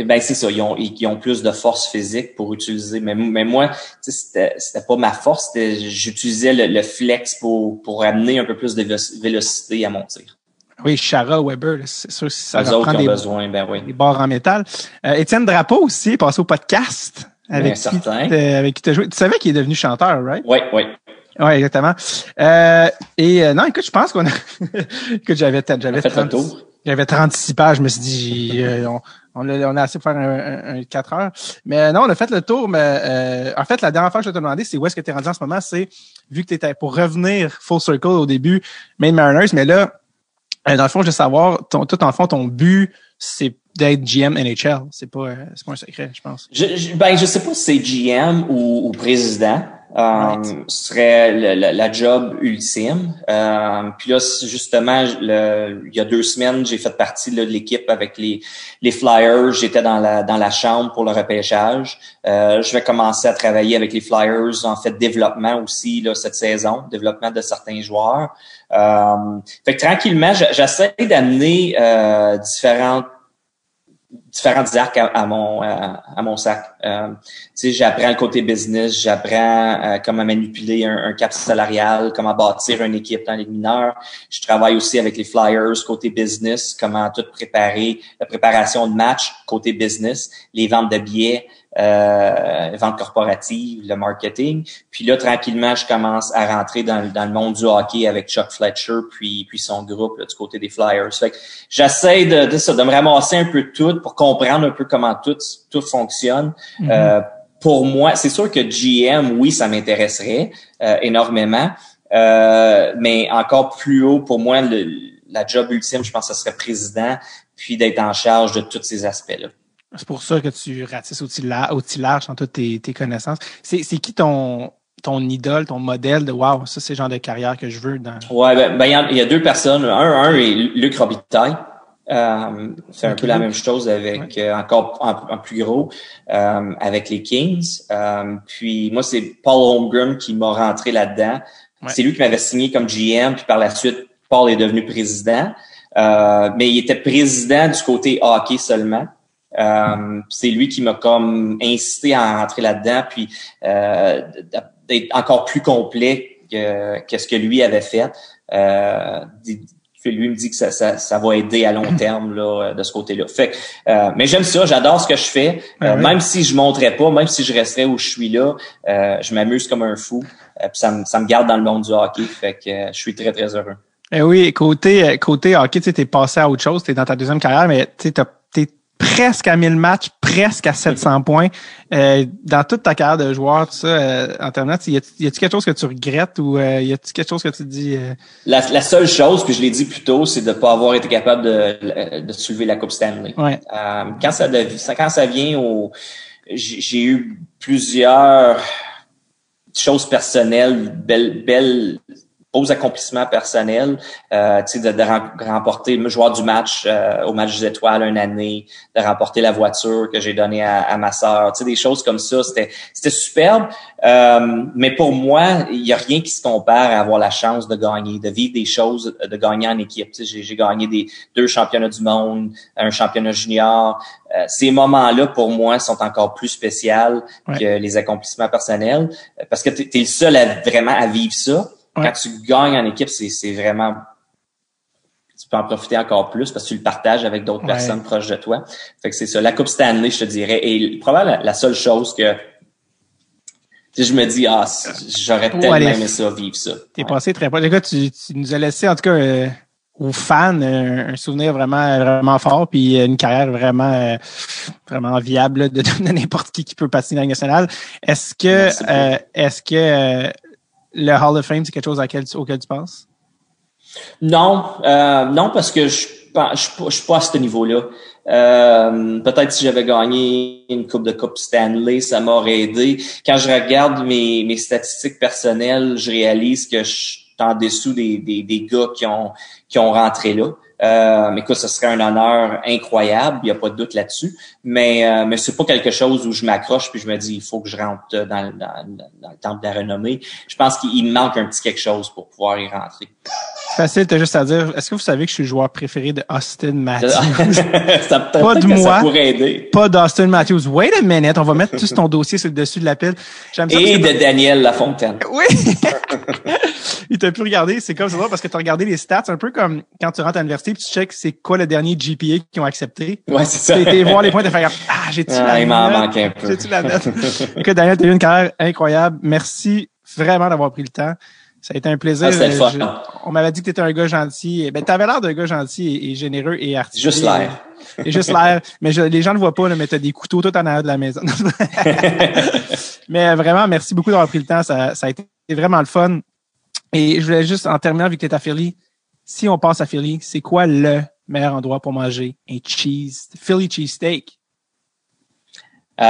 Speaker 3: Ben, c'est ça. Ils ont plus de force physique pour utiliser. Mais moi, c'était pas ma force. J'utilisais le flex pour amener un peu plus de vélocité à mon tir.
Speaker 1: Oui, Chara, Weber, c'est sûr que ça
Speaker 3: eux
Speaker 1: reprend
Speaker 3: autres qui ont besoin, ben oui.
Speaker 1: Des barres en métal. Étienne Drapeau aussi est passé au podcast. Avec qui tu as joué. Tu savais qu'il est devenu chanteur, right?
Speaker 3: Oui.
Speaker 1: Oui, exactement. Non, écoute, je pense qu'on a... Écoute, j'avais 36 pages. Je me suis dit, on a assez pour faire un 4 heures. Mais non, on a fait le tour. Mais en fait, la dernière fois que je t'ai demandé, c'est où est-ce que tu es rendu en ce moment? C'est, vu que tu étais pour revenir full circle au début, Maine Mariners, mais là, dans le fond, je veux savoir, ton but, c'est d'être GM NHL. C'est pas un secret, je pense.
Speaker 3: Je sais pas si c'est GM ou président. Ce serait la job ultime. Puis là, justement, il y a 2 semaines, j'ai fait partie là, de l'équipe avec les Flyers. J'étais dans la chambre pour le repêchage. Je vais commencer à travailler avec les Flyers en fait développement aussi là cette saison, développement de certains joueurs. Fait que tranquillement, j'essaie d'amener différentes arcs à mon sac. Tu sais, j'apprends le côté business, j'apprends comment manipuler un cap salarial, comment bâtir une équipe dans les mineurs. Je travaille aussi avec les Flyers côté business, comment tout préparer, la préparation de match côté business, les ventes de billets, ventes corporatives, le marketing. Puis là, tranquillement, je commence à rentrer dans le monde du hockey avec Chuck Fletcher, puis son groupe là, du côté des Flyers. Fait que j'essaie de me ramasser un peu de tout pour comprendre un peu comment tout fonctionne. Mm-hmm. Pour moi, c'est sûr que GM, oui, ça m'intéresserait énormément. Mais encore plus haut, pour moi, la job ultime, je pense que ce serait président, puis d'être en charge de tous ces aspects-là.
Speaker 1: C'est pour ça que tu ratisses aussi large dans toutes tes connaissances. C'est qui ton idole, ton modèle de wow, ça c'est le genre de carrière que je veux dans.
Speaker 3: Ouais, ben il y a 2 personnes. Un est Luc Robitaille. C'est un peu la même chose avec encore en plus gros avec les Kings. Puis moi, c'est Paul Holmgren qui m'a rentré là-dedans. Ouais. C'est lui qui m'avait signé comme GM, puis par la suite, Paul est devenu président. Mais il était président du côté hockey seulement. C'est lui qui m'a comme incité à rentrer là-dedans, puis d'être encore plus complet que ce que lui avait fait. Lui me dit que ça va aider à long terme là de ce côté-là. Fait que, mais j'aime ça, j'adore ce que je fais. Même si je monterais pas, même si je resterais où je suis là, je m'amuse comme un fou. Puis ça me garde dans le monde du hockey. Fait que je suis très, très heureux.
Speaker 1: Oui, côté hockey, tu sais, t'es passé à autre chose, t'es dans ta deuxième carrière, mais tu sais, t'es presque à 1000 matchs, presque à 700 points. Dans toute ta carrière de joueur, tout ça, en terminant, y a-t-il quelque chose que tu regrettes ou y a-t-il quelque chose que tu te dis?
Speaker 3: La seule chose, puis je l'ai dit plus tôt, c'est de pas avoir été capable de soulever la Coupe Stanley.
Speaker 1: Ouais.
Speaker 3: Quand ça vient j'ai eu plusieurs choses personnelles, belles beaux accomplissements personnels, de remporter le joueur du match au match des étoiles une année, de remporter la voiture que j'ai donnée à ma sœur, des choses comme ça, c'était superbe. Mais pour moi, il y a rien qui se compare à avoir la chance de gagner, de vivre des choses, de gagner en équipe. J'ai gagné 2 championnats du monde, un championnat junior. Ces moments-là, pour moi, sont encore plus spéciaux que les accomplissements personnels, parce que t'es le seul à vivre ça. Quand tu gagnes en équipe, c'est vraiment, tu peux en profiter encore plus parce que tu le partages avec d'autres personnes proches de toi. Fait que c'est ça. La Coupe Stanley, je te dirais, est probablement la seule chose que je me dis, j'aurais tellement aimé ça, vivre ça.
Speaker 1: T'es passé très proche. Les gars, tu nous as laissé, en tout cas, aux fans, un souvenir vraiment, vraiment fort, puis une carrière vraiment, vraiment viable là, de n'importe qui peut passer dans la nationale. Est-ce que le Hall of Fame, c'est quelque chose auquel tu penses?
Speaker 3: Non, parce que je suis pas à ce niveau-là. Peut-être si j'avais gagné une coupe Stanley, ça m'aurait aidé. Quand je regarde mes statistiques personnelles, je réalise que je suis en dessous des gars qui ont rentré là. Mais écoute, ce serait un honneur incroyable, il n'y a pas de doute là-dessus. Mais c'est pas quelque chose où je m'accroche puis je me dis il faut que je rentre dans le temple de la renommée. Je pense qu'il me manque un petit quelque chose pour pouvoir y rentrer.
Speaker 1: Facile, t'as juste à dire. Est-ce que vous savez que je suis le joueur préféré de Austin Matthews?
Speaker 3: Pas de moi, ça pourrait aider.
Speaker 1: Pas d'Austin Matthews. Wait a minute, on va mettre tout ton dossier sur le dessus de la pile.
Speaker 3: Et de Daniel Lafontaine.
Speaker 1: Oui! Il t'a pu regarder, c'est comme ça parce que tu as regardé les stats, un peu comme quand tu rentres à l'université et tu checkes c'est quoi le dernier GPA qu'ils ont accepté.
Speaker 3: Ouais, c'est ça.
Speaker 1: Tu as été voir les points, tu as fait j'ai-tu la note?
Speaker 3: Il m'en manque un peu.
Speaker 1: J'ai-tu la note? Écoute, Daniel, tu as eu une carrière incroyable. Merci vraiment d'avoir pris le temps. Ça a été un plaisir.
Speaker 3: C'était le fun.
Speaker 1: On m'avait dit que tu étais un gars gentil. Ben, tu avais l'air d'un gars gentil et généreux et artistique.
Speaker 3: Juste l'air.
Speaker 1: Et juste l'air. Mais les gens ne voient pas, là, mais tu as des couteaux tout en arrière de la maison. Mais vraiment, merci beaucoup d'avoir pris le temps. Ça a été vraiment le fun. Et je voulais juste, en terminant, vu que tu es à Philly, si on passe à Philly, c'est quoi le meilleur endroit pour manger un Philly cheesesteak?
Speaker 3: Il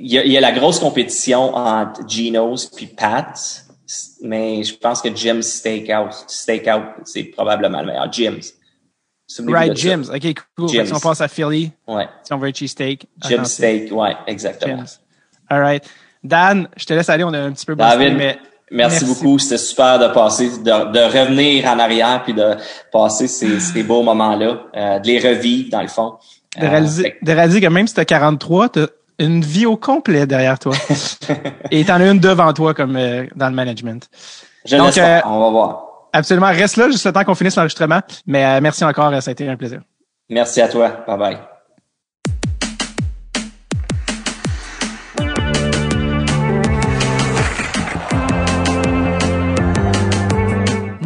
Speaker 3: y a la grosse compétition entre Geno's puis Pat's. Mais je pense que Jim's Steakhouse, c'est probablement le meilleur. Jim's.
Speaker 1: Right, Jim's. OK, cool. Si on passe à Philly, si on veut un cheesesteak.
Speaker 3: Jim's Steak, exactement.
Speaker 1: Jim's. All right. Dan, je te laisse aller. On a un petit peu
Speaker 3: bossé, mais merci beaucoup. C'était super de passer, de revenir en arrière puis de passer ces beaux moments-là, de les revivre dans le fond.
Speaker 1: De réaliser que même si tu as 43, tu as une vie au complet derrière toi. Et t'en as une devant toi comme dans le management.
Speaker 3: Donc, on va voir.
Speaker 1: Absolument. Reste là juste le temps qu'on finisse l'enregistrement. Mais merci encore. Ça a été un plaisir.
Speaker 3: Merci à toi. Bye bye.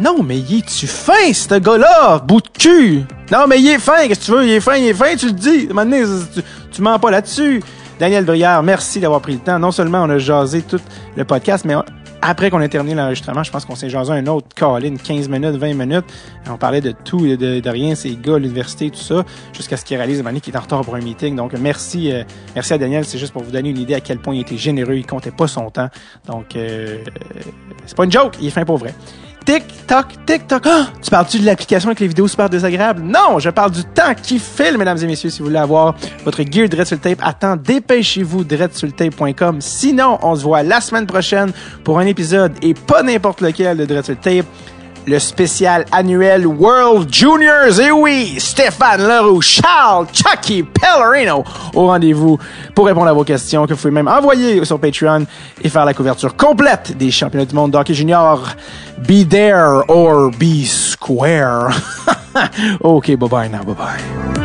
Speaker 1: Non, mais il est-tu fin, ce gars-là? Bout de cul! Non, mais il est fin, qu'est-ce que tu veux? Il est fin, tu le dis. À un moment donné, tu mens pas là-dessus. Daniel Brière, merci d'avoir pris le temps. Non seulement on a jasé tout le podcast, mais après qu'on ait terminé l'enregistrement, je pense qu'on s'est jasé un autre call-in, 15 minutes, 20 minutes. On parlait de tout et de rien, ces gars, l'université, tout ça, jusqu'à ce qu'il réalise de manière qu'il est en retard pour un meeting. Donc, merci à Daniel. C'est juste pour vous donner une idée à quel point il était généreux. Il comptait pas son temps. Donc, c'est pas une joke. Il est fin pour vrai. TikTok. Ah, tu parles-tu de l'application avec les vidéos super désagréables? Non, je parle du temps qui file, mesdames et messieurs. Si vous voulez avoir votre gear Dread sur le tape, dépêchez-vous, dreadsultape.com. Sinon, on se voit la semaine prochaine pour un épisode et pas n'importe lequel de Dread sur le tape. Le spécial annuel World Juniors. Et oui, Stéphane Leroux, Charles Chucky Pellerino au rendez-vous pour répondre à vos questions que vous pouvez même envoyer sur Patreon et faire la couverture complète des championnats du monde d'hockey junior. Be there or be square. OK, bye-bye now, bye-bye.